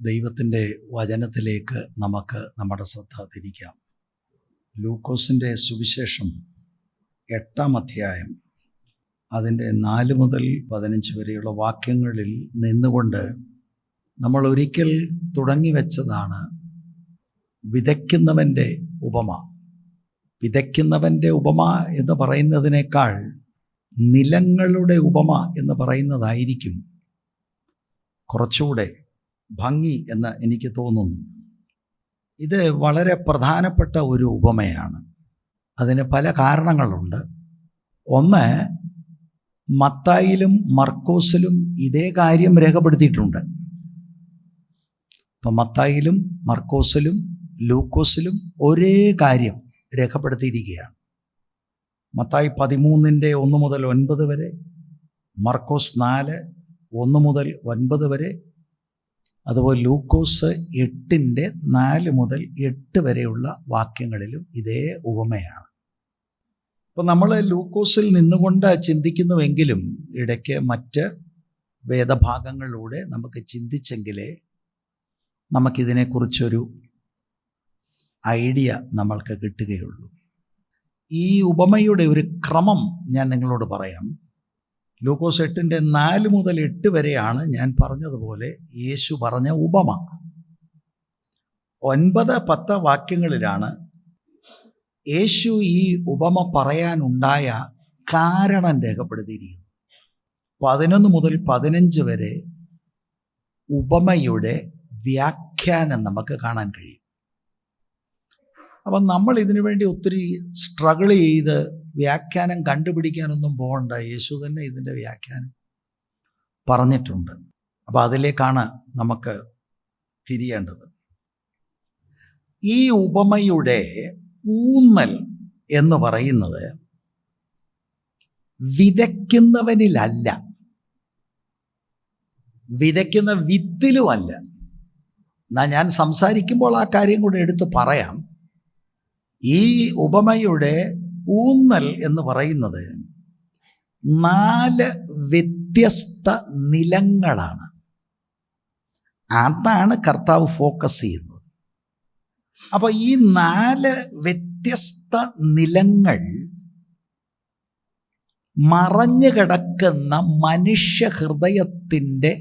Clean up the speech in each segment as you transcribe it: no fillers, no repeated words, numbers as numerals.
ദൈവത്തിൻ്റെ വചനത്തിലേക്ക് നമുക്ക് നമ്മുടെ ശ്രദ്ധ തിരിക്കാം. ലൂക്കോസിൻ്റെ സുവിശേഷം 8-ാം അധ്യായം അതിൻ്റെ 4 മുതൽ 15 വരെയുള്ള വാക്യങ്ങളിൽ നിന്നുകൊണ്ട് നമ്മൾ ഒരിക്കൽ തുടങ്ങി വെച്ചതാണ് വിതയ്ക്കുന്നവൻ്റെ ഉപമ. വിതയ്ക്കുന്നവൻ്റെ ഉപമ എന്ന് പറയുന്നതിനേക്കാൾ നിലങ്ങളുടെ ഉപമ എന്ന് പറയുന്നതായിരിക്കും കുറച്ചുകൂടെ ഭംഗി എന്ന് എനിക്ക് തോന്നുന്നു. ഇത് വളരെ പ്രധാനപ്പെട്ട ഒരു ഉപമയാണ്. അതിന് പല കാരണങ്ങളുണ്ട്. ഒന്ന്, മത്തായിലും മർക്കോസിലും ഇതേ കാര്യം രേഖപ്പെടുത്തിയിട്ടുണ്ട്. ഇപ്പം മത്തായിലും മർക്കോസിലും ലൂക്കോസിലും ഒരേ കാര്യം രേഖപ്പെടുത്തിയിരിക്കുകയാണ്. മത്തായി 13:1 മുതൽ 9 വരെ, മർക്കോസ് 4:1 മുതൽ 9 വരെ, അതുപോലെ ലൂക്കോസ് 8:4 മുതൽ 8 വരെയുള്ള വാക്യങ്ങളിലും ഇതേ ഉപമയാണ്. അപ്പോൾ നമ്മൾ ലൂക്കോസിൽ നിന്നുകൊണ്ട് ചിന്തിക്കുന്നുവെങ്കിലും ഇടയ്ക്ക് മറ്റ് വേദഭാഗങ്ങളിലൂടെ നമുക്ക് ചിന്തിച്ചെങ്കിലേ നമുക്കിതിനെക്കുറിച്ചൊരു ഐഡിയ നമ്മൾക്ക് കിട്ടുകയുള്ളൂ. ഈ ഉപമയുടെ ഒരു ക്രമം ഞാൻ നിങ്ങളോട് പറയാം. ലൂക്കോസ് 8:4 മുതൽ 8 വരെയാണ് ഞാൻ പറഞ്ഞതുപോലെ യേശു പറഞ്ഞ ഉപമ. 9-10 വാക്യങ്ങളിലാണ് യേശു ഈ ഉപമ പറയാനുണ്ടായ കാരണം രേഖപ്പെടുത്തിയിരിക്കുന്നത്. 11 മുതൽ 15 വരെ ഉപമയുടെ വ്യാഖ്യാനം നമുക്ക് കാണാൻ കഴിയും. അപ്പം നമ്മൾ ഇതിനു വേണ്ടി ഒത്തിരി സ്ട്രഗിൾ ചെയ്ത് വ്യാഖ്യാനം കണ്ടുപിടിക്കാനൊന്നും പോകണ്ട. യേശു തന്നെ ഇതിൻ്റെ വ്യാഖ്യാനം പറഞ്ഞിട്ടുണ്ട്. അപ്പം അതിലേക്കാണ് നമുക്ക് തിരിയേണ്ടത്. ഈ ഉപമയുടെ ഊന്നൽ എന്ന് പറയുന്നത് വിതയ്ക്കുന്നവനിലല്ല, വിതയ്ക്കുന്ന വിത്തിലുമല്ല. എന്നാൽ ഞാൻ സംസാരിക്കുമ്പോൾ ആ കാര്യം കൂടെ എടുത്ത് പറയാം. ഈ ഉപമയുടെ ഊന്നൽ എന്ന് പറയുന്നത് 4 വ്യത്യസ്ത നിലങ്ങളാണ്. അതാണ് കർത്താവ് ഫോക്കസ് ചെയ്യുന്നത്. അപ്പോൾ ഈ 4 വ്യത്യസ്ത നിലങ്ങൾ മറഞ്ഞു കിടക്കുന്ന മനുഷ്യ ഹൃദയത്തിൻ്റെ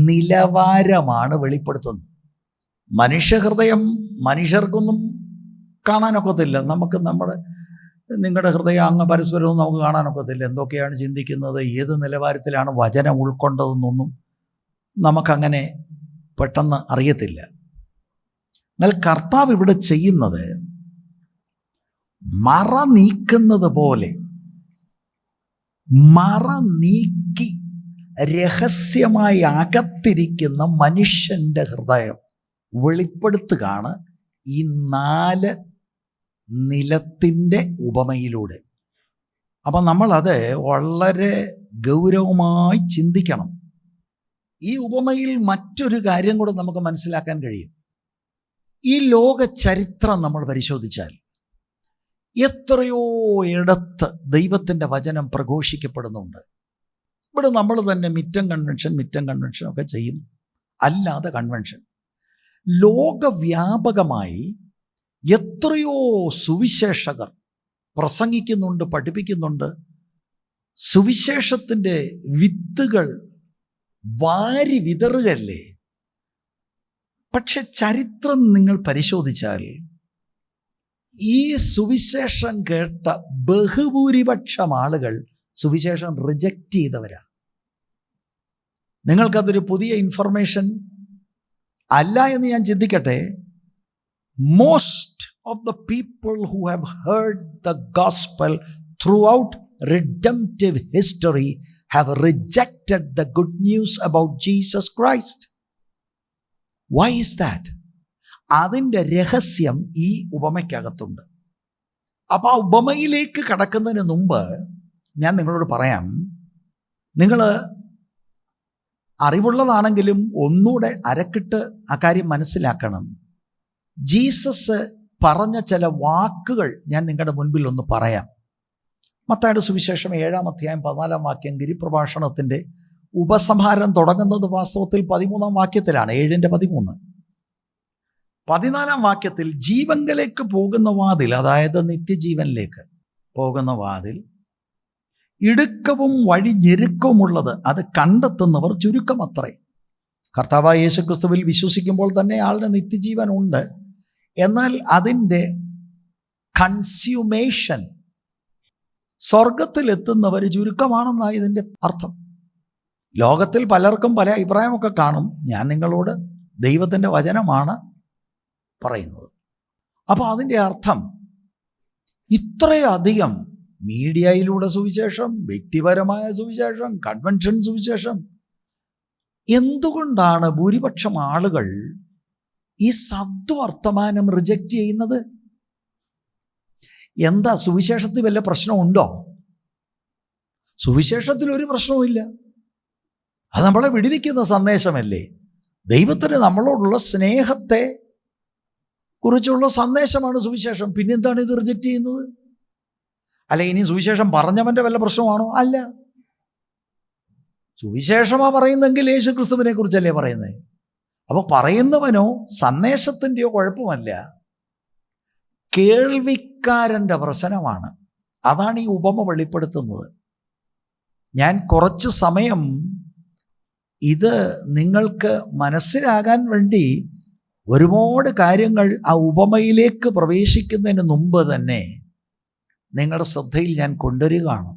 നിലവാരമാണ് വെളിപ്പെടുത്തുന്നത്. മനുഷ്യഹൃദയം മനുഷ്യർക്കൊന്നും കാണാനൊക്കത്തില്ല. നമുക്ക് നിങ്ങളുടെ ഹൃദയം അങ്ങ് പരസ്പരവും നമുക്ക് കാണാനൊക്കത്തില്ല. എന്തൊക്കെയാണ് ചിന്തിക്കുന്നത്, ഏത് നിലവാരത്തിലാണ് വചനം ഉൾക്കൊണ്ടതെന്നൊന്നും നമുക്കങ്ങനെ പെട്ടെന്ന് അറിയത്തില്ല. എന്നാൽ കർത്താവ് ഇവിടെ ചെയ്യുന്നത് മറ നീക്കുന്നത് പോലെ മറ നീക്കി രഹസ്യമായി അകത്തിരിക്കുന്ന മനുഷ്യൻ്റെ ഹൃദയം വെളിപ്പെടുത്തുകയാണ് ഈ 4 നിലത്തിൻ്റെ ഉപമയിലൂടെ. അപ്പം നമ്മളത് വളരെ ഗൗരവമായി ചിന്തിക്കണം. ഈ ഉപമയിൽ മറ്റൊരു കാര്യം കൂടെ നമുക്ക് മനസ്സിലാക്കാൻ കഴിയും. ഈ ലോക ചരിത്രം നമ്മൾ പരിശോധിച്ചാൽ എത്രയോ ഇടത്ത് ദൈവത്തിൻ്റെ വചനം പ്രഘോഷിക്കപ്പെടുന്നുണ്ട്. ഇവിടെ നമ്മൾ തന്നെ മിറ്റം കൺവെൻഷൻ ഒക്കെ ചെയ്യും. അല്ലാതെ കൺവെൻഷൻ ലോകവ്യാപകമായി എത്രയോ സുവിശേഷകർ പ്രസംഗിക്കുന്നുണ്ട്, പഠിപ്പിക്കുന്നുണ്ട്. സുവിശേഷത്തിൻ്റെ വിത്തുകൾ വാരി വിതറുകയല്ലേ. പക്ഷെ ചരിത്രം നിങ്ങൾ പരിശോധിച്ചാൽ ഈ സുവിശേഷം കേട്ട ബഹുഭൂരിപക്ഷം ആളുകൾ സുവിശേഷം റിജക്റ്റ് ചെയ്തവരാണ്. നിങ്ങൾക്കതൊരു പുതിയ ഇൻഫർമേഷൻ അല്ല എന്ന് ഞാൻ ചിന്തിക്കട്ടെ. Most of the people who have heard the gospel throughout redemptive history have rejected the good news about Jesus Christ. Why is that? അതിൻ്റെ രഹസ്യം ഈ ഉപമയ്ക്കകത്തുണ്ട്. അപ്പോൾ ആ ഉപമയിലേക്ക് കടക്കുന്നതിന് മുമ്പ് ഞാൻ നിങ്ങളോട് പറയാം, നിങ്ങൾ അറിവുള്ളതാണെങ്കിലും ഒന്നുകൂടെ അരക്കിട്ട് ആ കാര്യം മനസ്സിലാക്കണം. ജീസസ് പറഞ്ഞ ചില വാക്കുകൾ ഞാൻ നിങ്ങളുടെ മുൻപിൽ ഒന്ന് പറയാം. മത്തായിയുടെ സുവിശേഷം 7-ാം അധ്യായം 14-ാം വാക്യം ഗിരിപ്രഭാഷണത്തിൻ്റെ ഉപസംഹാരം തുടങ്ങുന്നത് വാസ്തവത്തിൽ 13-ാം വാക്യത്തിലാണ്, 7:13. 14-ാം വാക്യത്തിൽ ജീവങ്കലേക്ക് പോകുന്ന വാതിൽ, അതായത് നിത്യജീവനിലേക്ക് പോകുന്ന വാതിൽ ഇടുക്കവും വഴി ഞെരുക്കവുമുള്ളത്, അത് കണ്ടെത്തുന്നവർ ചുരുക്കമത്രേ. കർത്താവായ യേശുക്രിസ്തുവിൽ വിശ്വസിക്കുമ്പോൾ തന്നെ ആളുടെ നിത്യജീവൻ ഉണ്ട്. എന്നാൽ അതിൻ്റെ കൺസ്യൂമേഷൻ, സ്വർഗത്തിലെത്തുന്നവർ ചുരുക്കമാണെന്നാണ് ഇതിൻ്റെ അർത്ഥം. ലോകത്തിൽ പലർക്കും പല അഭിപ്രായമൊക്കെ കാണും. ഞാൻ നിങ്ങളോട് ദൈവത്തിൻ്റെ വചനമാണ് പറയുന്നത്. അപ്പോൾ അതിൻ്റെ അർത്ഥം ഇത്രയധികം മീഡിയയിലൂടെ സുവിശേഷം, വ്യക്തിപരമായ സുവിശേഷം, കൺവെൻഷൻ സുവിശേഷം, എന്തുകൊണ്ടാണ് ഭൂരിപക്ഷം ആളുകൾ ഈ സദ്വർത്തമാനം റിജക്റ്റ് ചെയ്യുന്നത്? എന്താ, സുവിശേഷത്തിൽ വല്ല പ്രശ്നമുണ്ടോ? സുവിശേഷത്തിൽ ഒരു പ്രശ്നവുമില്ല. അത് നമ്മളെ വിടിവിക്കുന്ന സന്ദേശമല്ലേ. ദൈവത്തിന് നമ്മളോടുള്ള സ്നേഹത്തെ കുറിച്ചുള്ള സന്ദേശമാണ് സുവിശേഷം. പിന്നെന്താണ് ഇത് റിജക്റ്റ് ചെയ്യുന്നത്? അല്ല, ഇനി സുവിശേഷം പറഞ്ഞവൻ്റെ വല്ല പ്രശ്നമാണോ? അല്ല, സുവിശേഷമാ പറയുന്നെങ്കിൽ യേശു ക്രിസ്തുവിനെ കുറിച്ചല്ലേ പറയുന്നത്. അപ്പോൾ പറയുന്നവനോ സന്ദേശത്തിൻ്റെയോ കുഴപ്പമല്ല, കേൾവിക്കാരൻ്റെ പ്രശ്നമാണ്. അതാണ് ഈ ഉപമ വെളിപ്പെടുത്തുന്നത്. ഞാൻ കുറച്ച് സമയം ഇത് നിങ്ങൾക്ക് മനസ്സിലാകാൻ വേണ്ടി ഒരുപാട് കാര്യങ്ങൾ ആ ഉപമയിലേക്ക് പ്രവേശിക്കുന്നതിന് മുമ്പ് തന്നെ നിങ്ങളുടെ ശ്രദ്ധയിൽ ഞാൻ കൊണ്ടുവരികയാണ്.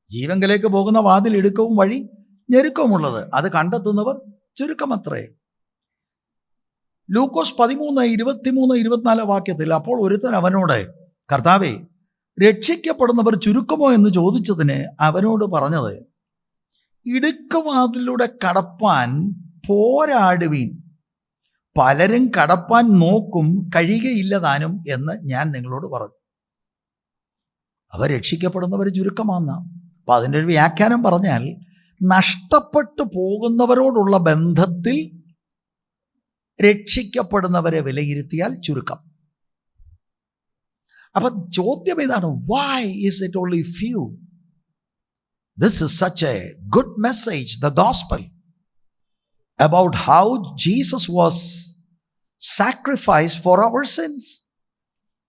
ജീവങ്കലേക്ക് പോകുന്ന വാതിൽ ഇടുക്കവും വഴി ഞെരുക്കവുമുള്ളത്, അത് കണ്ടെത്തുന്നവർ ചുരുക്കമത്രേ. ലൂക്കോസ് 13:23-24 വാക്യത്തിൽ, അപ്പോൾ ഒരുത്തൻ അവനോട്, കർത്താവേ, രക്ഷിക്കപ്പെടുന്നവർ ചുരുക്കമോ എന്ന് ചോദിച്ചതിന് അവനോട് പറഞ്ഞത്, ഇടുക്കവാതിലൂടെ കടപ്പാൻ പോരാടുവീൻ, പലരും കടപ്പാൻ നോക്കും, കഴിയുകയില്ല താനും എന്ന് ഞാൻ നിങ്ങളോട് പറഞ്ഞു. അവർ രക്ഷിക്കപ്പെടുന്നവർ ചുരുക്കമാണെന്ന. അപ്പം അതിൻ്റെ ഒരു വ്യാഖ്യാനം പറഞ്ഞാൽ, നഷ്ടപ്പെട്ടു പോകുന്നവരോടുള്ള ബന്ധത്തിൽ രക്ഷിക്കപ്പെടുന്നവരെ വിലയിരുത്തിയാൽ ചുരുക്കം. അപ്പം ചോദ്യം ഇതാണ്, why is it only few? This is such a good message, the gospel, about how Jesus was sacrificed for our sins.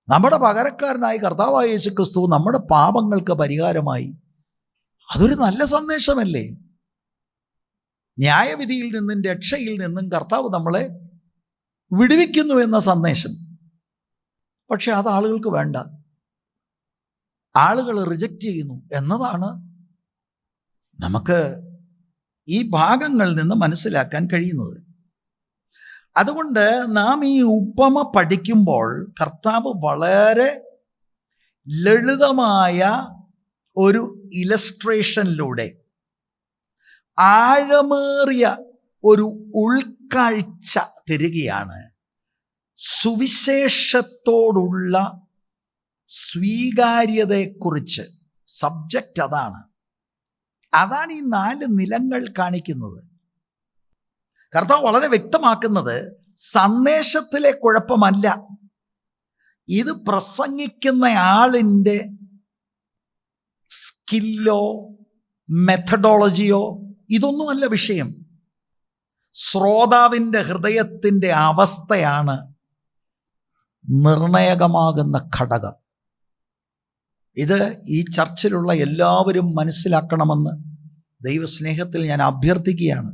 നമ്മുടെ പകരക്കാരനായി കർത്താവായ യേശു ക്രിസ്തു നമ്മുടെ പാപങ്ങൾക്ക് പരിഹാരമായി. അതൊരു നല്ല സന്ദേശമല്ലേ. ന്യായവിധിയിൽ നിന്നും രക്ഷയിൽ നിന്നും കർത്താവ് നമ്മളെ വിടുവിക്കുന്നു എന്ന സന്ദേശം. പക്ഷെ അത് ആളുകൾക്ക് വേണ്ട, ആളുകൾ റിജക്റ്റ് ചെയ്യുന്നു എന്നതാണ് നമുക്ക് ഈ ഭാഗങ്ങളിൽ നിന്ന് മനസ്സിലാക്കാൻ കഴിയുന്നത്. അതുകൊണ്ട് നാം ഈ ഉപമ പഠിക്കുമ്പോൾ കർത്താവ് വളരെ ലളിതമായ ഒരു ഇലസ്ട്രേഷനിലൂടെ ആഴമേറിയ ഒരു ഉൾക്കാഴ്ച തരികയാണ്. സുവിശേഷത്തോടുള്ള സ്വീകാര്യതയെക്കുറിച്ച് സബ്ജക്റ്റ് അതാണ് ഈ 4 നിലങ്ങൾ കാണിക്കുന്നത്. കർത്താവ് വളരെ വ്യക്തമാക്കുന്നത് സന്ദേശത്തിലെ കുഴപ്പമല്ല, ഇത് പ്രസംഗിക്കുന്ന ആളിൻ്റെ സ്കില്ലോ മെത്തഡോളജിയോ ഇതൊന്നുമല്ല വിഷയം. ശ്രോതാവിൻ്റെ ഹൃദയത്തിൻ്റെ അവസ്ഥയാണ് നിർണായകമാകുന്ന ഘടകം. ഇത് ഈ ചർച്ചിലുള്ള എല്ലാവരും മനസ്സിലാക്കണമെന്ന് ദൈവസ്നേഹത്തിൽ ഞാൻ അഭ്യർത്ഥിക്കുകയാണ്.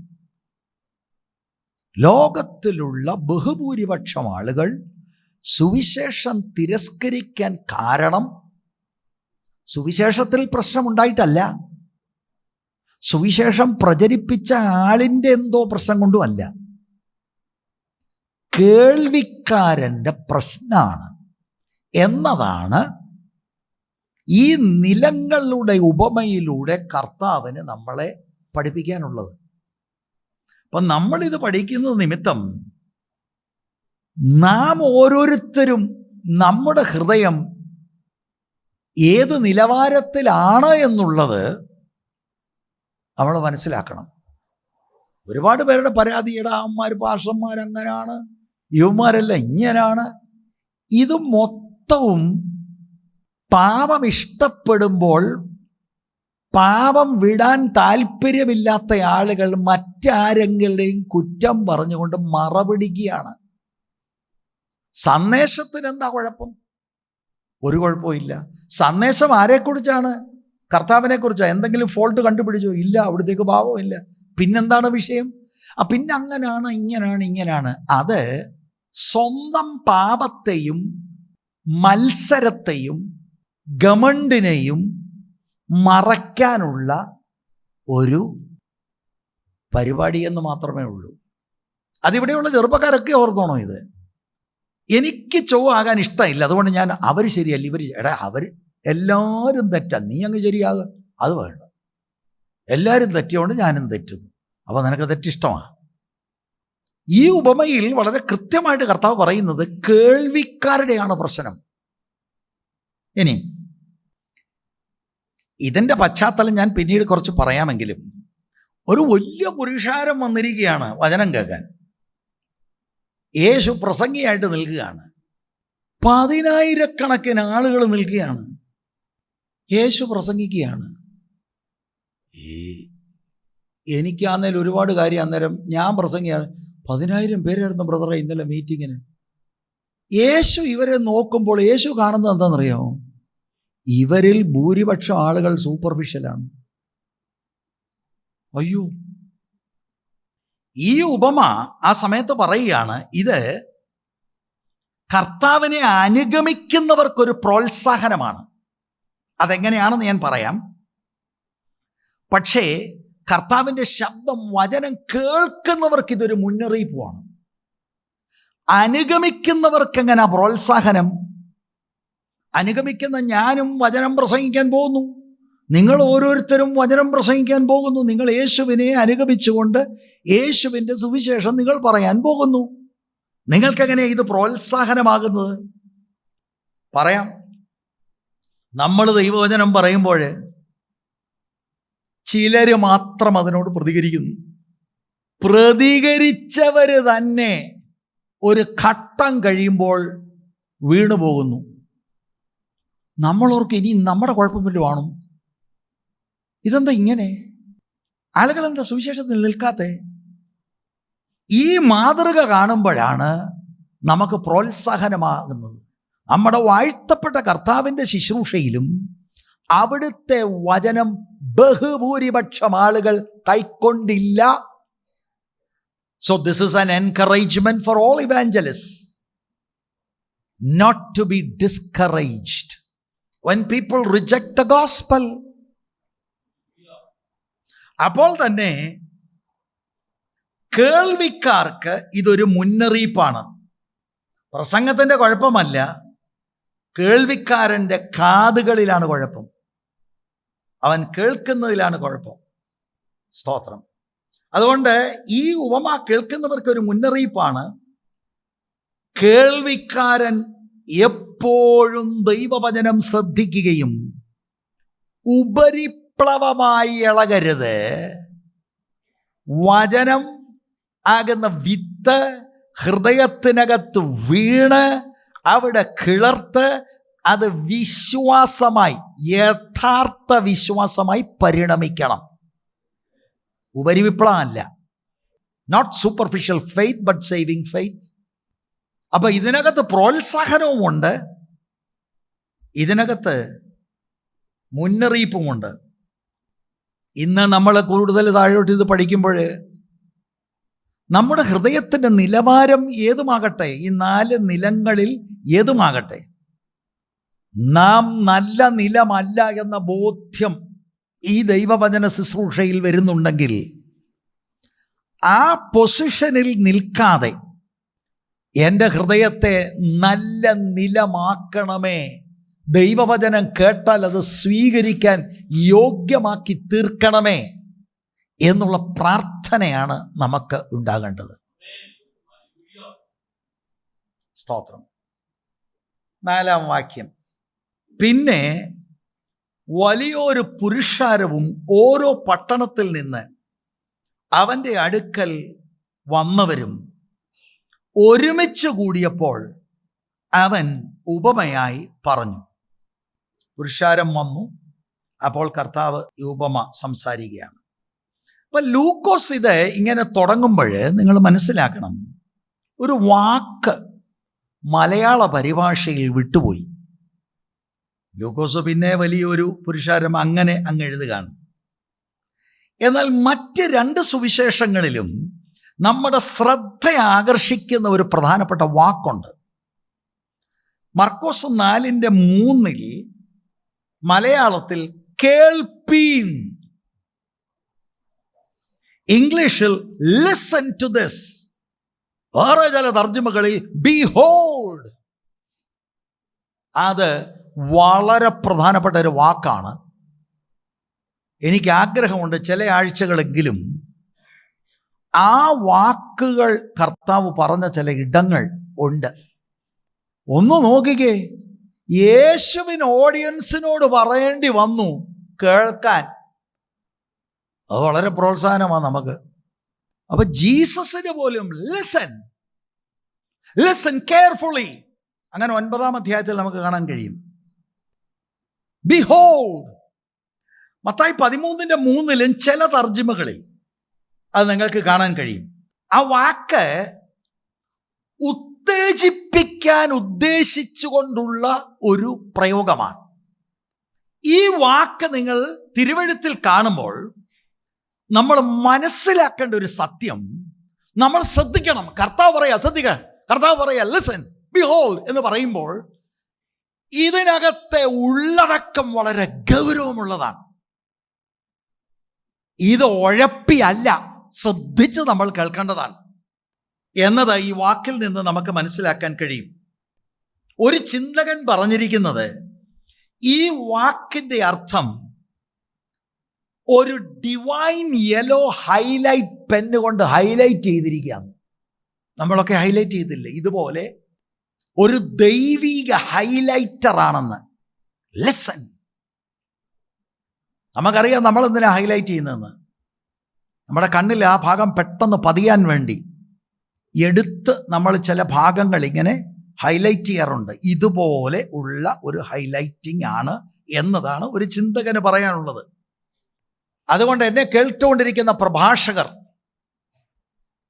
ലോകത്തിലുള്ള ബഹുഭൂരിപക്ഷം ആളുകൾ സുവിശേഷം തിരസ്കരിക്കാൻ കാരണം സുവിശേഷത്തിൽ പ്രശ്നമുണ്ടായിട്ടല്ല, സുവിശേഷം പ്രചരിപ്പിച്ച ആളിൻ്റെ എന്തോ പ്രശ്നം കൊണ്ടുമല്ല, കേൾവിക്കാരൻ്റെ പ്രശ്നമാണ് എന്നതാണ് ഈ നിലങ്ങളുടെ ഉപമയിലൂടെ കർത്താവിന് നമ്മളെ പഠിപ്പിക്കാനുള്ളത്. അപ്പം നമ്മളിത് പഠിക്കുന്നത് നിമിത്തം നാം ഓരോരുത്തരും നമ്മുടെ ഹൃദയം ഏത് നിലവാരത്തിലാണ് എന്നുള്ളത് നമ്മൾ മനസ്സിലാക്കണം. ഒരുപാട് പേരുടെ പരാതിയുടെ അമ്മമാർ പാസ്റ്റർമാരങ്ങനാണ്, യുവമാരെല്ലാം ഇങ്ങനാണ്. ഇത് മൊത്തവും പാപം ഇഷ്ടപ്പെടുമ്പോൾ പാപം വിടാൻ താല്പര്യമില്ലാത്ത ആളുകൾ മറ്റാരെങ്കിലുടെയും കുറ്റം പറഞ്ഞുകൊണ്ട് മറപിടിക്കുകയാണ്. സന്ദേശത്തിന് എന്താ കുഴപ്പം? ഒരു കുഴപ്പമില്ല. സന്ദേശം ആരെക്കുറിച്ചാണ്? കർത്താവിനെ കുറിച്ചാണ്. എന്തെങ്കിലും ഫോൾട്ട് കണ്ടുപിടിച്ചോ? ഇല്ല. അവിടത്തേക്ക് പാപമില്ല. പിന്നെന്താണ് വിഷയം? പിന്നെ അങ്ങനാണ്, ഇങ്ങനാണ്. അത് സ്വന്തം പാപത്തെയും മത്സരത്തെയും ഗമണ്ടിനെയും മറയ്ക്കാനുള്ള ഒരു പരിപാടിയെന്ന് മാത്രമേ ഉള്ളൂ. അതിവിടെയുള്ള ചെറുപ്പക്കാരൊക്കെ ഓർത്തോണോ ഇത്? എനിക്ക് ചൊവ്വാകാൻ ഇഷ്ടമില്ല, അതുകൊണ്ട് ഞാൻ അവർ ശരിയല്ല ഇവർ അവർ എല്ലാവരും തെറ്റാ, നീ അങ്ങ് ശരിയാകുക. അത് വേണ്ട. എല്ലാവരും തെറ്റിയോണ്ട് ഞാനും തെറ്റുന്നു. അപ്പോൾ നിനക്ക് തെറ്റിഷ്ടമാണ്. ഈ ഉപമയിൽ വളരെ കൃത്യമായിട്ട് കർത്താവ് പറയുന്നത് കേൾവിക്കാരുടെയാണ് പ്രശ്നം. ഇനി ഇതിൻ്റെ പശ്ചാത്തലം ഞാൻ പിന്നീട് കുറച്ച് പറയാമെങ്കിലും ഒരു വലിയ പുരുഷാരം വന്നിരിക്കുകയാണ് വചനം കേൾക്കാൻ. യേശു പ്രസംഗിയായിട്ട് നിൽക്കുകയാണ്. 10,000 ആളുകൾ നിൽക്കുകയാണ്. യേശു പ്രസംഗിക്കുകയാണ്. എനിക്കാന്നേൽ ഒരുപാട് കാര്യം, അന്നേരം ഞാൻ പ്രസംഗിയാണ്. 10,000 പേരായിരുന്നു ബ്രദറെ ഇന്നലെ മീറ്റിങ്ങിന്. യേശു ഇവരെ നോക്കുമ്പോൾ യേശു കാണുന്നത് എന്താണെന്നറിയോ? ഇവരിൽ ഭൂരിപക്ഷം ആളുകൾ സൂപ്പർഫിഷ്യലാണ്. അയ്യോ, ഈ ഉപമ ആ സമയത്ത് പറയുകയാണ്, ഇത് കർത്താവിനെ അനുഗമിക്കുന്നവർക്കൊരു പ്രോത്സാഹനമാണ്. അതെങ്ങനെയാണെന്ന് ഞാൻ പറയാം. പക്ഷേ കർത്താവിൻ്റെ ശബ്ദം, വചനം കേൾക്കുന്നവർക്ക് ഇതൊരു മുന്നറിയിപ്പുമാണ്. അനുഗമിക്കുന്നവർക്ക് എങ്ങനെ പ്രോത്സാഹനം? അനുഗമിക്കുന്ന ഞാനും വചനം പ്രസംഗിക്കാൻ പോകുന്നു, നിങ്ങൾ ഓരോരുത്തരും വചനം പ്രസംഗിക്കാൻ പോകുന്നു. നിങ്ങൾ യേശുവിനെ അനുഗമിച്ചുകൊണ്ട് യേശുവിൻ്റെ സുവിശേഷം നിങ്ങൾ പറയാൻ പോകുന്നു. നിങ്ങൾക്കെങ്ങനെ ഇത് പ്രോത്സാഹനമാകുന്നത്? പറയാം. നമ്മൾ ദൈവവചനം പറയുമ്പോൾ ചിലർ മാത്രം അതിനോട് പ്രതികരിക്കുന്നു. പ്രതികരിച്ചവർ തന്നെ ഒരു ഘട്ടം കഴിയുമ്പോൾ വീണു പോകുന്നു. നമ്മളോർക്ക് ഇനി നമ്മുടെ കുഴപ്പം വല്ലതും ആണോ? ഇതെന്താ ഇങ്ങനെ? ആളുകൾ എന്താ സുവിശേഷത്തിൽ നിൽക്കാത്തെ? ഈ മാതൃക കാണുമ്പോഴാണ് നമുക്ക് പ്രോത്സാഹനമാകുന്നത്. നമ്മുടെ വാഴ്ത്തപ്പെട്ട കർത്താവിൻ്റെ ശുശ്രൂഷയിലും അവിടുത്തെ വചനം ബഹുഭൂരിപക്ഷം ആളുകൾ കൈക്കൊണ്ടില്ല. So this is an encouragement for all evangelists not to be discouraged when people reject the gospel. അപ്പോൾ തന്നെ കേൾവിക്കാർക്ക് ഇതൊരു മുന്നറിയിപ്പാണ്. പ്രസംഗത്തിൻ്റെ കുഴപ്പമല്ല, കേൾവിക്കാരൻ്റെ കാതുകളിലാണ് കുഴപ്പം. അവൻ കേൾക്കുന്നതിലാണ് കുഴപ്പം. സ്തോത്രം. അതുകൊണ്ട് ഈ ഉപമ കേൾക്കുന്നവർക്കൊരു മുന്നറിയിപ്പാണ്. കേൾവിക്കാരൻ എപ്പോഴും ദൈവവചനം ശ്രദ്ധിക്കുകയും ഉപരിപ്ലവമായി ഇളകരുത്. വചനം ആകുന്ന വിത്ത് ഹൃദയത്തിനകത്ത് വീണ് അവിടെ കിളർത്ത് അത് വിശ്വാസമായി, യഥാർത്ഥ വിശ്വാസമായി പരിണമിക്കണം. ഉപരിവിപ്ലവമല്ല. Not superficial faith but saving faith. അപ്പൊ ഇതിനകത്ത് പ്രോത്സാഹനവുമുണ്ട്, ഇതിനകത്ത് മുന്നറിയിപ്പുമുണ്ട്. ഇന്ന് നമ്മൾ കൂടുതൽ താഴോട്ട് ഇത് പഠിക്കുമ്പോൾ നമ്മുടെ ഹൃദയത്തിൻ്റെ നിലവാരം ഏതുമാകട്ടെ, ഈ 4 നിലങ്ങളിൽ ഏതുമാകട്ടെ, നാം നല്ല നിലമല്ല എന്ന ബോധ്യം ഈ ദൈവവചന ശുശ്രൂഷയിൽ വരുന്നുണ്ടെങ്കിൽ ആ പൊസിഷനിൽ നിൽക്കാതെ എൻ്റെ ഹൃദയത്തെ നല്ല നിലമാക്കണമേ, ദൈവവചനം കേട്ടാൽ അത് സ്വീകരിക്കാൻ യോഗ്യമാക്കി തീർക്കണമേ എന്നുള്ള പ്രാർത്ഥനയാണ് നമുക്ക് ഉണ്ടാകേണ്ടത്. സ്തോത്രം. 4-ാം വാക്യം. പിന്നെ വലിയൊരു പുരുഷാരവും ഓരോ പട്ടണത്തിൽ നിന്ന് അവൻ്റെ അടുക്കൽ വന്നവരും ഒരുമിച്ച് കൂടിയപ്പോൾ അവൻ ഉപമയായി പറഞ്ഞു. പുരുഷാരം വന്നു, അപ്പോൾ കർത്താവ് ഈ ഉപമ സംസാരിക്കുകയാണ്. അപ്പൊ ലൂക്കോസ് ഇത് ഇങ്ങനെ തുടങ്ങുമ്പോൾ നിങ്ങൾ മനസ്സിലാക്കണം, ഒരു വാക്ക് മലയാള പരിഭാഷയിൽ വിട്ടുപോയി. ലൂക്കോസ് പിന്നെ വലിയൊരു പുരുഷാരം അങ്ങനെ അങ്ങ് എഴുതുകയാണ്. എന്നാൽ മറ്റ് 2 സുവിശേഷങ്ങളിലും നമ്മുടെ ശ്രദ്ധ ആകർഷിക്കുന്ന ഒരു പ്രധാനപ്പെട്ട വാക്കുണ്ട്. മർക്കോസ് 4:3 മലയാളത്തിൽ കേൾപ്പീൻ, ഇംഗ്ലീഷിൽ ലിസൺ ടു ദിസ്, വേറെ ചില തർജ്ജിമകളിൽ ബിഹോൾഡ്. അത് വളരെ പ്രധാനപ്പെട്ട ഒരു വാക്കാണ്. എനിക്ക് ആഗ്രഹമുണ്ട് ചില ആഴ്ചകളെങ്കിലും ആ വാക്കുകൾ കർത്താവ് പറഞ്ഞ ചില ഇടങ്ങൾ ഉണ്ട്. ഒന്ന് നോക്കിക്കേ, യേശുവിന് ഓഡിയൻസിനോട് പറയേണ്ടി വന്നു കേൾക്കാൻ. അത് വളരെ പ്രോത്സാഹനമാണ് നമുക്ക്. അപ്പൊ ജീസസിന് പോലും ലിസൺ കെയർഫുള്ളി, അങ്ങനെ 9-ാം അധ്യായത്തിൽ നമുക്ക് കാണാൻ കഴിയും. ബിഹോൾഡ്. മത്തായി 13:3 ചില തർജ്ജിമകളിൽ അത് നിങ്ങൾക്ക് കാണാൻ കഴിയും. ആ വാക്ക് ഉത്തേജിപ്പിക്കാൻ ഉദ്ദേശിച്ചുകൊണ്ടുള്ള ഒരു പ്രയോഗമാണ്. ഈ വാക്ക് നിങ്ങൾ തിരുവെഴുത്തിൽ കാണുമ്പോൾ നമ്മൾ മനസ്സിലാക്കേണ്ട ഒരു സത്യം, നമ്മൾ ശ്രദ്ധിക്കണം. കർത്താവ് പറയാ ശ്രദ്ധിക്കുക, കർത്താവ് പറയാ ലിസൺ ബിഹോൾഡ് എന്ന് പറയുമ്പോൾ ഇതിനകത്തെ ഉള്ളടക്കം വളരെ ഗൗരവമുള്ളതാണ്. ഇത് ഉഴപ്പിയല്ല, ശ്രദ്ധിച്ച് നമ്മൾ കേൾക്കേണ്ടതാണ് എന്നത് ഈ വാക്കിൽ നിന്ന് നമുക്ക് മനസ്സിലാക്കാൻ കഴിയും. ഒരു ചിന്തകൻ പറഞ്ഞിരിക്കുന്നത്, ഈ വാക്കിന്റെ അർത്ഥം ഒരു ഡിവൈൻ യെല്ലോ ഹൈലൈറ്റ് പെന്ന് കൊണ്ട് ഹൈലൈറ്റ് ചെയ്തിരിക്കുകയാണ്. നമ്മളൊക്കെ ഹൈലൈറ്റ് ചെയ്തില്ലേ, ഇതുപോലെ ഒരു ദൈവിക ഹൈലൈറ്റർ ആണെന്ന്. ലിസൺ. നമുക്കറിയാം നമ്മൾ എന്തിനാ ഹൈലൈറ്റ് ചെയ്യുന്നതെന്ന്. നമ്മുടെ കണ്ണിൽ ആ ഭാഗം പെട്ടെന്ന് പതിയാൻ വേണ്ടി എടുത്ത് നമ്മൾ ചില ഭാഗങ്ങൾ ഇങ്ങനെ ഹൈലൈറ്റ് ചെയ്യാറുണ്ട്. ഇതുപോലെ ഉള്ള ഒരു ഹൈലൈറ്റിംഗ് ആണ് എന്നതാണ് ഒരു ചിന്തകന് പറയാനുള്ളത്. അതുകൊണ്ട് എന്നെ കേട്ടുകൊണ്ടിരിക്കുന്ന പ്രഭാഷകർ,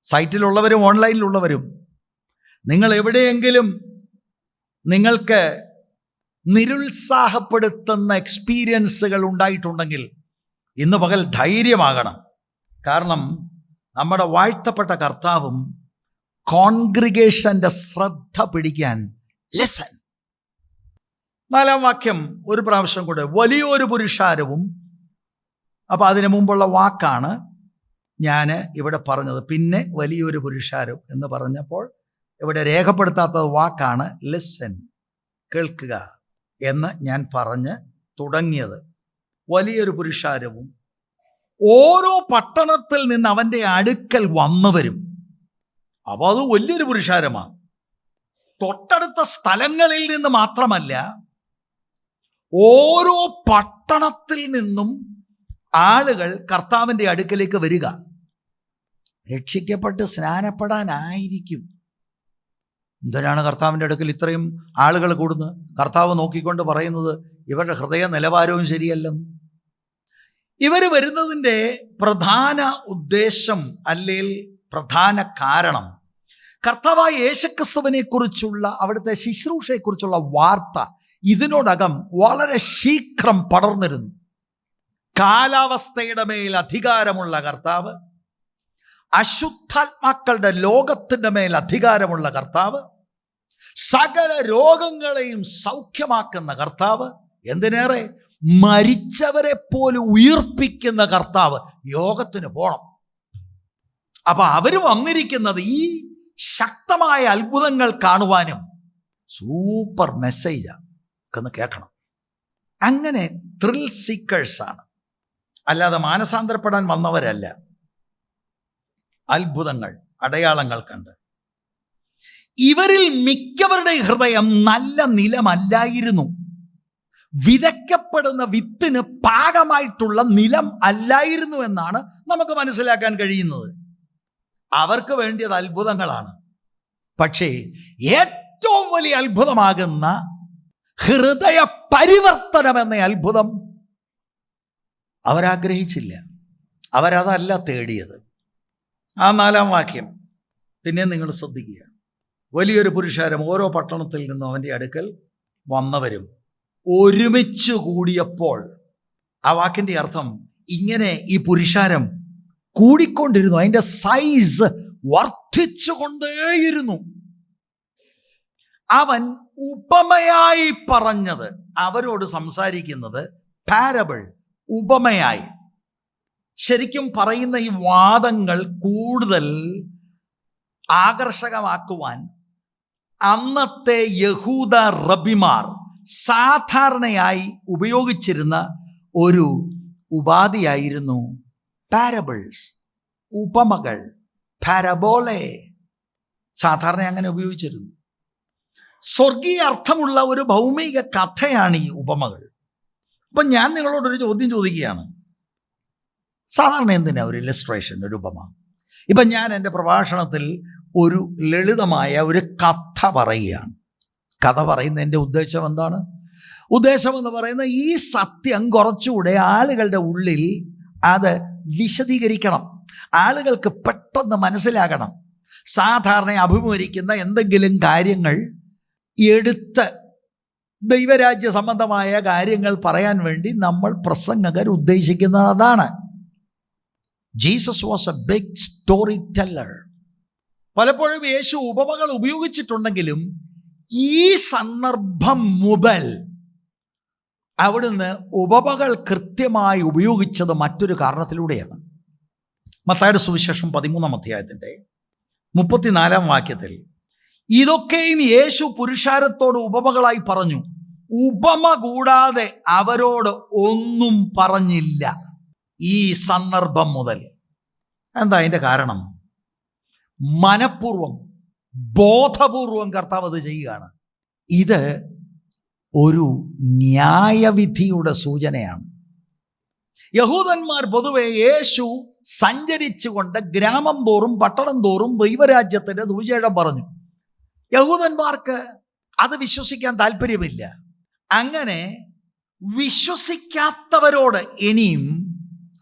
സൈറ്റിലുള്ളവരും ഓൺലൈനിലുള്ളവരും, നിങ്ങൾ എവിടെയെങ്കിലും നിങ്ങൾക്ക് നിരുത്സാഹപ്പെടുത്തുന്ന എക്സ്പീരിയൻസുകൾ ഉണ്ടായിട്ടുണ്ടെങ്കിൽ ഇന്ന് പകൽ ധൈര്യമാകണം. കാരണം നമ്മുടെ വാഴ്ത്തപ്പെട്ട കർത്താവും കോൺഗ്രിഗേഷന്റെ ശ്രദ്ധ പിടിക്കാൻ ലിസൺ. 4-ാം വാക്യം ഒരു പ്രാവശ്യം കൂടെ, വലിയൊരു പുരുഷാരവും. അപ്പൊ അതിനു മുമ്പുള്ള വാക്കാണ് ഞാൻ ഇവിടെ പറഞ്ഞത്. പിന്നെ വലിയൊരു പുരുഷാരം എന്ന് പറഞ്ഞപ്പോൾ ഇവിടെ രേഖപ്പെടുത്താത്ത വാക്കാണ് ലിസൺ, കേൾക്കുക എന്ന് ഞാൻ പറഞ്ഞ് തുടങ്ങിയത്. വലിയൊരു പുരുഷാരവും ഓരോ പട്ടണത്തിൽ നിന്ന് അവൻ്റെ അടുക്കൽ വന്നവരും. അപ്പോൾ അത് വലിയൊരു പുരുഷാരമാണ്. തൊട്ടടുത്ത സ്ഥലങ്ങളിൽ നിന്ന് മാത്രമല്ല, ഓരോ പട്ടണത്തിൽ നിന്നും ആളുകൾ കർത്താവിൻ്റെ അടുക്കലേക്ക് വരിക. രക്ഷിക്കപ്പെട്ട് സ്നാനപ്പെടാനായിരിക്കും. എന്തിനാണ് കർത്താവിൻ്റെ അടുക്കൽ ഇത്രയും ആളുകൾ കൂടുന്നത്? കർത്താവ് നോക്കിക്കൊണ്ട് പറയുന്നത് ഇവരുടെ ഹൃദയ നിലവാരവും ശരിയല്ലെന്ന്. ഇവർ വരുന്നതിൻ്റെ പ്രധാന ഉദ്ദേശം അല്ലെങ്കിൽ പ്രധാന കാരണം, കർത്താവായ യേശുക്രിസ്തുവിനെ കുറിച്ചുള്ള അവിടുത്തെ ശുശ്രൂഷയെക്കുറിച്ചുള്ള വാർത്ത ഇതിനോടകം വളരെ ശീഘ്രം പടർന്നിരുന്നു. കാലാവസ്ഥയുടെ മേൽ അധികാരമുള്ള കർത്താവ്, അശുദ്ധാത്മാക്കളുടെ ലോകത്തിൻ്റെ മേൽ അധികാരമുള്ള കർത്താവ്, സകല രോഗങ്ങളെയും സൗഖ്യമാക്കുന്ന കർത്താവ്, എന്തിനേറെ മരിച്ചവരെ പോലും ഉയിർപ്പിക്കുന്ന കർത്താവ് യോഗത്തിന് പോണം. അപ്പൊ അവര് വന്നിരിക്കുന്നത് ഈ ശക്തമായ അത്ഭുതങ്ങൾ കാണുവാനും സൂപ്പർ മെസ്സേജാണ് ഒന്ന് കേൾക്കണം. അങ്ങനെ ത്രിൽ സീക്കേഴ്സാണ്, അല്ലാതെ മാനസാന്തരപ്പെടാൻ വന്നവരല്ല. അത്ഭുതങ്ങൾ, അടയാളങ്ങൾ കണ്ട് ഇവരിൽ മിക്കവരുടെ ഹൃദയം നല്ല നിലമല്ലായിരുന്നു. വിതയ്ക്കപ്പെടുന്ന വിത്തിന് പാകമായിട്ടുള്ള നിലം അല്ലായിരുന്നു എന്നാണ് നമുക്ക് മനസ്സിലാക്കാൻ കഴിയുന്നത്. അവർക്ക് വേണ്ടിയത് അത്ഭുതങ്ങളാണ്. പക്ഷേ ഏറ്റവും വലിയ അത്ഭുതമാകുന്ന ഹൃദയ പരിവർത്തനം എന്ന അത്ഭുതം അവരാഗ്രഹിച്ചില്ല, അവരതല്ല തേടിയത്. ആ 4-ാം വാക്യം പിന്നെ നിങ്ങൾ ശ്രദ്ധിക്കുക. വലിയൊരു പുരുഷാരം ഓരോ പട്ടണത്തിൽ നിന്നും അവൻ്റെ അടുക്കൽ വന്നവരും ഒരുമിച്ച് കൂടിയപ്പോൾ. ആ വാക്കിൻ്റെ അർത്ഥം ഇങ്ങനെ ഈ പുരുഷാരം കൂടിക്കൊണ്ടിരുന്നു, അതിൻ്റെ സൈസ് വർദ്ധിച്ചുകൊണ്ടേയിരുന്നു. അവൻ ഉപമയായി പറഞ്ഞത്, അവരോട് സംസാരിക്കുന്നത് പാരബിൾ, ഉപമയായി. ശരിക്കും പറയുന്ന ഈ വാദങ്ങൾ കൂടുതൽ ആകർഷകമാക്കുവാൻ അന്നത്തെ യഹൂദ റബിമാർ സാധാരണയായി ഉപയോഗിച്ചിരുന്ന ഒരു ഉപാധിയായിരുന്നു പാരബിൾസ്, ഉപമകൾ, പാരബോളെ. സാധാരണ അങ്ങനെ ഉപയോഗിച്ചിരുന്നു. സ്വർഗീയ അർത്ഥമുള്ള ഒരു ഭൗമിക കഥയാണ് ഈ ഉപമകൾ. അപ്പം ഞാൻ നിങ്ങളോടൊരു ചോദ്യം ചോദിക്കുകയാണ്. സാധാരണ എന്തിനാ ഒരു ഇല്ലസ്ട്രേഷൻ, ഒരു ഉപമ? ഇപ്പം ഞാൻ എൻ്റെ പ്രഭാഷണത്തിൽ ഒരു ലളിതമായ ഒരു കഥ പറയുകയാണ്. കഥ പറയുന്നതിൻ്റെ ഉദ്ദേശം എന്താണ്? ഉദ്ദേശം എന്ന് പറയുന്നത് ഈ സത്യം കുറച്ചുകൂടെ ആളുകളുടെ ഉള്ളിൽ അത് വിശദീകരിക്കണം, ആളുകൾക്ക് പെട്ടെന്ന് മനസ്സിലാകണം. സാധാരണ അഭിമുഖീകരിക്കുന്ന എന്തെങ്കിലും കാര്യങ്ങൾ എടുത്ത് ദൈവരാജ്യ സംബന്ധമായ കാര്യങ്ങൾ പറയാൻ വേണ്ടി നമ്മൾ പ്രസംഗകർ ഉദ്ദേശിക്കുന്നത് അതാണ്. Jesus was a big story teller. പലപ്പോഴും യേശു ഉപമകൾ ഉപയോഗിച്ചിട്ടുണ്ടെങ്കിലും ഈ സന്ദർഭം മുതൽ അവിടുന്ന് ഉപമകൾ കൃത്യമായി ഉപയോഗിച്ചത് മറ്റൊരു കാരണത്തിലൂടെയാണ്. മത്തായിയുടെ സുവിശേഷം 13-ാം അധ്യായത്തിൻ്റെ 34-ാം വാക്യത്തിൽ ഇതൊക്കെയും യേശു പുരുഷാരത്തോട് ഉപമകളായി പറഞ്ഞു, ഉപമ കൂടാതെ അവരോട് ഒന്നും പറഞ്ഞില്ല. ഈ സന്ദർഭം മുതൽ. എന്താ അതിൻ്റെ കാരണം? മനഃപൂർവം, ബോധപൂർവം കർത്താവ് അത് ചെയ്യുകയാണ്. ഇത് ഒരു ന്യായവിധിയുടെ സൂചനയാണ്. യഹൂദന്മാർ പൊതുവെ യേശു സഞ്ചരിച്ചുകൊണ്ട് ഗ്രാമം തോറും പട്ടണം തോറും ദൈവരാജ്യത്തിൻ്റെ സുവിശേഷം പറഞ്ഞു. യഹൂദന്മാർക്ക് അത് വിശ്വസിക്കാൻ താല്പര്യമില്ല. അങ്ങനെ വിശ്വസിക്കാത്തവരോട് ഇനിയും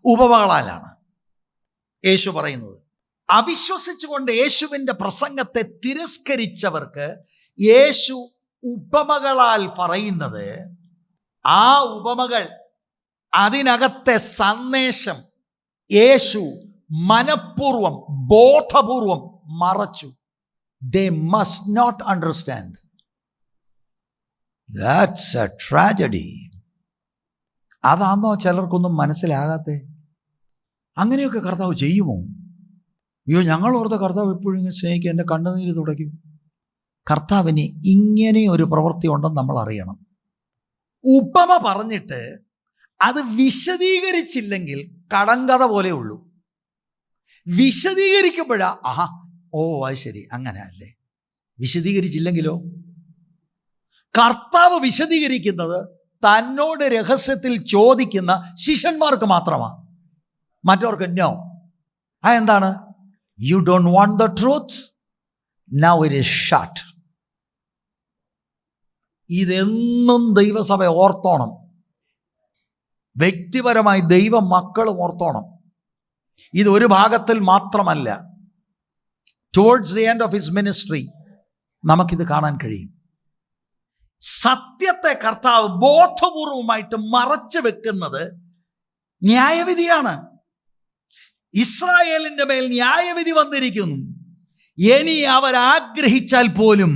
ഉപമകളാലാണ് യേശു പറയുന്നത്. അവിശ്വസിച്ചുകൊണ്ട് യേശുവിൻ്റെ പ്രസംഗത്തെ തിരസ്കരിച്ചവർക്ക് യേശു ഉപമകളാൽ പറയുന്നത്, ആ ഉപമകൾ, അതിനകത്തെ സന്ദേശം യേശു മനഃപൂർവം, ബോധപൂർവം മറച്ചു. They must not understand. That's a tragedy. അതാണോ ചിലർക്കൊന്നും മനസ്സിലാകാത്തെ? അങ്ങനെയൊക്കെ കർത്താവ് ചെയ്യുമോ? അയ്യോ, ഞങ്ങൾ ഓർത്ത കർത്താവ് എപ്പോഴും ഇങ്ങനെ സ്നേഹിക്കുക, എൻ്റെ കണ്ണുനീര് തുടയ്ക്കും. കർത്താവിന് ഇങ്ങനെ ഒരു പ്രവൃത്തി ഉണ്ടെന്ന് നമ്മൾ അറിയണം. ഉപമ പറഞ്ഞിട്ട് അത് വിശദീകരിച്ചില്ലെങ്കിൽ കടങ്കഥ പോലെ ഉള്ളൂ. വിശദീകരിക്കുമ്പോഴാ ആഹാ, ഓ അത് ശരി, അങ്ങനെ അല്ലേ. വിശദീകരിച്ചില്ലെങ്കിലോ? കർത്താവ് വിശദീകരിക്കുന്നത് തന്നോട് രഹസ്യത്തിൽ ചോദിക്കുന്ന ശിഷ്യന്മാർക്ക് മാത്രമാണ്, മറ്റവർക്ക് നോ. എന്താണ്? You don't want the truth, now it is shut. ഇതെന്നും ദൈവസഭ ഓർത്തോണം, വ്യക്തിപരമായി ദൈവ മക്കളും ഓർത്തോണം. ഇതൊരു ഭാഗത്തിൽ മാത്രമല്ല. Towards the end of his ministry നമുക്കിത് കാണാൻ കഴിയും. സത്യത്തെ കർത്താവ് ബോധപൂർവമായിട്ട് മറച്ചു വെക്കുന്നത് ന്യായവിധിയാണ്. ഇസ്രായേലിന്റെ മേൽ ന്യായവിധി വന്നിരിക്കുന്നു. ഇനി അവരാഗ്രഹിച്ചാൽ പോലും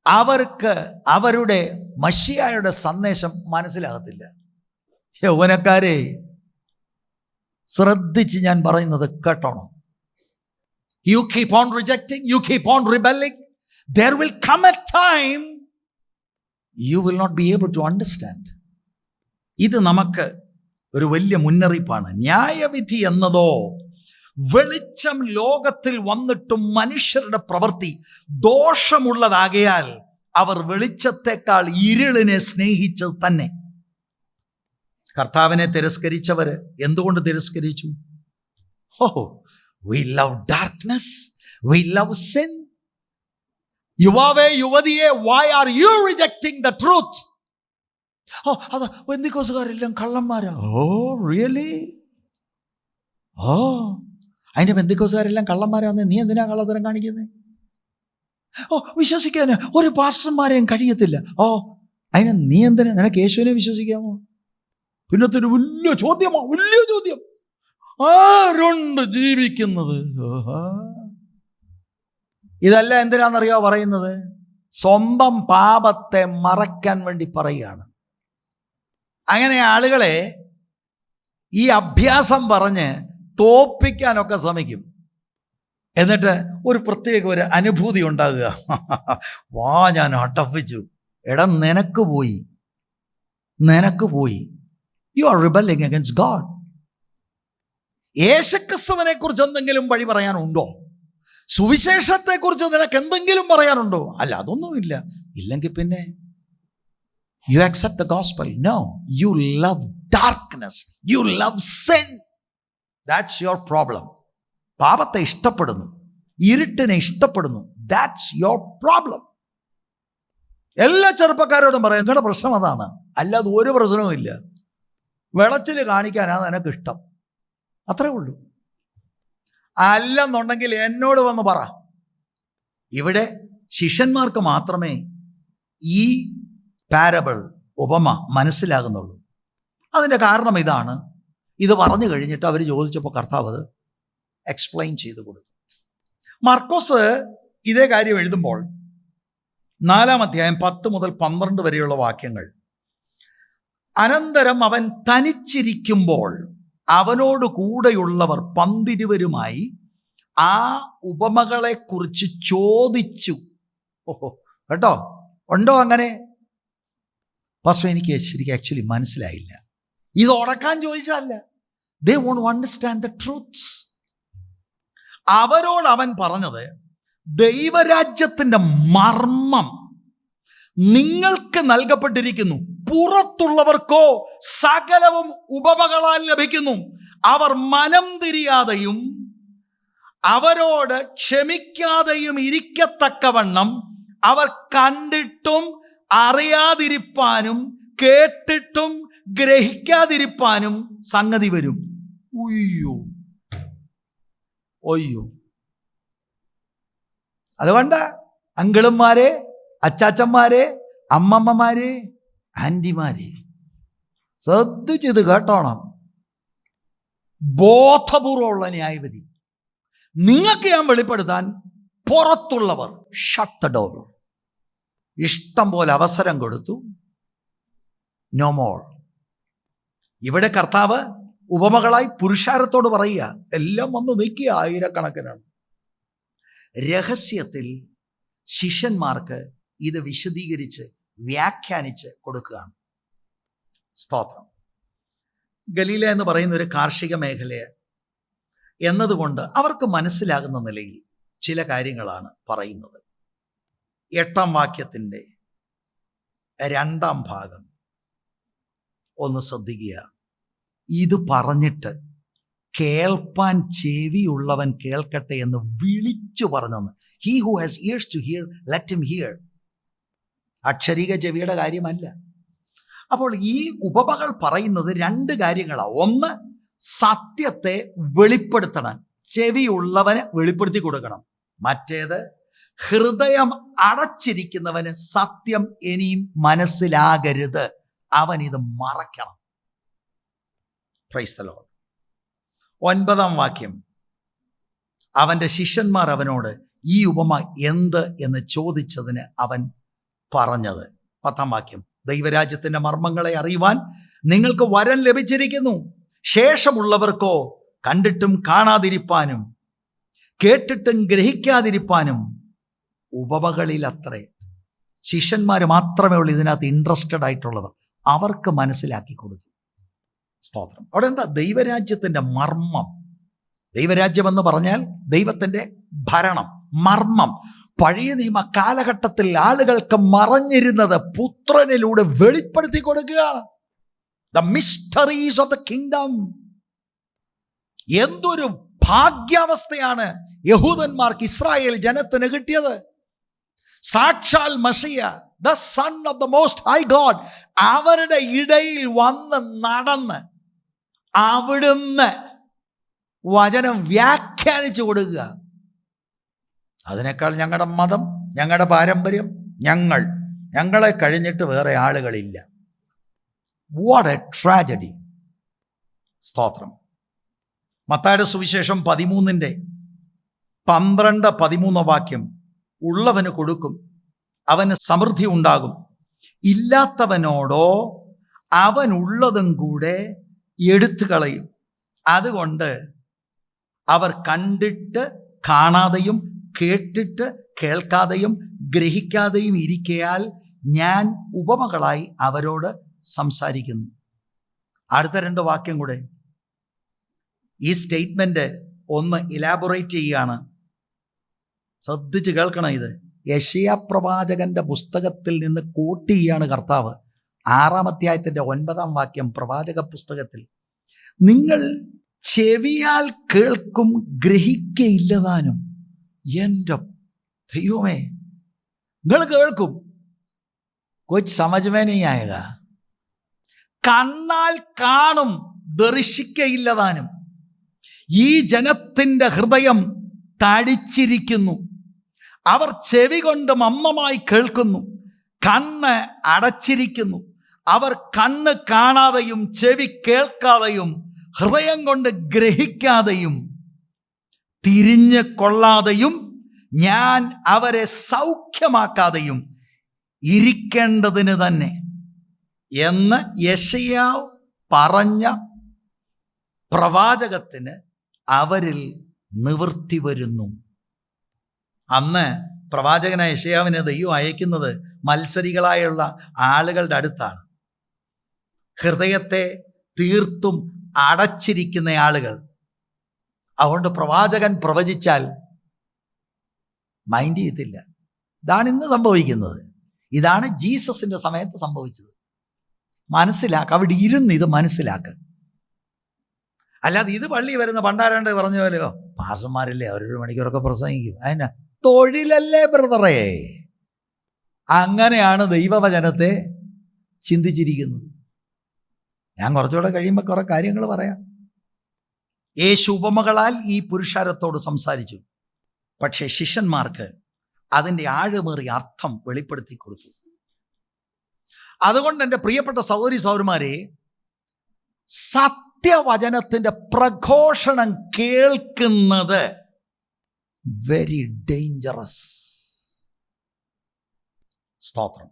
അവർക്ക് അവരുടെ മശിഹായുടെ സന്ദേശം മനസ്സിലാകത്തില്ല. യൗവനക്കാരെ, ശ്രദ്ധിച്ച് ഞാൻ പറയുന്നത് കേട്ടോണം. You keep on rejecting, you keep on rebelling, there will come a time you will not be able to understand. ഇത് നമുക്ക് ഒരു വലിയ മുന്നറിയിപ്പാണ്. ന്യായവിധി എന്നതോ വെളിച്ചം ലോകത്തിൽ വന്നിട്ടും മനുഷ്യരുടെ പ്രവൃത്തി ദോഷമുള്ളതാകയാൽ അവർ വെളിച്ചത്തെക്കാൾ ഇരുളിനെ സ്നേഹിച്ചത് തന്നെ. കർത്താവിനെ തിരസ്കരിച്ചവര് എന്തുകൊണ്ട് തിരസ്കരിച്ചു? We love darkness, we love sin. യുവാവേ, യുവതിയെ, why are you rejecting the truth? ഓ അതാ പെന്തിക്കോസുകാരെല്ലാം കള്ളന്മാരാ. Oh really? ഓ അതിന്റെ പെന്തിക്കോസുകാരെല്ലാം കള്ളന്മാരാന്ന് നീ എന്തിനാ കള്ളത്തരം കാണിക്കുന്നത്? ഓ വിശ്വസിക്കാൻ ഒരു പാസ്റ്റർമാരെയും കഴിയത്തില്ല. ഓ അതിന് നീ എന്തിനാ? നിനക്ക് യേശുവിനെ വിശ്വസിക്കാമോ? പിന്നത്തൊരു വലിയ ചോദ്യമാ, വലിയ ചോദ്യം. ആരുണ്ട് ജീവിക്കുന്നത്? ഇതല്ല എന്തിനാണെന്നറിയോ പറയുന്നത്? സ്വന്തം പാപത്തെ മറയ്ക്കാൻ വേണ്ടി പറയുകയാണ്. അങ്ങനെ ആളുകളെ ഈ അഭ്യാസം പറഞ്ഞ് തോപ്പിക്കാനൊക്കെ ശ്രമിക്കും. എന്നിട്ട് ഒരു പ്രത്യേക ഒരു അനുഭൂതി ഉണ്ടാകുക. വാ ഞാൻ അടപ്പിച്ചു. എടാ നിനക്ക് പോയി. You are rebelling against God. യേശുക്രിസ്തുവിനെ കുറിച്ച് എന്തെങ്കിലും വഴി പറയാനുണ്ടോ? സുവിശേഷത്തെക്കുറിച്ച് നിനക്ക് എന്തെങ്കിലും പറയാനുണ്ടോ? അല്ല, അതൊന്നുമില്ല. ഇല്ലെങ്കിൽ പിന്നെ you accept the gospel? No, you love darkness, you love sin. That's your problem. പാപത്തെ ഇഷ്ടപ്പെടുന്നു, ഇരുട്ടിനെ ഇഷ്ടപ്പെടുന്നു. That's your problem. എല്ലാ ചെറുപ്പക്കാരോടും പറയാം, നിങ്ങളുടെ പ്രശ്നം അതാണ്. അല്ലാതെ ഒരു പ്രശ്നവും ഇല്ല. വെളച്ചിൽ കാണിക്കാനാണ് നിനക്കിഷ്ടം, അത്രേ ഉള്ളൂ. അല്ലെന്നുണ്ടെങ്കിൽ എന്നോട് വന്ന് പറ. ഇവിടെ ശിഷ്യന്മാർക്ക് മാത്രമേ ഈ പാരബിൾ, ഉപമ മനസ്സിലാകുന്നുള്ളൂ. അതിൻ്റെ കാരണം ഇതാണ്. ഇത് പറഞ്ഞു കഴിഞ്ഞിട്ട് അവർ ചോദിച്ചപ്പോൾ കർത്താവ് അത് എക്സ്പ്ലെയിൻ ചെയ്തു കൊടുത്തു. മർക്കോസ് ഇതേ കാര്യം എഴുതുമ്പോൾ 4-ാം അധ്യായം 10 മുതൽ 12 വരെയുള്ള വാക്യങ്ങൾ. അനന്തരം അവൻ തനിച്ചിരിക്കുമ്പോൾ അവനോട് കൂടെയുള്ളവർ 12 ആ ഉപമകളെക്കുറിച്ച് ചോദിച്ചു. ഓഹോ, കേട്ടോ, ഉണ്ടോ അങ്ങനെ? പക്ഷേ എനിക്ക് ശരിക്കും ആക്ച്വലി മനസ്സിലായില്ല. ഇത് ഉടക്കാൻ ചോദിച്ചതല്ല. They want to understand the truth. അവരോട് അവൻ പറഞ്ഞത്, ദൈവരാജ്യത്തിൻ്റെ മർമ്മം നിങ്ങൾക്ക് നൽകപ്പെട്ടിരിക്കുന്നു, പുറത്തുള്ളവർക്കോ സകലവും ഉപമകളാൽ ലഭിക്കുന്നു. അവർ മനം തിരിയാതെയും അവരോട് ക്ഷമിക്കാതെയും ഇരിക്കത്തക്കവണ്ണം അവർ കണ്ടിട്ടും അറിയാതിരിപ്പാനും കേട്ടിട്ടും ഗ്രഹിക്കാതിരിപ്പാനും സംഗതി വരും. ഒയ്യോ. അതുകൊണ്ട് അങ്കിളുമാരെ, അച്ചാച്ചന്മാരെ, അമ്മമ്മമാരെ, ആൻറ്റിമാരെ ശ്രദ്ധിച്ചിത് കേട്ടോണം. ബോധപൂർവമുള്ള ന്യായവിധി നിങ്ങൾക്ക് ഞാൻ വെളിപ്പെടുത്താൻ. പുറത്തുള്ളവർ ഷട്ട് ദ ഡോർ. ഇഷ്ടം പോലെ അവസരം കൊടുത്തു. No more. ഇവിടെ കർത്താവ് ഉപമകളായി പുരുഷാരത്തോട് പറയുക, എല്ലാം വന്ന് നിൽക്കുക, ആയിരക്കണക്കിനാണ്. രഹസ്യത്തിൽ ശിഷ്യന്മാർക്ക് ഇത് വിശദീകരിച്ച് വ്യാഖ്യാനിച്ച് കൊടുക്കുകയാണ്. സ്തോത്രം. ഗലീല എന്ന് പറയുന്ന ഒരു കാർഷിക മേഖല എന്നതുകൊണ്ട് അവർക്ക് മനസ്സിലാകുന്ന നിലയിൽ ചില കാര്യങ്ങളാണ് പറയുന്നത്. 8-ാം വാക്യത്തിൻ്റെ 2-ാം ഭാഗം ഒന്ന് ശ്രദ്ധിക്കുക. ഇത് പറഞ്ഞിട്ട് കേൾപ്പാൻ ചെവിയുള്ളവൻ കേൾക്കട്ടെ എന്ന് വിളിച്ചു പറഞ്ഞെന്ന്. He who has ears to hear let him hear. അക്ഷരിക ചെവിയുടെ കാര്യമല്ല. അപ്പോൾ ഈ ഉപമകൾ പറയുന്നത് 2 കാര്യങ്ങളാണ്. ഒന്ന്, സത്യത്തെ വെളിപ്പെടുത്തണം, ചെവിയുള്ളവന് വെളിപ്പെടുത്തി കൊടുക്കണം. മറ്റേത്, ഹൃദയം അടച്ചിരിക്കുന്നവന് സത്യം ഇനിയും മനസ്സിലാകരുത്, അവൻ ഇത് മറക്കണം. Price the Lord. 9-ാം വാക്യം. അവൻ്റെ ശിഷ്യന്മാർ അവനോട് ഈ ഉപമ എന്ത് എന്ന് ചോദിച്ചതിന് അവൻ പറഞ്ഞത്. 10-ാം വാക്യം. ദൈവരാജ്യത്തിൻ്റെ മർമ്മങ്ങളെ അറിയുവാൻ നിങ്ങൾക്ക് വരം ലഭിച്ചിരിക്കുന്നു, ശേഷമുള്ളവർക്കോ കണ്ടിട്ടും കാണാതിരിപ്പാനും കേട്ടിട്ടും ഗ്രഹിക്കാതിരിപ്പാനും ഉപമകളിൽ അത്രേ. ശിഷ്യന്മാർ മാത്രമേ ഉള്ളൂ ഇതിനകത്ത് ഇൻട്രസ്റ്റഡ് ആയിട്ടുള്ളവർ. അവർക്ക് മനസ്സിലാക്കി കൊടുത്തു. സ്തോത്രം. അവിടെ എന്താ? ദൈവരാജ്യത്തിൻ്റെ മർമ്മം. ദൈവരാജ്യം എന്ന് പറഞ്ഞാൽ ദൈവത്തിൻ്റെ ഭരണം, മർമ്മം. പഴയ നിയമ കാലഘട്ടത്തിൽ ആളുകൾക്ക് മറഞ്ഞിരുന്നത് പുത്രനിലൂടെ വെളിപ്പെടുത്തി കൊടുക്കുകയാണ്. The mysteries of the kingdom. എന്തൊരു ഭാഗ്യാവസ്ഥയാണ് യഹൂദന്മാർക്ക്, ഇസ്രായേൽ ജനത്തിന് കിട്ടിയത്. സാക്ഷാൽ മശിയ the Son of the Most High God, അവരുടെ ഇടയിൽ വന്ന് നടന്ന് അവിടുന്ന് വചനം വ്യാഖ്യാനിച്ചു കൊടുക്കുക. അതിനേക്കാൾ ഞങ്ങളുടെ മതം, ഞങ്ങളുടെ പാരമ്പര്യം, ഞങ്ങളെ കഴിഞ്ഞിട്ട് വേറെ ആളുകളില്ല. What A tragedy. സ്തോത്രം. മത്തായിയുടെ സുവിശേഷം 13:12-13 വാക്യം, ഉള്ളവന് കൊടുക്കും, അവന് സമൃദ്ധി ഉണ്ടാകും, ഇല്ലാത്തവനോടോ അവനുള്ളതും കൂടെ എടുത്തു കളയും. അതുകൊണ്ട് അവർ കണ്ടിട്ട് കാണാതെയും കേട്ടിട്ട് കേൾക്കാതെയും ഗ്രഹിക്കാതെയും ഇരിക്കയാൽ ഞാൻ ഉപമകളായി അവരോട് സംസാരിക്കുന്നു. അടുത്ത 2 വാക്യം കൂടെ ഈ സ്റ്റേറ്റ്മെന്റ് ഒന്ന് ഇലാബറേറ്റ് ചെയ്യുകയാണ്. ശ്രദ്ധിച്ച് കേൾക്കണം. ഇത് യെശയ്യാ പ്രവാചകന്റെ പുസ്തകത്തിൽ നിന്ന് കോട്ട് ചെയ്യാണ് കർത്താവ്. 6-ാം അധ്യായത്തിന്റെ 9-ാം വാക്യം പ്രവാചക പുസ്തകത്തിൽ, നിങ്ങൾ ചെവിയാൽ കേൾക്കും ഗ്രഹിക്കയില്ലതാനും. എൻ്റെ ദൈവമേ, നിങ്ങൾ കേൾക്കും, കുछ समझ में नहीं आएगा. കണ്ണാൽ കാണും, ദർശിക്കയില്ലതാനും. ഈ ജനത്തിൻ്റെ ഹൃദയം തടിച്ചിരിക്കുന്നു. അവർ ചെവി കൊണ്ട് മന്ദമായി കേൾക്കുന്നു, കണ്ണ് അടച്ചിരിക്കുന്നു. അവർ കണ്ണ് കാണാതെയും ചെവി കേൾക്കാതെയും ഹൃദയം കൊണ്ട് ഗ്രഹിക്കാതെയും തിരിഞ്ഞ് കൊള്ളാതെയും ഞാൻ അവരെ സൗഖ്യമാക്കാതെയും ഇരിക്കേണ്ടതിന് തന്നെ എന്ന് യെശയ്യാ പറഞ്ഞ പ്രവാചകത്തിന് അവരിൽ നിവൃത്തി വരുന്നു. അന്ന് പ്രവാചകനായ യെശയ്യാവിനെ ദൈവം അയക്കുന്നത് മത്സരികളായുള്ള ആളുകളുടെ അടുത്താണ്. ഹൃദയത്തെ തീർത്തും അടച്ചിരിക്കുന്ന ആളുകൾ. അതുകൊണ്ട് പ്രവാചകൻ പ്രവചിച്ചാൽ മൈൻഡ് ചെയ്യത്തില്ല. ഇതാണ് ഇന്ന് സംഭവിക്കുന്നത്. ഇതാണ് ജീസസിന്റെ സമയത്ത് സംഭവിച്ചത്. മനസ്സിലാക്കുക, അവിടെ ഇരുന്ന് ഇത് മനസ്സിലാക്കുക. അല്ലാതെ ഇത് പള്ളി വരുന്ന പണ്ടാരാണ്ട് പറഞ്ഞ പോലെയോ പാർസന്മാരല്ലേ അവരൊരു മണിക്കൂറൊക്കെ പ്രസംഗിക്കും, അതിനാ തൊഴിലല്ലേ ബ്രദറേ. അങ്ങനെയാണ് ദൈവവചനത്തെ ചിന്തിച്ചിരിക്കുന്നത്. ഞാൻ കുറച്ചുകൂടെ കഴിയുമ്പോൾ കുറെ കാര്യങ്ങൾ പറയാം. യേശു ഉപമകളാൽ ഈ പുരുഷാരത്തോട് സംസാരിച്ചു. പക്ഷേ ശിഷ്യന്മാർക്ക് അതിൻ്റെ ആഴമേറിയ അർത്ഥം വെളിപ്പെടുത്തി കൊടുത്തു. അതുകൊണ്ട് എൻ്റെ പ്രിയപ്പെട്ട സഹോദരി സഹോദരന്മാരെ, സത്യവചനത്തിൻ്റെ പ്രഘോഷണം കേൾക്കുന്നത് വെരി ഡേഞ്ചറസ്. സ്തോത്രം.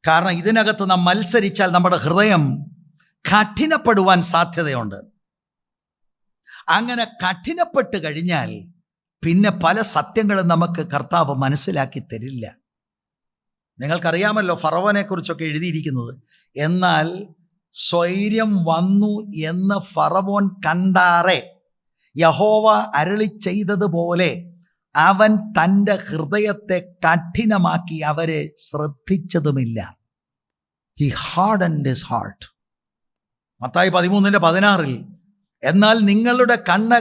കാരണം ഇതിനകത്ത് നാം മത്സരിച്ചാൽ നമ്മുടെ ഹൃദയം കഠിനപ്പെടുവാൻ സാധ്യതയുണ്ട്. അങ്ങനെ കഠിനപ്പെട്ട് കഴിഞ്ഞാൽ പിന്നെ പല സത്യങ്ങളും നമുക്ക് കർത്താവ് മനസ്സിലാക്കി തരില്ല. നിങ്ങൾക്കറിയാമല്ലോ ഫറവോനെ കുറിച്ചൊക്കെ എഴുതിയിരിക്കുന്നത്. എന്നാൽ സ്വൈര്യം വന്നു എന്ന് ഫറവോൻ കണ്ടാറെ യഹോവ അരുളി ചെയ്തതുപോലെ അവൻ തൻ്റെ ഹൃദയത്തെ കഠിനമാക്കി അവരെ ശ്രദ്ധിച്ചതുമില്ല. He hardened his heart. Mathai 13:16 എന്നാൽ നിങ്ങളുടെ കണ്ണ്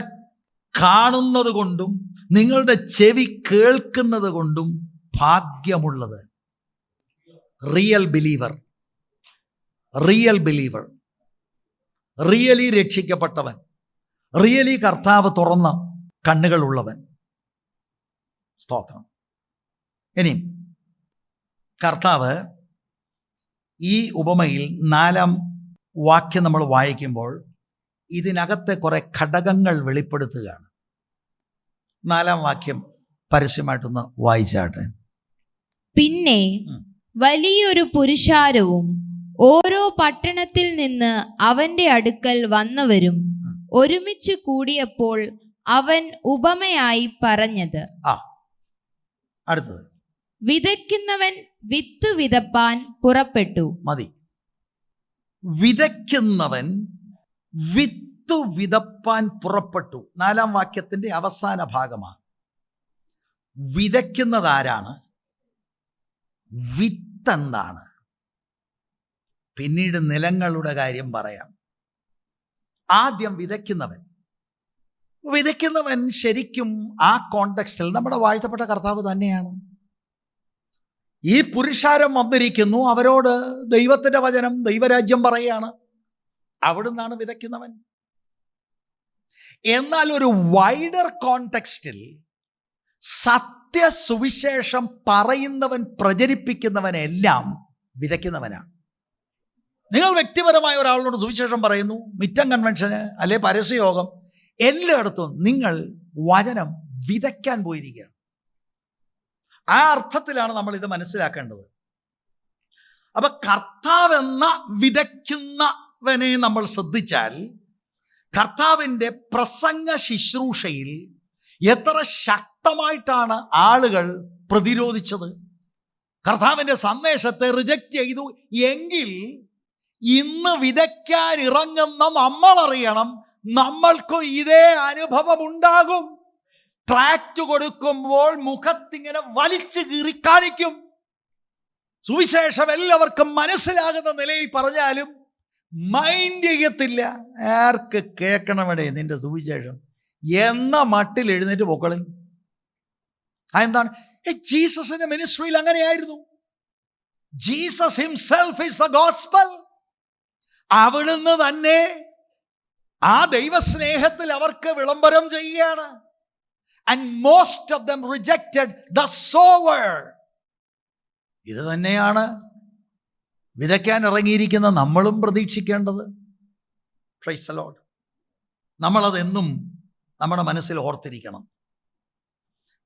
കാണുന്നത് കൊണ്ടും നിങ്ങളുടെ ചെവി കേൾക്കുന്നത് കൊണ്ടും ഭാഗ്യമുള്ളത്. റിയൽ ബിലീവർ, റിയലി രക്ഷിക്കപ്പെട്ടവൻ, റിയലി കർത്താവ് തുറന്ന കണ്ണുകളുള്ളവൻ. സ്തോത്രം. ഇനി കർത്താവ് ഈ ഉപമയിൽ 4-ാം വാക്യം നമ്മൾ വായിക്കുമ്പോൾ ഇതിനകത്തെ കുറെ ഘടകങ്ങൾ വെളിപ്പെടുത്തുകയാണ്. 4-ാം വാക്യം പരസ്യമായിട്ടൊന്ന് വായിച്ചാട്ടെ. പിന്നെ വലിയൊരു പുരുഷാരവും ഓരോ പട്ടണത്തിൽ നിന്ന് അവന്റെ അടുക്കൽ വന്നവരും ഒരുമിച്ച് കൂടിയപ്പോൾ അവൻ ഉപമയായി പറഞ്ഞത്. അടുത്തത്, വിതയ്ക്കുന്നവൻ വിത്ത് വിതപ്പാൻ പുറപ്പെട്ടു. മതി. വിതയ്ക്കുന്നവൻ വിത്ത് വിതപ്പാൻ പുറപ്പെട്ടു. 4-ാം വാക്യത്തിന്റെ അവസാന ഭാഗമാണ്. വിതയ്ക്കുന്നത് ആരാണ്? വിത്ത് എന്താണ്? പിന്നീട് നിലങ്ങളുടെ കാര്യം പറയാം. ആദ്യം വിതയ്ക്കുന്നവൻ ശരിക്കും ആ കോണ്ടെക്സ്റ്റിൽ നമ്മുടെ വാഴ്ത്തപ്പെട്ട കർത്താവ് തന്നെയാണ്. ഈ പുരുഷാരം വന്നിരിക്കുന്നു, അവരോട് ദൈവത്തിൻ്റെ വചനം, ദൈവരാജ്യം പറയുകയാണ്. അവിടുന്നാണ് വിതയ്ക്കുന്നവൻ. എന്നാൽ ഒരു വൈഡർ കോണ്ടെക്സ്റ്റിൽ സത്യസുവിശേഷം പറയുന്നവൻ, പ്രചരിപ്പിക്കുന്നവനെല്ലാം വിതയ്ക്കുന്നവനാണ്. നിങ്ങൾ വ്യക്തിപരമായ ഒരാളോട് സുവിശേഷം പറയുന്നു, മിറ്റം കൺവെൻഷന് അല്ലെ പരസ്യയോഗം, എല്ലായിടത്തും നിങ്ങൾ വചനം വിതയ്ക്കാൻ പോയിരിക്കുകയാണ്. ആ അർത്ഥത്തിലാണ് നമ്മൾ ഇത് മനസ്സിലാക്കേണ്ടത്. അപ്പൊ കർത്താവെന്ന വിതയ്ക്കുന്നവനെ നമ്മൾ ശ്രദ്ധിച്ചാൽ, കർത്താവിൻ്റെ പ്രസംഗ ശുശ്രൂഷയിൽ എത്ര ശക്തമായിട്ടാണ് ആളുകൾ പ്രതിരോധിച്ചത്. കർത്താവിൻ്റെ സന്ദേശത്തെ റിജക്റ്റ് ചെയ്തു എങ്കിൽ ഇന്ന് വിതയ്ക്കാൻ ഇറങ്ങുന്ന നമ്മളറിയണം, നമ്മൾക്കും ഇതേ അനുഭവം ഉണ്ടാകും. ട്രാക്ട് കൊടുക്കുമ്പോൾ മുഖത്തിങ്ങനെ വലിച്ചു കീറി കാണിക്കും. സുവിശേഷം എല്ലാവർക്കും മനസ്സിലാകുന്ന നിലയിൽ പറഞ്ഞാലും മൈൻഡ് ചെയ്യത്തില്ല. ആർക്ക് കേൾക്കണമടേ നിന്റെ സുവിശേഷം എന്ന മട്ടിൽ എഴുന്നേറ്റ് പൊക്കളി. അതെന്താണ്? ജീസസിന്റെ മിനിസ്ട്രിയിൽ അങ്ങനെയായിരുന്നു. Jesus himself is the gospel. അവിടുന്ന് തന്നെ ആ ദൈവസ്നേഹത്തിൽ അവർക്ക് വിളംബരം ചെയ്യുകയാണ്. And most of them rejected the sower. ഇത് തന്നെയാണ് വിതയ്ക്കാൻ ഇറങ്ങിയിരിക്കുന്ന നമ്മളും പ്രതീക്ഷിക്കേണ്ടത്. Praise the Lord. നമ്മളതെന്നും നമ്മുടെ മനസ്സിൽ ഓർത്തിരിക്കണം.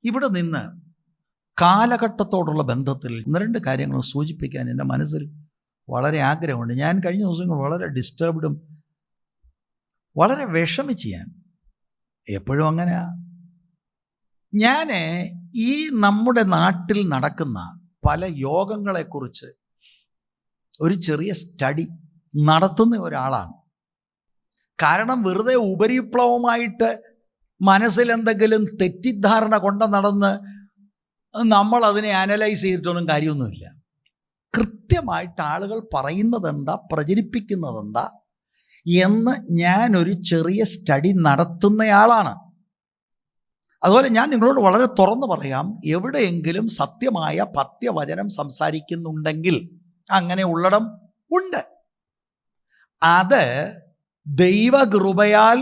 ഇവിടെ നിന്ന് കാലഘട്ടത്തോടുള്ള ബന്ധത്തിൽ 1-2 കാര്യങ്ങൾ സൂചിപ്പിക്കാൻ എൻ്റെ മനസ്സിൽ വളരെ ആഗ്രഹമുണ്ട്. ഞാൻ കഴിഞ്ഞ ദിവസങ്ങൾ വളരെ ഡിസ്റ്റർബ്ഡും വളരെ വിഷമിച്ച്, ഞാൻ എപ്പോഴും അങ്ങനെയാ. ഞാൻ ഈ നമ്മുടെ നാട്ടിൽ നടക്കുന്ന പല യോഗങ്ങളെക്കുറിച്ച് ഒരു ചെറിയ സ്റ്റഡി നടത്തുന്ന ഒരാളാണ്. കാരണം വെറുതെ ഉപരിപ്ലവമായിട്ട് മനസ്സിലെന്തെങ്കിലും തെറ്റിദ്ധാരണ കൊണ്ട് നടന്ന് നമ്മൾ അതിനെ അനലൈസ് ചെയ്തിട്ടൊന്നും കാര്യമൊന്നുമില്ല. കൃത്യമായിട്ട് ആളുകൾ പറയുന്നതെന്താ, പ്രചരിപ്പിക്കുന്നതെന്താ എന്ന് ഞാനൊരു ചെറിയ സ്റ്റഡി നടത്തുന്നയാളാണ്. അതുപോലെ ഞാൻ നിങ്ങളോട് വളരെ തുറന്നു പറയാം, എവിടെയെങ്കിലും സത്യമായ പത്യവചനം സംസാരിക്കുന്നുണ്ടെങ്കിൽ, അങ്ങനെ ഉള്ളിടം ഉണ്ട്, അത് ദൈവകൃപയാൽ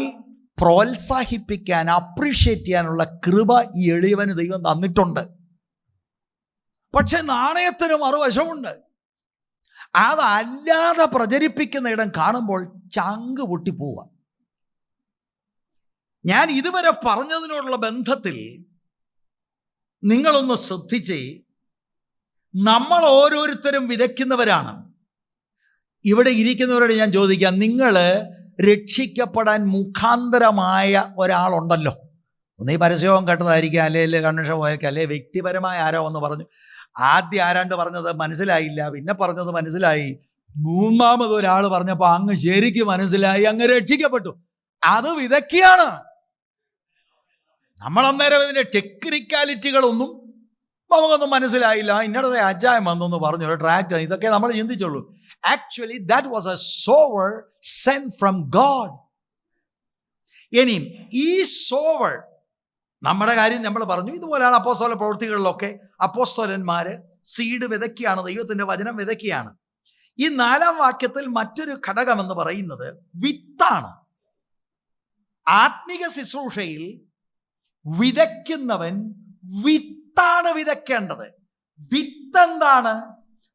പ്രോത്സാഹിപ്പിക്കാൻ, അപ്രീഷിയേറ്റ് ചെയ്യാനുള്ള കൃപ ഈ എളിയവന് ദൈവം തന്നിട്ടുണ്ട്. പക്ഷെ നാണയത്തിന് മറുവശമുണ്ട്. അതല്ലാതെ പ്രചരിപ്പിക്കുന്ന ഇടം കാണുമ്പോൾ ചങ്ക് പൊട്ടിപ്പോവുക. ഞാൻ ഇതുവരെ പറഞ്ഞതിനോടുള്ള ബന്ധത്തിൽ നിങ്ങളൊന്ന് ശ്രദ്ധിച്ച്, നമ്മൾ ഓരോരുത്തരും വിതയ്ക്കുന്നവരാണ്. ഇവിടെ ഇരിക്കുന്നവരോട് ഞാൻ ചോദിക്കാം, നിങ്ങൾ രക്ഷിക്കപ്പെടാൻ മുഖാന്തരമായ ഒരാളുണ്ടല്ലോ. ഒന്നീ പരസ്യവും കേട്ടതായിരിക്കാം, അല്ലെ കൺവെൻഷൻ പോയിരിക്കാം, അല്ലെ വ്യക്തിപരമായ ആരോ ഒന്ന് പറഞ്ഞു. ആദ്യം ആരാണ്ട് പറഞ്ഞത് മനസ്സിലായില്ല, പിന്നെ പറഞ്ഞത് മനസ്സിലായി, മൂന്നാമത് ഒരാൾ പറഞ്ഞപ്പോൾ അങ്ങ് ശരിക്കും മനസ്സിലായി, അങ്ങ് രക്ഷിക്കപ്പെട്ടു. അത് വിതയ്ക്കുകയാണ്. നമ്മളന്നേരം ഇതിൻ്റെ ടെക്നിക്കാലിറ്റികളൊന്നും നമുക്കൊന്നും മനസ്സിലായില്ല. ഇന്നടത്തെ അജായം വന്നൊന്ന് പറഞ്ഞു, ഒരു ട്രാക്ട്, ഇതൊക്കെ നമ്മൾ ചിന്തിച്ചുള്ളൂ. Actually that was a sower sent from God. ഇനിയും ഈ സോവർ, നമ്മുടെ കാര്യം നമ്മൾ പറഞ്ഞു, ഇതുപോലെയാണ് അപ്പോസ്തല പ്രവൃത്തികളിലൊക്കെ അപ്പോസ്തലന്മാര് സീഡ് വിതയ്ക്കുകയാണ്, ദൈവത്തിന്റെ വചനം വിതയ്ക്കുകയാണ്. ഈ 4-ാം വാക്യത്തിൽ മറ്റൊരു ഘടകം എന്ന് പറയുന്നത് വിത്താണ്. ആത്മീക ശുശ്രൂഷയിൽ വിതയ്ക്കുന്നവൻ വിത്താണ് വിതയ്ക്കേണ്ടത്. വിത്ത് എന്താണ്?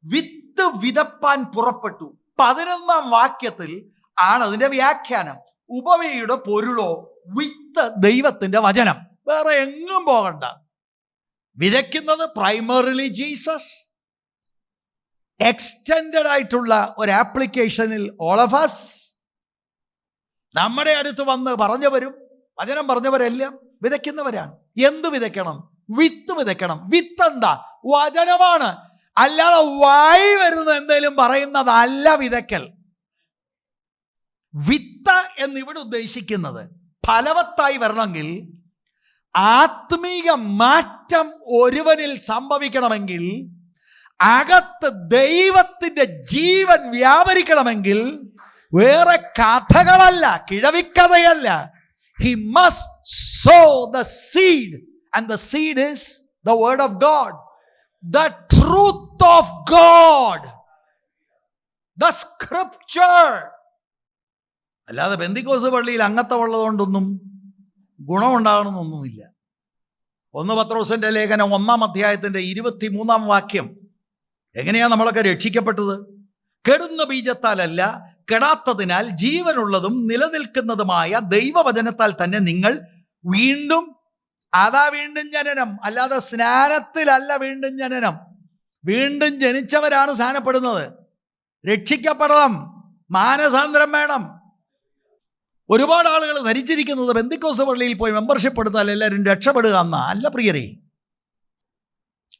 വിത്ത് വിതപ്പാൻ പുറപ്പെട്ടു. 11-ാം വാക്യത്തിൽ ആണ് അതിന്റെ വ്യാഖ്യാനം. ഉപമയുടെ പൊരുളോ വിത്ത് ദൈവത്തിന്റെ വചനം, വേറെ എങ്ങും പോകണ്ട. വിതയ്ക്കുന്നത് പ്രൈമറിലി ജീസസ്, എക്സ്റ്റെൻഡഡ് ആയിട്ടുള്ള ഒരു ആപ്ലിക്കേഷനിൽ ഓൾ ഓഫ് us. നമ്മുടെ അടുത്ത് വന്ന് പറഞ്ഞവരും വചനം പറഞ്ഞവരെല്ലാം വിതയ്ക്കുന്നവരാണ്. എന്ത് വിതയ്ക്കണം? വിത്ത് വിതയ്ക്കണം. വിത്ത് എന്താ? വചനമാണ്. അല്ലാതെ വായി വരുന്ന എന്തെങ്കിലും പറയുന്നതല്ല വിതയ്ക്കൽ. വിത്ത് എന്നിവിടെ ഉദ്ദേശിക്കുന്നത് ഫലവത്തായി വരണമെങ്കിൽ, ആത്മീക മാറ്റം ഒരുവനിൽ സംഭവിക്കണമെങ്കിൽ, അകത്ത് ദൈവത്തിന്റെ ജീവൻ വ്യാപരിക്കണമെങ്കിൽ, വേറെ കഥകളല്ല, കിഴവിക്കഥയല്ല. He must sow the seed, and the seed is the word of God. The truth of God, the scripture. അല്ലാതെ പെന്തിക്കോസ് പള്ളിയിൽ അംഗത്വം ഉള്ളതുകൊണ്ടൊന്നും ഗുണമുണ്ടാകണമെന്നൊന്നുമില്ല. 1 പത്രോസിന്റെ ലേഖനം 1-ാം അധ്യായത്തിന്റെ 23-ാം വാക്യം. എങ്ങനെയാണ് നമ്മളൊക്കെ രക്ഷിക്കപ്പെട്ടത്? കെടുന്ന ബീജത്താലല്ല, കെടാത്തതിനാൽ ജീവനുള്ളതും നിലനിൽക്കുന്നതുമായ ദൈവവചനത്താൽ തന്നെ നിങ്ങൾ വീണ്ടും, അതാ വീണ്ടും ജനനം, അല്ലാതെ സ്നാനത്തിലല്ല വീണ്ടും ജനനം. വീണ്ടും ജനിച്ചവരാണ് സ്നാനപ്പെടുന്നത്. രക്ഷിക്കപ്പെടണം, മാനസാന്തരം വേണം. ഒരുപാട് ആളുകൾ ധരിച്ചിരിക്കുന്നത് പെന്തിക്കോസ് പള്ളിയിൽ പോയി മെമ്പർഷിപ്പ് എടുത്താൽ എല്ലാവരും രക്ഷപ്പെടുക എന്നാ. അല്ല പ്രിയരേ,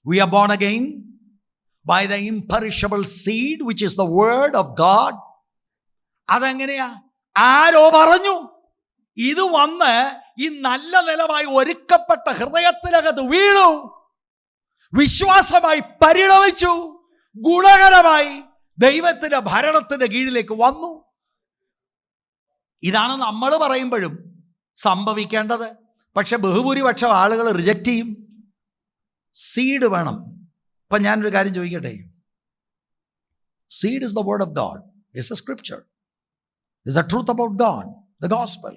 we are born again by the imperishable seed which is the word of God. അതെങ്ങനെയാ? ആരോ പറഞ്ഞു? ഇത് വന്ന് ഈ നല്ല നിലമായി ഒരുക്കപ്പെട്ട ഹൃദയത്തിനകത്ത് വീണു, വിശ്വാസമായി പരിണമിച്ചു, ഗുണകരമായി ദൈവത്തിന്റെ ഭരണത്തിന്റെ കീഴിലേക്ക് വന്നു. ഇതാണ് നമ്മൾ പറയുമ്പോഴും സംഭവിക്കേണ്ടത്. പക്ഷെ ബഹുഭൂരിപക്ഷം ആളുകൾ റിജക്റ്റ് ചെയ്യും. സീഡ് വേണം. ഇപ്പം ഞാനൊരു കാര്യം ചോദിക്കട്ടെ. Seed is the word of God, it's A scripture, it's the truth about God, the gospel.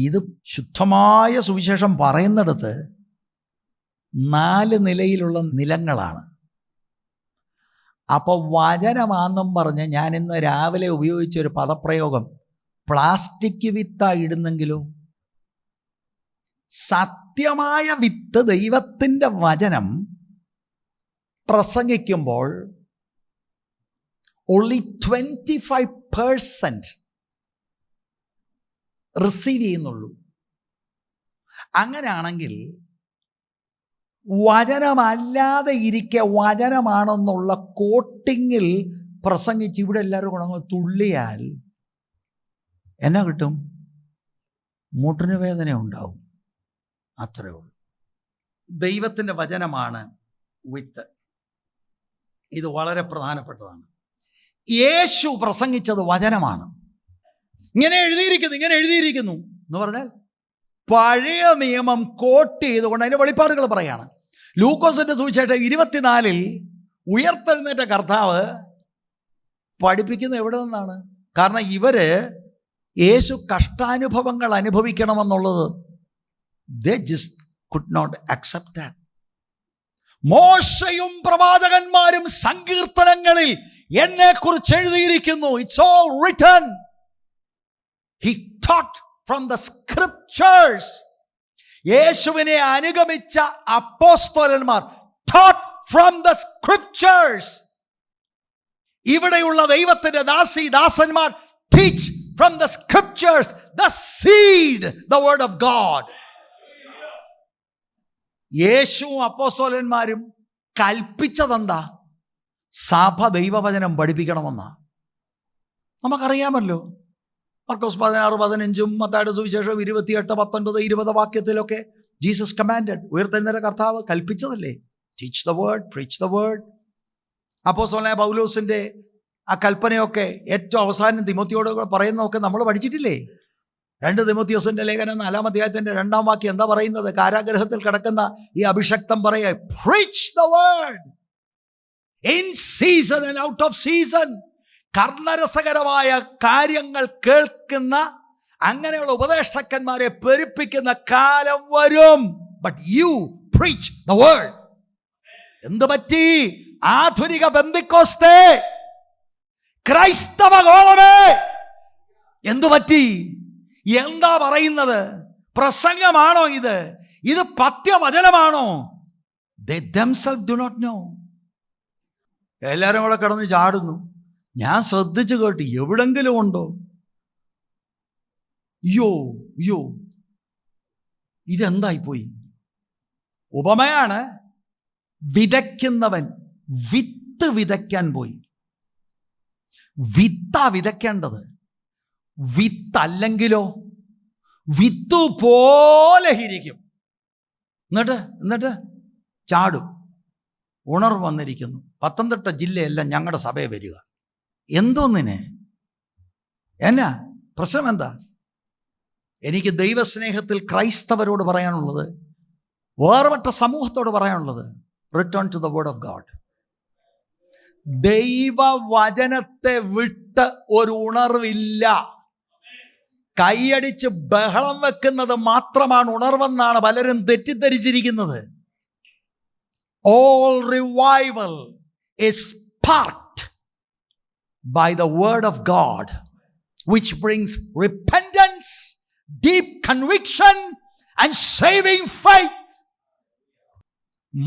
ഇത് ശുദ്ധമായ സുവിശേഷം പറയുന്നിടത്ത് 4 നിലയിലുള്ള നിലങ്ങളാണ്. അപ്പോൾ വചനമാണെന്നും പറഞ്ഞ് ഞാൻ ഇന്ന് രാവിലെ ഉപയോഗിച്ച ഒരു പദപ്രയോഗം പ്ലാസ്റ്റിക് വിത്തായി ഇടുന്നെങ്കിലോ? സത്യമായ വിത്ത്, ദൈവത്തിൻ്റെ വചനം പ്രസംഗിക്കുമ്പോൾ only 25% റിസീവ് ചെയ്യുന്നുള്ളൂ. അങ്ങനെയാണെങ്കിൽ വചനമല്ലാതെ ഇരിക്കെ വചനമാണെന്നുള്ള കോട്ടിങ്ങിൽ പ്രസംഗിച്ച് ഇവിടെ എല്ലാവരും കൂടെ അങ്ങ് തുള്ളിയാൽ എന്നാ കിട്ടും? മുട്ടിന് വേദന ഉണ്ടാവും. അത്രയേ ഉള്ളൂ. ദൈവത്തിൻ്റെ വചനമാണ് വിത്ത്. ഇത് വളരെ പ്രധാനപ്പെട്ടതാണ്. യേശു പ്രസംഗിച്ചത് വചനമാണ്. ഇങ്ങനെ എഴുതിയിരിക്കുന്നു എന്ന് പറഞ്ഞാൽ പഴയ നിയമം കോട്ട് ചെയ്തുകൊണ്ട് അതിൻ്റെ വെളിപ്പാടുകൾ പറയാണ്. ലൂക്കോസിന്റെ സുവിശേഷം 24 ഉയർത്തെഴുന്നേറ്റ കർത്താവ് പഠിപ്പിക്കുന്നത് എവിടെ നിന്നാണ്? കാരണം ഇവര് യേശു കഷ്ടാനുഭവങ്ങൾ അനുഭവിക്കണമെന്നുള്ളത് they just could not accept that. മോശയും പ്രവാചകന്മാരും സങ്കീർത്തനങ്ങളിൽ എന്നെ കുറിച്ച് എഴുതിയിരിക്കുന്നു. It's all written. He taught from the scriptures. യേശുവിനെ അനുഗമിച്ച അപ്പോസ്തലന്മാർ taught from the scriptures. ഇവിടെയുള്ള ദൈവത്തിന്റെ ദാസന്മാർ teach from the scriptures, the seed, the word of God. യേശുവും അപ്പോസ്തലന്മാരും കൽപ്പിച്ചതെന്താ? സഭ ദൈവവചനം പഠിപ്പിക്കണമെന്നാ. നമുക്കറിയാമല്ലോ. മർക്കോസ് 16-15 മത്തായിയുടെ സുവിശേഷം 28, 19, 20 വാക്യത്തിലൊക്കെ ജീസസ് കമാൻഡഡ്. ഉയർത്തെഴുന്നേറ്റ കർത്താവ് കൽപ്പിച്ചതല്ലേ? Teach the word, preach the word. അപ്പോസ്തലനായ പൗലോസിന്റെ ആ കൽപ്പനയൊക്കെ ഏറ്റവും അവസാനം തിമോത്തിയോട് പറയുന്നതൊക്കെ നമ്മൾ പഠിച്ചിട്ടില്ലേ? 2 തിമോത്തിയോസിന്റെ ലേഖനം 4-ാം അധ്യായത്തിന്റെ 2-ാം വാക്യം എന്താ പറയുന്നത്? കാരാഗ്രഹത്തിൽ കിടക്കുന്ന ഈ അഭിഷക്തം പറയാ, preach the word in season and out of season. കർണരസകരമായ കാര്യങ്ങൾ കേൾക്കുന്ന അങ്ങനെയുള്ള ഉപദേഷ്ടാക്കന്മാരെ പെരുപ്പിക്കുന്ന കാലം വരും. But you preach the word. എന്ത് പറ്റി? ആധുനിക പെന്തിക്കോസ്തേ, ക്രൈസ്തവ ഗോളമേ, എന്തു പറ്റി? എന്താ പറയുന്നത്? പ്രസംഗമാണോ ഇത്? ഇത് പത്യവചനമാണോ? They themselves do not know. എല്ലാവരും കൂടെ കിടന്ന് ചാടുന്നു. ഞാൻ ശ്രദ്ധിച്ചു കേട്ട് എവിടെങ്കിലും ഉണ്ടോ? യോ ഇതെന്തായിപ്പോയി? ഉപമയാണ്. വിതയ്ക്കുന്നവൻ വിത്ത് വിതയ്ക്കാൻ പോയി. വിത്താ വിതയ്ക്കേണ്ടത്. വിത്തല്ലെങ്കിലോ വിത്തു പോലെ ഇരിക്കും. എന്നിട്ട് ചാടും. ഉണർവ് വന്നിരിക്കുന്നു. പത്തനംതിട്ട ജില്ലയെല്ലാം ഞങ്ങളുടെ സഭയെ വരിക. എന്തോന്നിന്? എന്നാ പ്രശ്നം? എന്താ? എനിക്ക് ദൈവസ്നേഹത്തിൽ ക്രൈസ്തവരോട് പറയാനുള്ളത്, വേർപെട്ട സമൂഹത്തോട് പറയാനുള്ളത്, return to the word of God. ദൈവവചനത്തെ വിട്ട് ഒരു ഉണർവില്ല. കൈയടിച്ച് ബഹളം വെക്കുന്നത് മാത്രമാണ് ഉണർവെന്നാണ് പലരും തെറ്റിദ്ധരിച്ചിരിക്കുന്നത്. All revival is sparked by the word of God, which brings repentance, deep conviction and saving faith.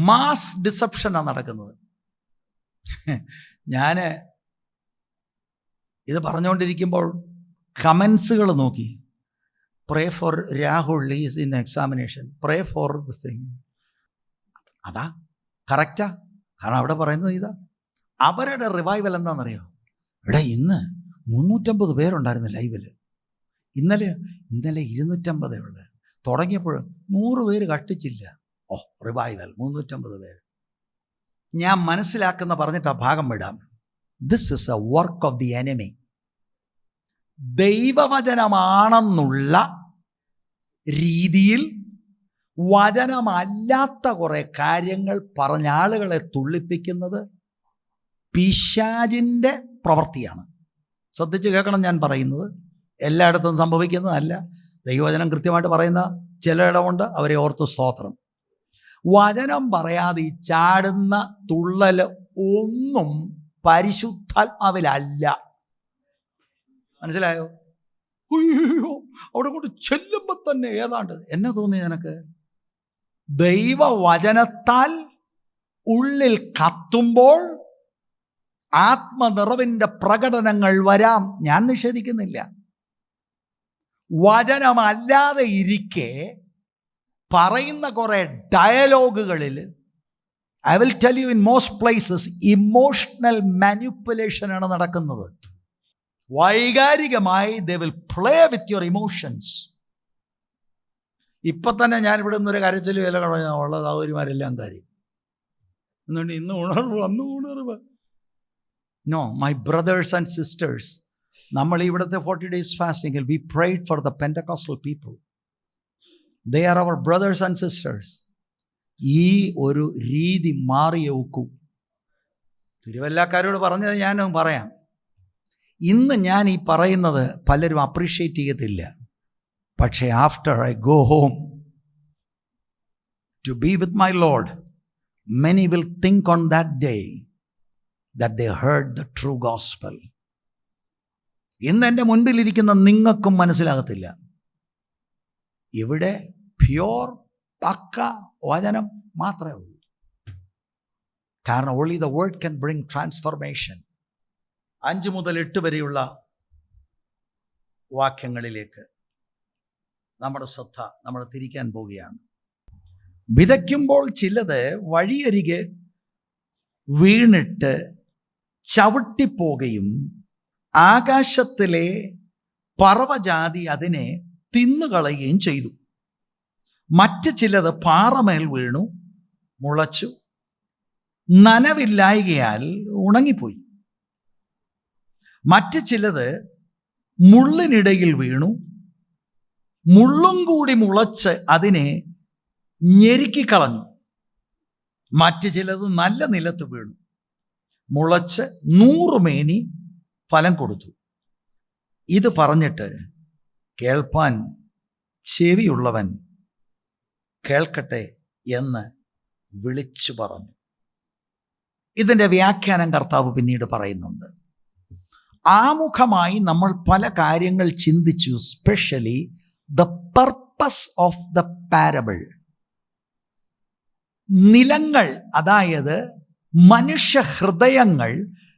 Mass ഡിസപ്ഷനാണ് നടക്കുന്നത്. ഞാൻ ഇത് പറഞ്ഞുകൊണ്ടിരിക്കുമ്പോൾ കമൻസുകൾ നോക്കി. Pray for Rahul is in examination, pray for this thing. അതാ കറക്റ്റാ, കാരണം അവിടെ പറയുന്നത് ഇതാ. അവരുടെ റിവൈവൽ എന്താണെന്നറിയോ? ഇവിടെ ഇന്ന് 350 പേരുണ്ടായിരുന്നു ലൈവിൽ. ഇന്നലെ 250 ഉള്ളത്. തുടങ്ങിയപ്പോൾ 100 പേര് കട്ടിച്ചില്ല. ഓ, റിവൈവൽ 350 പേര്. ഞാൻ മനസ്സിലാക്കുന്ന പറഞ്ഞിട്ട് ആ ഭാഗം വിടാം. This is a work of the enemy. ദൈവവചനമാണെന്നുള്ള രീതിയിൽ വചനമല്ലാത്ത കുറെ കാര്യങ്ങൾ പറഞ്ഞ ആളുകളെ തുള്ളിപ്പിക്കുന്നത് പിശാചിൻ്റെ പ്രവൃത്തിയാണ്. ശ്രദ്ധിച്ച് കേൾക്കണം ഞാൻ പറയുന്നത്. എല്ലായിടത്തും സംഭവിക്കുന്നതല്ല. ദൈവവചനം കൃത്യമായിട്ട് പറയുന്ന ചിലയിടമുണ്ട്, അവരെ ഓർത്ത് സ്തോത്രം. വചനം പറയാതെ ഈ ചാടുന്ന തുള്ളൽ ഒന്നും പരിശുദ്ധാത്മാവിലല്ല. മനസ്സിലായോ? അയ്യോ, അവിടെ കൊണ്ട് ചെല്ലുമ്പോൾ തന്നെ ഏതാണ്ട് എന്നെ തോന്നി നിനക്ക് ദൈവവചനത്താൽ ഉള്ളിൽ കത്തുമ്പോൾ ആത്മനിറവിൻ്റെ പ്രകടനങ്ങൾ വരാം. ഞാൻ നിഷേധിക്കുന്നില്ല. വചനമല്ലാതെ ഇരിക്കെ പറയുന്ന കുറെ ഡയലോഗുകളിൽ I will tell you, in most places emotional manipulation ആണ് നടക്കുന്നത്. വൈകാരികമായി they will play with your emotions. ഇപ്പം തന്നെ ഞാൻ ഇവിടെ നിന്നൊരു കരച്ചിൽ വില ഉള്ള സൗകര്യമാരെല്ലാം കാര്യം എന്നുകൊണ്ട് ഇന്ന് ഉണർവ്, അന്ന് ഉണർവ്. No, my brothers and sisters, നമ്മൾ ഇവിടുത്തെ 40 days ഫാസ്റ്റിംഗിൽ we prayed for the Pentecostal people. They are our brothers and sisters. ഈ ഒരു രീതി മാറിയേ ഒക്കൂ. തിരുവല്ലക്കാരോട് പറഞ്ഞത് ഞാനും പറയാം. ഇന്ന് ഞാൻ ഈ പറയുന്നത് പലരും അപ്രീഷിയേറ്റ് ചെയ്യത്തില്ല. പക്ഷേ after I go home to be with my Lord, many will think on that day that they heard the true gospel. ഇന്ന് എൻ്റെ മുൻപിലിരിക്കുന്ന നിങ്ങൾക്കും മനസ്സിലാകത്തില്ല. ഇവിടെ പ്യോർ പക്ക വചനം മാത്രമേ ഉള്ളൂ. കാരണം only the word can bring transformation. 5 മുതൽ 8 വരെയുള്ള വാക്യങ്ങളിലേക്ക് നമ്മുടെ ശ്രദ്ധ നമ്മൾ തിരിക്കാൻ പോവുകയാണ്. വിതയ്ക്കുമ്പോൾ ചിലത് വഴിയരികെ വീണിട്ട് ചവിട്ടിപ്പോകുകയും ആകാശത്തിലെ പറവജാതി അതിനെ തിന്നുകളയുകയും ചെയ്തു. മറ്റ് ചിലത് പാറമേൽ വീണു മുളച്ചു, നനവില്ലായ്കയാൽ ഉണങ്ങിപ്പോയി. മറ്റ് ചിലത് മുള്ളിനിടയിൽ വീണു, മുള്ളും കൂടി മുളച്ച് അതിനെ ഞെരുക്കിക്കളഞ്ഞു. മറ്റ് ചിലത് നല്ല നിലത്ത് വീണു, മുളച്ച് 100 മേനി ഫലം കൊടുത്തു. ഇത് പറഞ്ഞിട്ട് കേൾപ്പാൻ ചെവിയുള്ളവൻ കേൾക്കട്ടെ എന്ന് വിളിച്ചു പറഞ്ഞു. ഇതിൻ്റെ വ്യാഖ്യാനം കർത്താവ് പിന്നീട് പറയുന്നുണ്ട്. ആമുഖമായി നമ്മൾ പല കാര്യങ്ങൾ ചിന്തിച്ചു. Specially the purpose of the parable. നിലങ്ങൾ, അതായത് മനുഷ്യ ഹൃദയങ്ങൾ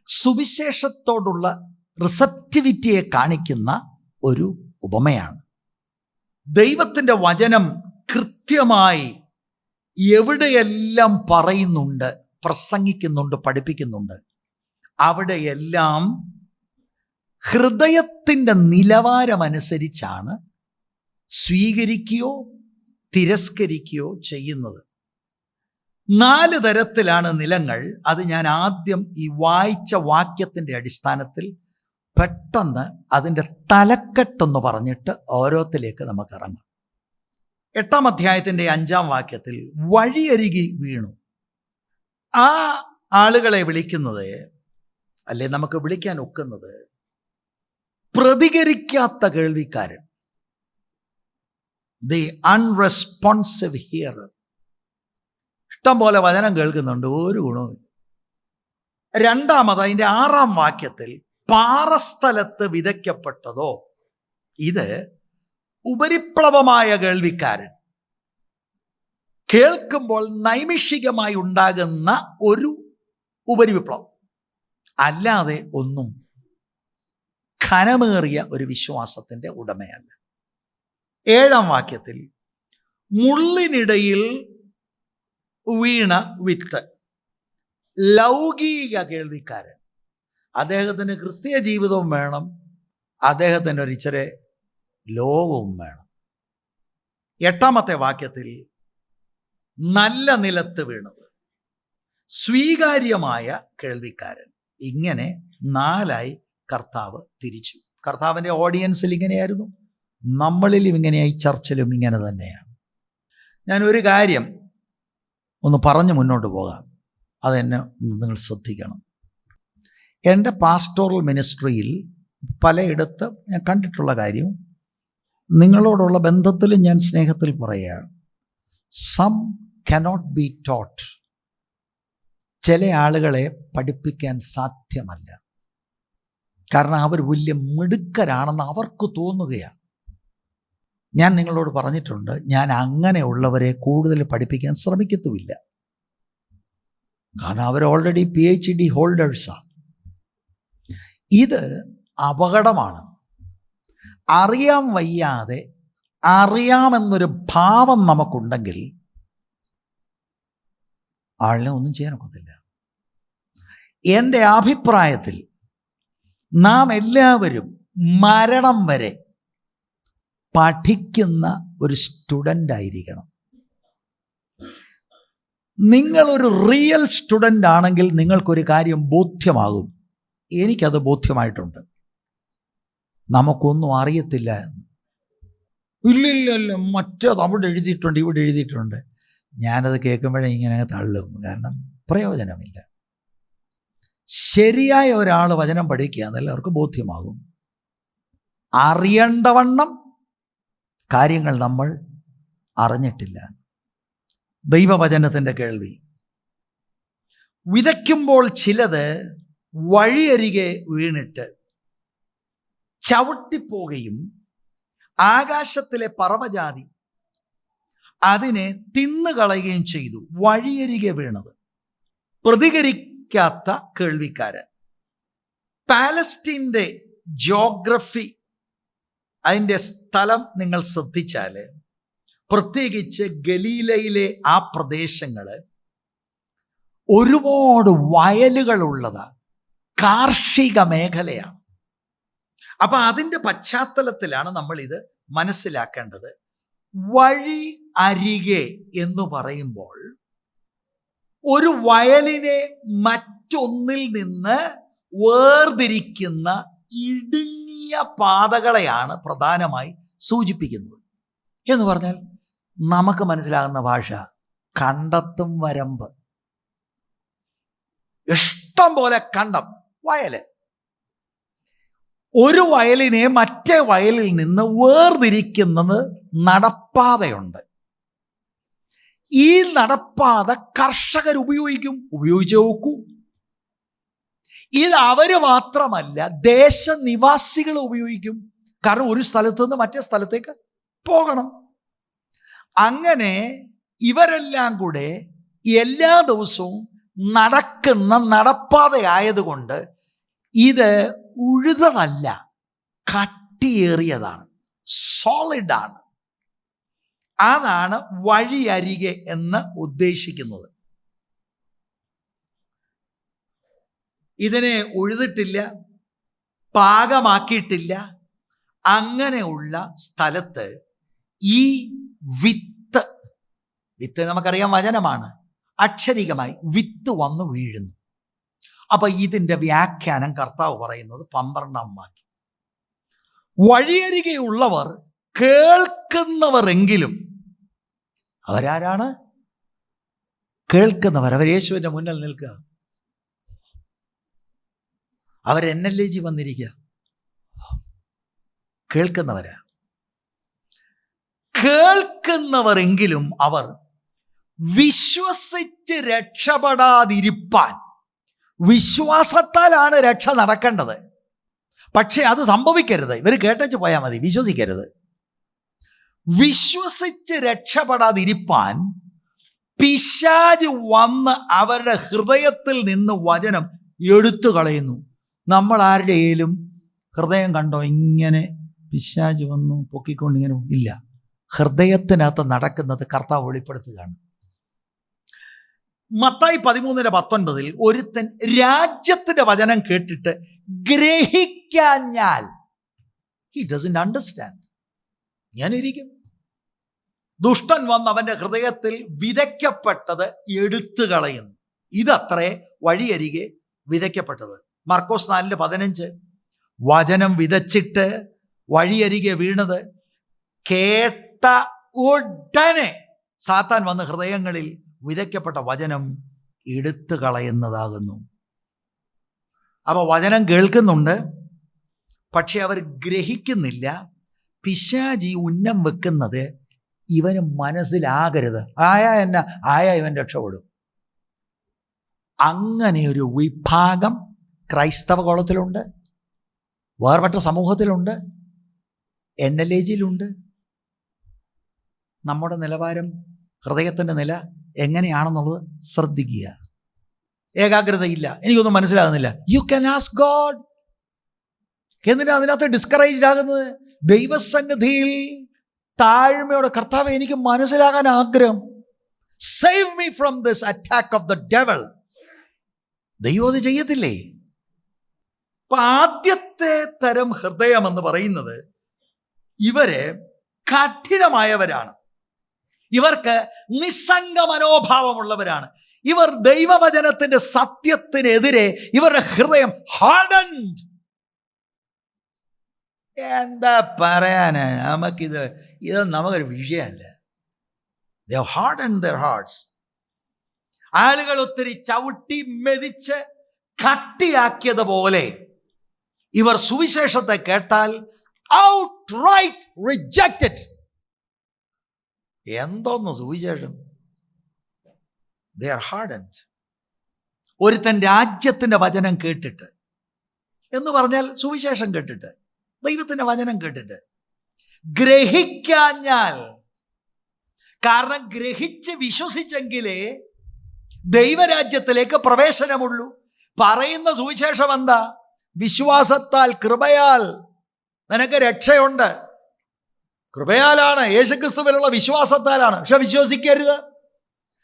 സുവിശേഷത്തോടുള്ള റിസപ്റ്റിവിറ്റിയെ കാണിക്കുന്ന ഒരു ഉപമയാണ്. ദൈവത്തിൻ്റെ വചനം കൃത്യമായി എവിടെയെല്ലാം പറയുന്നുണ്ട്, പ്രസംഗിക്കുന്നുണ്ട്, പഠിപ്പിക്കുന്നുണ്ട്, അവിടെയെല്ലാം ഹൃദയത്തിൻ്റെ നിലവാരമനുസരിച്ചാണ് സ്വീകരിക്കുകയോ തിരസ്കരിക്കുകയോ ചെയ്യുന്നത്. 4 തരത്തിലാണ് നിലങ്ങൾ. അത് ഞാൻ ആദ്യം ഈ വായിച്ച വാക്യത്തിൻ്റെ അടിസ്ഥാനത്തിൽ പെട്ടെന്ന് അതിൻ്റെ തലക്കെട്ടൊന്ന് പറഞ്ഞിട്ട് ഓരോത്തിലേക്ക് നമുക്ക് ഇറങ്ങാം. 8-ാം അധ്യായത്തിൻ്റെ 5-ാം വാക്യത്തിൽ വഴിയരികി വീണു. ആ ആളുകളെ വിളിക്കുന്നത്, അല്ലെ നമുക്ക് വിളിക്കാൻ ഒക്കുന്നത്, പ്രതികരിക്കാത്ത കേൾവിക്കാരൻ, ദി അൺറെസ്പോൺസീവ് ഹിയറർ. ഇഷ്ടം പോലെ വചനം കേൾക്കുന്നുണ്ട്, ഒരു ഗുണവും. രണ്ടാമത് അതിൻ്റെ 6-ാം വാക്യത്തിൽ പാറസ്ഥലത്ത് വിതയ്ക്കപ്പെട്ടതോ, ഇത് ഉപരിപ്ലവമായ കേൾവിക്കാരൻ, കേൾക്കുമ്പോൾ നൈമിഷികമായി ഉണ്ടാകുന്ന ഒരു ഉപരിവിപ്ലവം, അല്ലാതെ ഒന്നും ഘനമേറിയ ഒരു വിശ്വാസത്തിൻ്റെ ഉടമയല്ല. 7-ാം വാക്യത്തിൽ മുള്ളിനിടയിൽ വീണ വിത്ത്, ലൗകിക കേൾവിക്കാരൻ. അദ്ദേഹത്തിന് ക്രിസ്തീയ ജീവിതവും വേണം, അദ്ദേഹത്തിന് ഒരു ഇച്ചിരി ലോകവും വേണം. 8-ാമത്തെ വാക്യത്തിൽ നല്ല നിലത്ത് വീണത്, സ്വീകാര്യമായ കേൾവിക്കാരൻ. ഇങ്ങനെ 4ആയി കർത്താവ് തിരിച്ചു. കർത്താവിൻ്റെ ഓഡിയൻസിൽ ഇങ്ങനെയായിരുന്നു, നമ്മളിലും ഇങ്ങനെയായി, ചർച്ചിലും ഇങ്ങനെ തന്നെയാണ്. ഞാനൊരു കാര്യം ഒന്ന് പറഞ്ഞ് മുന്നോട്ട് പോകാം, അതെന്നെ നിങ്ങൾ ശ്രദ്ധിക്കണം. എൻ്റെ പാസ്റ്റോറൽ മിനിസ്ട്രിയിൽ പലയിടത്ത് ഞാൻ കണ്ടിട്ടുള്ള കാര്യം, നിങ്ങളോടുള്ള ബന്ധത്തിലും ഞാൻ സ്നേഹത്തിൽ പറയുകയാണ്. Some cannot be taught. ചില ആളുകളെ പഠിപ്പിക്കാൻ സാധ്യമല്ല. കാരണം അവർ വലിയ മിടുക്കരാണെന്ന് അവർക്ക് തോന്നുകയാണ്. ഞാൻ നിങ്ങളോട് പറഞ്ഞിട്ടുണ്ട്, ഞാൻ അങ്ങനെയുള്ളവരെ കൂടുതൽ പഠിപ്പിക്കാൻ ശ്രമിക്കത്തുമില്ല. കാരണം അവർ ഓൾറെഡി PhD ഹോൾഡേഴ്സാണ്. ഇത് അപകടമാണ്. അറിയാൻ വയ്യാതെ അറിയാമെന്നൊരു ഭാവം നമുക്കുണ്ടെങ്കിൽ ആളിനെ ഒന്നും ചെയ്യാനൊക്കത്തില്ല. എൻ്റെ അഭിപ്രായത്തിൽ നാം എല്ലാവരും മരണം വരെ പഠിക്കുന്ന ഒരു സ്റ്റുഡൻ്റ് ആയിരിക്കണം. നിങ്ങളൊരു റിയൽ സ്റ്റുഡൻ്റ് ആണെങ്കിൽ നിങ്ങൾക്കൊരു കാര്യം ബോധ്യമാകും. എനിക്കത് ബോധ്യമായിട്ടുണ്ട്. നമുക്കൊന്നും അറിയത്തില്ല എന്ന്. ഇല്ല, മറ്റേത് അവിടെ എഴുതിയിട്ടുണ്ട്, ഇവിടെ എഴുതിയിട്ടുണ്ട്. ഞാനത് കേൾക്കുമ്പോഴേ ഇങ്ങനെ തള്ളും. കാരണം പ്രയോജനമില്ല. ശരിയായ ഒരാൾ വചനം പഠിക്കുക എന്നെല്ലാവർക്കും ബോധ്യമാകും. അറിയേണ്ടവണ്ണം കാര്യങ്ങൾ നമ്മൾ അറിഞ്ഞിട്ടില്ല. ദൈവവചനത്തിൻ്റെ കേൾവി വിതയ്ക്കുമ്പോൾ ചിലത് വഴിയരികെ വീണിട്ട് ചവിട്ടിപ്പോകുകയും ആകാശത്തിലെ പറവജാതി അതിനെ തിന്നുകളയുകയും ചെയ്തു. വഴിയരികെ വീണത്, പ്രതികരിക്കാത്ത കേൾവിക്കാരൻ. പാലസ്തീൻ്റെ ജോഗ്രഫി, അതിൻ്റെ സ്ഥലം നിങ്ങൾ ശ്രദ്ധിച്ചാൽ, പ്രത്യേകിച്ച് ഗലീലയിലെ ആ പ്രദേശങ്ങൾ ഒരുപാട് വയലുകളുള്ളതാണ്, കാർഷിക മേഖലയാണ്. അപ്പം അതിൻ്റെ പശ്ചാത്തലത്തിലാണ് നമ്മളിത് മനസ്സിലാക്കേണ്ടത്. വഴി അരികെ എന്ന് പറയുമ്പോൾ ഒരു വയലിനെ മറ്റൊന്നിൽ നിന്ന് വേർതിരിക്കുന്ന ഇടുങ്ങിയ പാതകളെയാണ് പ്രധാനമായി സൂചിപ്പിക്കുന്നത്. എന്ന് പറഞ്ഞാൽ നമുക്ക് മനസ്സിലാകുന്ന ഭാഷ, കണ്ടത്തും വരമ്പ്. ഇഷ്ടം പോലെ കണ്ടം, വയല്. ഒരു വയലിനെ മറ്റേ വയലിൽ നിന്ന് വേർതിരിക്കുന്നത് നടപ്പാതയുണ്ട്. ഈ നടപ്പാത കർഷകർ ഉപയോഗിച്ച് നോക്കൂ. ഇത് അവര് മാത്രമല്ല, ദേശനിവാസികൾ ഉപയോഗിക്കും. കാരണം ഒരു സ്ഥലത്ത് നിന്ന് മറ്റേ സ്ഥലത്തേക്ക് പോകണം. അങ്ങനെ ഇവരെല്ലാം കൂടെ എല്ലാ ദിവസവും നടക്കുന്ന നടപ്പാതയായതുകൊണ്ട് ഇത് ഉഴുതതല്ല, കട്ടിയേറിയതാണ്, സോളിഡാണ്. അതാണ് വഴിയരികെ എന്ന് ഉദ്ദേശിക്കുന്നത്. ഇതിനെ ഉഴുതിട്ടില്ല, പാകമാക്കിയിട്ടില്ല. അങ്ങനെയുള്ള സ്ഥലത്ത് ഈ വിത്ത് നമുക്കറിയാം വചനമാണ്, അക്ഷരികമായി വിത്ത് വന്നു വീഴുന്നു. അപ്പൊ ഇതിൻ്റെ വ്യാഖ്യാനം കർത്താവ് പറയുന്നത് 12-ാം വാക്യം. വഴിയരികെയുള്ളവർ കേൾക്കുന്നവരെങ്കിലും, അവരാരാണ്? 12-ാം വാക്യം. വഴിയരികെയുള്ളവർ കേൾക്കുന്നവരെങ്കിലും, അവരാരാണ്? 12-ാം വാക്യം. വഴിയരികെയുള്ളവർ കേൾക്കുന്നവരെങ്കിലും, അവരാരാണ്? 12-ാം വാക്യം. വഴിയരികെയുള്ളവർ കേൾക്കുന്നവരെങ്കിലും, അവരാരാണ്? 12-ാം വാക്യം. വഴിയരികെയുള്ളവർ കേൾക്കുന്നവരെങ്കിലും, കേൾക്കുന്നവർ, അവർ യേശുവിൻ്റെ മുന്നിൽ നിൽക്കുക. അവർ NLAG വന്നിരിക്കുക. കേൾക്കുന്നവരാ. കേൾക്കുന്നവരെങ്കിലും അവർ വിശ്വസിച്ച് രക്ഷപ്പെടാതിരിപ്പാൻ, വിശ്വാസത്താലാണ് രക്ഷ നടക്കേണ്ടത്. പക്ഷെ അത് സംഭവിക്കരുത്. ഇവർ കേട്ടേച്ച് പോയാൽ മതി, വിശ്വസിക്കരുത്. വിശ്വസിച്ച് രക്ഷപ്പെടാതിരിപ്പാൻ പിശാച് വന്ന് അവരുടെ ഹൃദയത്തിൽ നിന്ന് വചനം എടുത്തു കളയുന്നു. നമ്മൾ ആരുടെയും ഹൃദയം കണ്ടോ ഇങ്ങനെ പിശാച് വന്നു പൊക്കിക്കൊണ്ടിങ്ങനെ? ഇല്ല. ഹൃദയത്തിനകത്ത് നടക്കുന്നത് കർത്താവ് വെളിപ്പെടുത്തുകയാണ്. മത്തായി 13:19 ഒരുത്തൻ രാജ്യത്തിന്റെ വചനം കേട്ടിട്ട് ഗ്രഹിക്കാഞ്ഞാൽ, he doesn't understand, ഞാനിരിക്കും. ദുഷ്ടൻ വന്ന് അവന്റെ ഹൃദയത്തിൽ വിതയ്ക്കപ്പെട്ടത് എടുത്തു കളയുന്നു. ഇതത്രേ വഴിയരികെ വിതയ്ക്കപ്പെട്ടത്. മർക്കോസ് 4:15 വചനം വിതച്ചിട്ട് വഴിയരികെ വീണത് കേട്ട ഉടനെ സാത്താൻ വന്ന് ഹൃദയങ്ങളിൽ വിതയ്ക്കപ്പെട്ട വചനം എടുത്തു കളയുന്നതാകുന്നു. അപ്പൊ വചനം കേൾക്കുന്നുണ്ട്, പക്ഷെ അവർ ഗ്രഹിക്കുന്നില്ല. പിശാചി ഉന്നം വെക്കുന്നത് ഇവന് മനസ്സിലാകരുത്. ഇവൻ രക്ഷപ്പെടും. അങ്ങനെ ഒരു വിഭാഗം ക്രൈസ്തവ കോളത്തിലുണ്ട്, വേർപെട്ട സമൂഹത്തിലുണ്ട്, NLAGയിലുണ്ട്. നമ്മുടെ നിലവാരം, ഹൃദയത്തിൻ്റെ നില എങ്ങനെയാണെന്നുള്ളത് ശ്രദ്ധിക്കുക. ഏകാഗ്രതയില്ല, എനിക്കൊന്നും മനസ്സിലാകുന്നില്ല. You can ask God. എന്തിനാ അതിനകത്ത് ഡിസ്കറേജ്ഡ് ആകുന്നത്? ദൈവസന്നിധിയിൽ താഴ്മയോടെ, കർത്താവേ എനിക്ക് മനസ്സിലാകാൻ ആഗ്രഹം, save me from this attack of the devil. ദൈവം അത് ചെയ്യത്തില്ലേ? അപ്പൊ ആദ്യത്തെ തരം ഹൃദയം എന്ന് പറയുന്നത് ഇവര് കഠിനമായവരാണ്. ഇവർക്ക് നിസ്സംഗ മനോഭാവമുള്ളവരാണ്. ഇവർ ദൈവവചനത്തിന്റെ സത്യത്തിനെതിരെ ഇവരുടെ ഹൃദയം ഹാർഡൻഡ്. എന്താ പറയാന്, ഇത് നമുക്കൊരു വിഷയമല്ല. They have hardened their hearts. ആളുകൾ ഒത്തിരി ചവിട്ടി മെതിച്ച് കട്ടിയാക്കിയതുപോലെ ഇവർ സുവിശേഷത്തെ കേട്ടാൽ outright reject it. എന്തോന്ന് സുവിശേഷം? They are hardened. ഒരുത്തൻ രാജ്യത്തിന്റെ വചനം കേട്ടിട്ട്, എന്ന് പറഞ്ഞാൽ സുവിശേഷം കേട്ടിട്ട്, ദൈവത്തിന്റെ വചനം കേട്ടിട്ട് ഗ്രഹിക്കാഞ്ഞാൽ, കാരണം ഗ്രഹിച്ച് വിശ്വസിച്ചെങ്കിലേ ദൈവരാജ്യത്തിലേക്ക് പ്രവേശനമുള്ളൂ. പറയുന്ന സുവിശേഷം എന്താ? വിശ്വാസത്താൽ, കൃപയാൽ നിനക്ക് രക്ഷയുണ്ട്. കൃപയാലാണ്, യേശുക്രിസ്തുവിലുള്ള വിശ്വാസത്താലാണ്. പക്ഷെ വിശ്വസിക്കരുത്.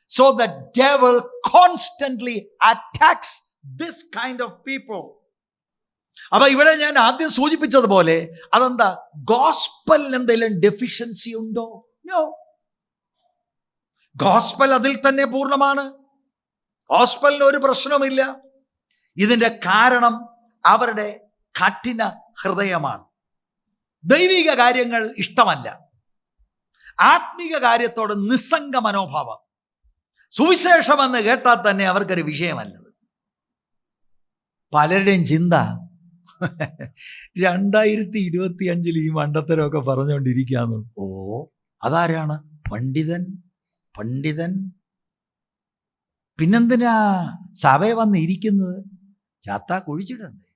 So the devil constantly attacks this kind of people. അപ്പൊ ഇവിടെ ഞാൻ ആദ്യം സൂചിപ്പിച്ചതുപോലെ അതെന്താ? ഗോസ്പലിന് എന്തെങ്കിലും ഡെഫിഷ്യൻസി ഉണ്ടോ? നോ. ഗോസ്പൽ അതിൽ തന്നെ പൂർണ്ണമാണ്. ഗോസ്പലിന് ഒരു പ്രശ്നവുമില്ല. ഇതിന്റെ കാരണം അവരുടെ കഠിന ഹൃദയമാണ്. ദൈവിക കാര്യങ്ങൾ ഇഷ്ടമല്ല, ആത്മീക കാര്യത്തോട് നിസ്സംഗ മനോഭാവം. സുവിശേഷമെന്ന് കേട്ടാൽ തന്നെ അവർക്കൊരു വിഷയമല്ലത്. പലരുടെയും ചിന്ത 2025 ഈ മണ്ടത്തരമൊക്കെ പറഞ്ഞുകൊണ്ടിരിക്കുകയെന്നു. ഓ, അതാരാണ്? പണ്ഡിതൻ. പിന്നെന്തിനാ സഭയെ വന്ന് ഇരിക്കുന്നത്? ചാത്താ കുഴിച്ചിടണ്ടേ?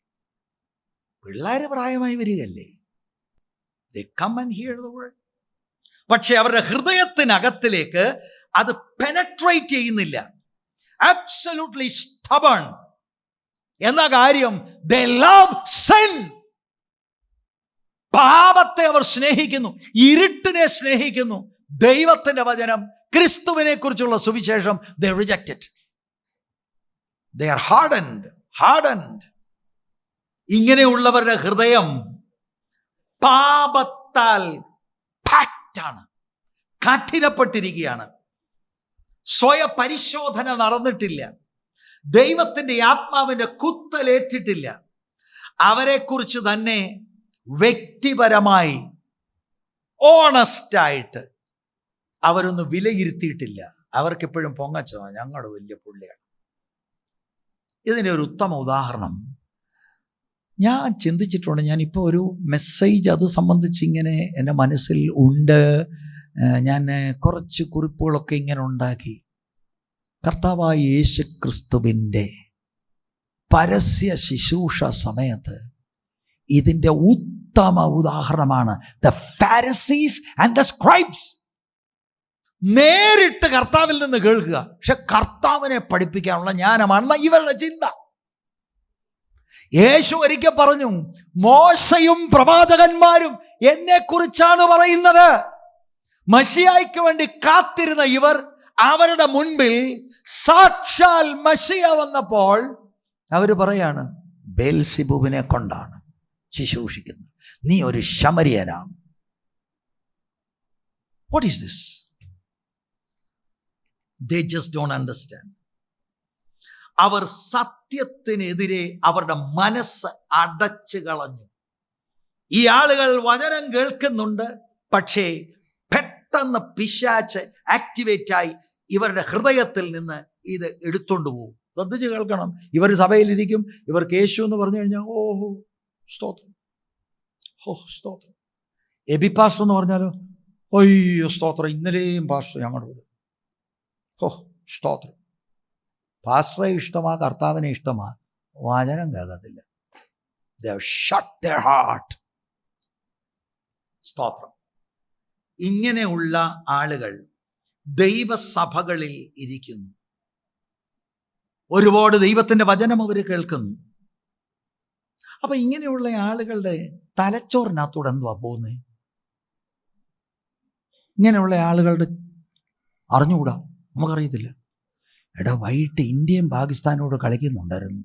പിള്ളേര് പ്രായമായി വരികയല്ലേ? They come and hear the word. പക്ഷെ അവരുടെ ഹൃദയത്തിനകത്തിലേക്ക് അത് പെനട്രേറ്റ് ചെയ്യുന്നില്ല. Absolutely stubborn. എന്ന കാര്യം, they love sin. പാപത്തെ അവർ സ്നേഹിക്കുന്നു, ഇരുട്ടിനെ സ്നേഹിക്കുന്നു. ദൈവത്തിന്റെ വചനം, ക്രിസ്തുവിനെ കുറിച്ചുള്ള സുവിശേഷം, they reject it. They are hardened. ഇങ്ങനെയുള്ളവരുടെ ഹൃദയം പാപത്താൽ പാക്റ്റാണ്, കഠിനപ്പെട്ടിരിക്കുകയാണ്. സ്വയ പരിശോധന നടന്നിട്ടില്ല, ദൈവത്തിന്റെ ആത്മാവിന്റെ കുത്തലേറ്റിട്ടില്ല. അവരെക്കുറിച്ച് തന്നെ വ്യക്തിപരമായി ഓണസ്റ്റായിട്ട് അവരൊന്ന് വിലയിരുത്തിയിട്ടില്ല. അവർക്കിപ്പോഴും പൊങ്ങച്ചോ, ഞങ്ങൾ വലിയ പുള്ളിയാണ്. ഇതിൻ്റെ ഒരു ഉത്തമ ഉദാഹരണം ഞാൻ ചിന്തിച്ചിട്ടുണ്ട്. ഞാനിപ്പോൾ ഒരു മെസ്സേജ് അത് സംബന്ധിച്ച് ഇങ്ങനെ എൻ്റെ മനസ്സിൽ ഉണ്ട്. ഞാൻ കുറച്ച് കുറിപ്പുകളൊക്കെ ഇങ്ങനെ ഉണ്ടാക്കി. കർത്താവായ യേശു ക്രിസ്തുവിൻ്റെ പരസ്യ ശുശ്രൂഷ സമയത്ത് ഇതിൻ്റെ ഉത്തമ ഉദാഹരണമാണ് the Pharisees and the scribes. നേരിട്ട് കർത്താവിൽ നിന്ന് കേൾക്കുക, പക്ഷെ കർത്താവിനെ പഠിപ്പിക്കാനുള്ള ജ്ഞാനമാണ് ഇവരുടെ ചിന്ത. യേശു ഒരിക്കൽ പറഞ്ഞു, മോശയും പ്രവാചകന്മാരും എന്നെ കുറിച്ചാണ് പറയുന്നത്. മശിയായ്ക്ക് വേണ്ടി കാത്തിരുന്ന ഇവർ അവരുടെ മുൻപിൽ സാക്ഷാൽ മശിയ വന്നപ്പോൾ അവർ പറയാണ്, ബേൽസിബൂബിനെ കൊണ്ടാണ് ശുശ്രൂഷിക്കുന്നത്, നീ ഒരു ശമരിയനാണ്. What is this? They just don't understand. അവർ സത്യത്തിനെതിരെ അവരുടെ മനസ്സ് അടച്ചു കളഞ്ഞു. ഈ ആളുകൾ വചനം കേൾക്കുന്നുണ്ട്, പക്ഷേ പെട്ടെന്ന് പിശാച് ആക്ടിവേറ്റായി ഇവരുടെ ഹൃദയത്തിൽ നിന്ന് ഇത് എടുത്തോണ്ട് പോകും. ശ്രദ്ധിച്ച് കേൾക്കണം. ഇവർ സഭയിലിരിക്കും, ഇവർക്ക് യേശു എന്ന് പറഞ്ഞു കഴിഞ്ഞാൽ ഓഹോ സ്തോത്രം, ഓ സ്തോത്രം. എബി പാസ്റ്റർ എന്ന് പറഞ്ഞാലോ, ഒയ്യോ സ്തോത്രം, ഇന്നലെയും പാസ്റ്റർ ഞങ്ങളുടെ കൂടെ, ഓ സ്തോത്രം. പാസ്റ്ററെ ഇഷ്ടമാ, കർത്താവിനെ ഇഷ്ടമാ, വചനം കേൾക്കത്തില്ല. They have shut their heart. സ്തോത്രം. ഇങ്ങനെയുള്ള ആളുകൾ ദൈവസഭകളിൽ ഇരിക്കുന്നു. ഒരുപാട് ദൈവത്തിൻ്റെ വചനം അവർ കേൾക്കുന്നു. അപ്പൊ ഇങ്ങനെയുള്ള ആളുകളുടെ തലച്ചോറിനകത്തൂടെ എന്തുവാ പോകുന്നത്? ഇങ്ങനെയുള്ള ആളുകളുടെ അറിഞ്ഞുകൂടാ, നമുക്കറിയത്തില്ല. എടാ, വൈകിട്ട് ഇന്ത്യയും പാകിസ്ഥാനോട് കളിക്കുന്നുണ്ടായിരുന്നു.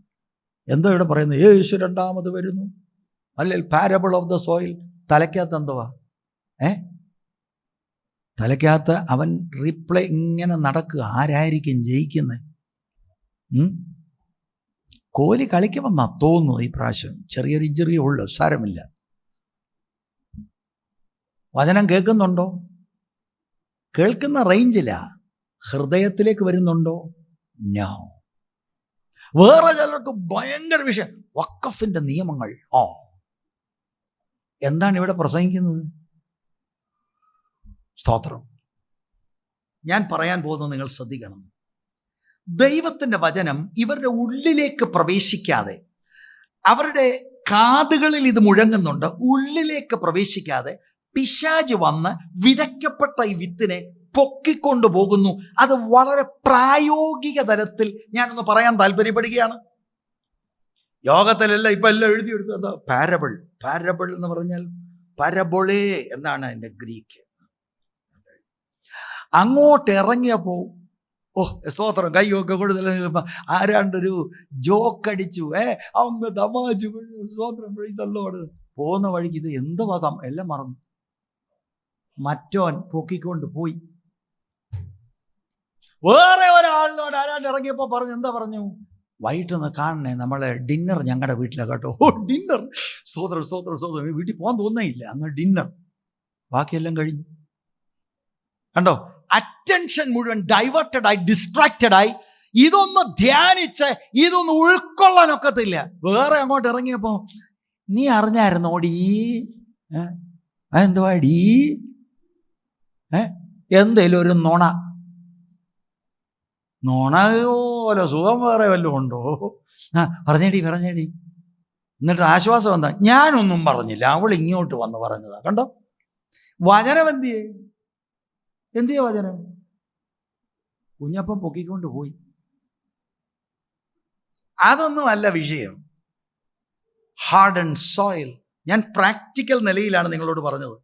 എന്താ ഇവിടെ പറയുന്നത്? യേശു രണ്ടാമത് വരുന്നു, അല്ലെങ്കിൽ പാരബിൾ ഓഫ് ദ സോയിൽ. തലയ്ക്കകത്ത് എന്തുവാ? തലയ്ക്കകത്ത് അവൻ റീപ്ലേ ഇങ്ങനെ നടക്കുക. ആരായിരിക്കും ജയിക്കുന്നത്? കോഹ്ലി കളിക്കുമെന്നാ തോന്നുന്നു ഈ പ്രാവശ്യം. ചെറിയൊരു ഇഞ്ചുറി ഉള്ളു, സാരമില്ല. വചനം കേൾക്കുന്നുണ്ടോ? കേൾക്കുന്ന റേഞ്ചിലാ. ഹൃദയത്തിലേക്ക് വരുന്നുണ്ടോ? നോ. വേറെ ചിലർക്ക് ഭയങ്കര വിഷയം, വഖഫിന്റെ നിയമങ്ങൾ. എന്താണ് ഇവിടെ പ്രസംഗിക്കുന്നത്? സ്തോത്രം. ഞാൻ പറയാൻ പോകുന്നത് നിങ്ങൾ ശ്രദ്ധിക്കണം. ദൈവത്തിൻ്റെ വചനം ഇവരുടെ ഉള്ളിലേക്ക് പ്രവേശിക്കാതെ, അവരുടെ കാതുകളിൽ ഇത് മുഴങ്ങുന്നുണ്ട്, ഉള്ളിലേക്ക് പ്രവേശിക്കാതെ പിശാച് വന്ന് വിതയ്ക്കപ്പെട്ട ഈ വിത്തിനെ പൊക്കിക്കൊണ്ടു പോകുന്നു. അത് വളരെ പ്രായോഗിക തലത്തിൽ ഞാനൊന്ന് പറയാൻ താല്പര്യപ്പെടുകയാണ്. യോഗത്തിലെല്ലാം ഇപ്പം എല്ലാം എഴുതിയെടുത്തത് എന്താ? പാരബിൾ. പാരബിൾ എന്ന് പറഞ്ഞാൽ പരബൊളേ എന്നാണ് അതിൻ്റെ ഗ്രീക്ക്. അങ്ങോട്ട് ഇറങ്ങിയപ്പോൾ സ്തോത്രം, കൈയൊക്കെ കൂടുതൽ ആരാണ്ടൊരു ജോക്കടിച്ചു, അമ്മ തമാശു, സ്തോത്രം, പ്രൈസല്ലോട്. പോകുന്ന വഴിക്ക് ഇത് എന്തുവാ എല്ലാം മറന്നു. മറ്റോൻ പൊക്കിക്കൊണ്ട് പോയി. വേറെ ഒരാളിനോട് ആരാണ്ട് ഇറങ്ങിയപ്പോൾ പറഞ്ഞു, എന്താ പറഞ്ഞു? വൈകിട്ടൊന്ന് കാണണേ, നമ്മളെ ഡിന്നർ ഞങ്ങളുടെ വീട്ടിലാണ് കേട്ടോ. ഡിന്നർ, സ്തോത്രം സ്തോത്രം സ്തോത്രം. വീട്ടിൽ പോകാൻ തോന്നുന്നില്ല, അങ്ങ് ഡിന്നർ. ബാക്കിയെല്ലാം കഴിഞ്ഞു. കണ്ടോ? അറ്റൻഷൻ മുഴുവൻ ഡൈവേർട്ടഡായി, ഡിസ്ട്രാക്റ്റഡായി. ഇതൊന്ന് ധ്യാനിച്ച് ഇതൊന്ന് ഉൾക്കൊള്ളാനൊക്കത്തില്ല. വേറെ അങ്ങോട്ട് ഇറങ്ങിയപ്പോൾ, നീ അറിഞ്ഞായിരുന്നോടീ? എന്തുവാടീ? എന്തേലും ഒരു നുണ പോലെ സുഖം വേറെ വല്ലതും ഉണ്ടോ? പറഞ്ഞേടി. എന്നിട്ട് ആശ്വാസം എന്താ? ഞാനൊന്നും പറഞ്ഞില്ല, അവൾ ഇങ്ങോട്ട് വന്ന് പറഞ്ഞതാ. കണ്ടോ? വചനം എന്തിയെ വചനം? കുഞ്ഞപ്പം പൊക്കിക്കൊണ്ട് പോയി. അതൊന്നും അല്ല വിഷയം. Hard and soil. ഞാൻ പ്രാക്ടിക്കൽ നിലയിലാണ് നിങ്ങളോട് പറഞ്ഞത്.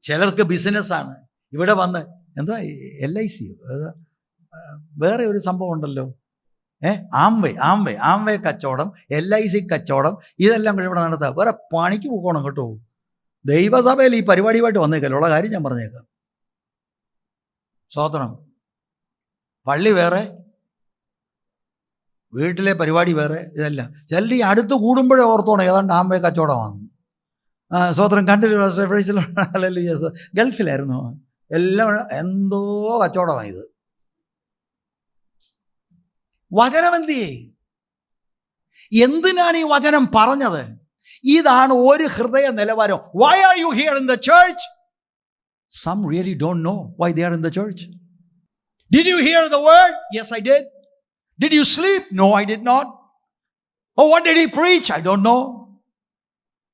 ചിലർക്ക് ബിസിനസ്സാണ്. ഇവിടെ വന്ന് എന്താ LIC, വേറെ ഒരു സംഭവം ഉണ്ടല്ലോ, ആംവേ കച്ചവടം, LIC കച്ചവടം, ഇതെല്ലാം കൂടി ഇവിടെ നടത്താം. വേറെ പണിക്ക് പോകണം കേട്ടോ. ദൈവസഭയിൽ ഈ പരിപാടിയുമായിട്ട് വന്നേക്കല്ലോ, ഉള്ള കാര്യം ഞാൻ പറഞ്ഞേക്കാം. സ്തോത്രം. പള്ളി വേറെ, വീട്ടിലെ പരിപാടി വേറെ, ഇതെല്ലാം. ചിലർ ഈ അടുത്ത് കൂടുമ്പോഴേ ഓർത്തോണം ഏതാണ്ട് ആംവേ കച്ചവടമാണ്. സ്തോത്രം. കണ്ടില്ല, ഗൾഫിലായിരുന്നു. എല്ലാം എന്തോ കച്ചവടമാണ് ഇത്. വചനം എന്തിയേ? എന്തിനാണ് ഈ വചനം പറഞ്ഞത്? ഇതാണ് ഒരു ഹൃദയ നിലവാരം. Why are you here in the church? Some really don't know why they are in the church. Did you hear the word? Yes, I did. Did you sleep? No, I did not. Oh, what did he preach? I don't know.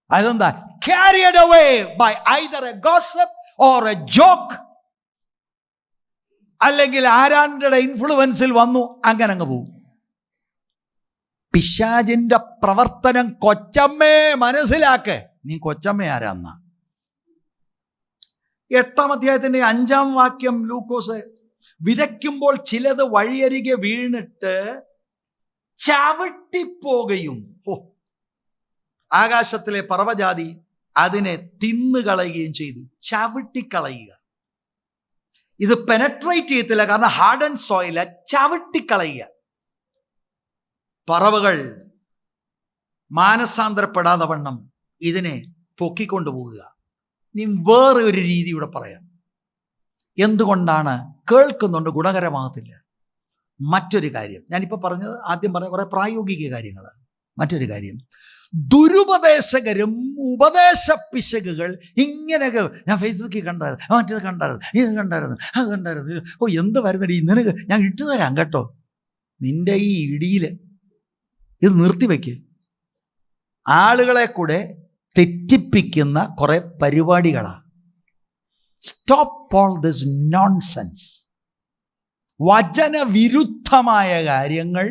അതെന്താ? Carried away by either a gossip or a joke, അല്ലെങ്കിൽ ആരാന്റെ ഇൻഫ്ലുവൻസിൽ വന്നു, അങ്ങനെ അങ്ങ് പോകും. പിശാചിന്റെ പ്രവർത്തനം കൊച്ചമ്മേ മനസ്സിലാക്ക്. നീ കൊച്ചമ്മ ആരാന്ന? 8-ാം അധ്യായത്തിന്റെ 5-ാം വാക്യം ലൂക്കോസ്, വിതയ്ക്കുമ്പോൾ ചിലത് വഴിയരികെ വീണിട്ട് ചവിട്ടിപ്പോകുകയും ആകാശത്തിലെ പറവജാതി അതിനെ തിന്നുകളയുകയും ചെയ്തു. ചവിട്ടിക്കളയുക. ഇത് പെനട്രേറ്റ് ചെയ്യത്തില്ല, കാരണം ഹാർഡ് ആൻഡ് സോയില. ചവിട്ടിക്കളയുക. പറവകൾ മാനസാന്തരപ്പെടാതെ വണ്ണം ഇതിനെ പൊക്കിക്കൊണ്ടുപോകുക. ഇനി വേറെ ഒരു രീതിയൂടെ പറയാം. എന്തുകൊണ്ടാണ് കേൾക്കുന്നുണ്ട് ഗുണകരമാകത്തില്ല? മറ്റൊരു കാര്യം, ഞാനിപ്പോൾ പറഞ്ഞത് ആദ്യം പറഞ്ഞ കുറെ പ്രായോഗിക കാര്യങ്ങളാണ്. മറ്റൊരു കാര്യം, ദുരുപദേശകരും ഉപദേശ പിശകുകൾ ഇങ്ങനെയൊക്കെ, ഞാൻ ഫേസ്ബുക്കിൽ കണ്ടായിരുന്നു, മറ്റേത് കണ്ടായിരുന്നു, ഇത് കണ്ടായിരുന്നു, അത് കണ്ടായിരുന്നു, ഓ എന്ത് വരുന്നടി, നിനക്ക് ഞാൻ ഇട്ടുതരാം കേട്ടോ. നിന്റെ ഈ ഇടിയിൽ ഇത് നിർത്തിവെക്ക്. ആളുകളെ കൂടെ തെറ്റിപ്പിക്കുന്ന കുറെ പരിപാടികളാണ്. Stop all this nonsense. വചനവിരുദ്ധമായ കാര്യങ്ങൾ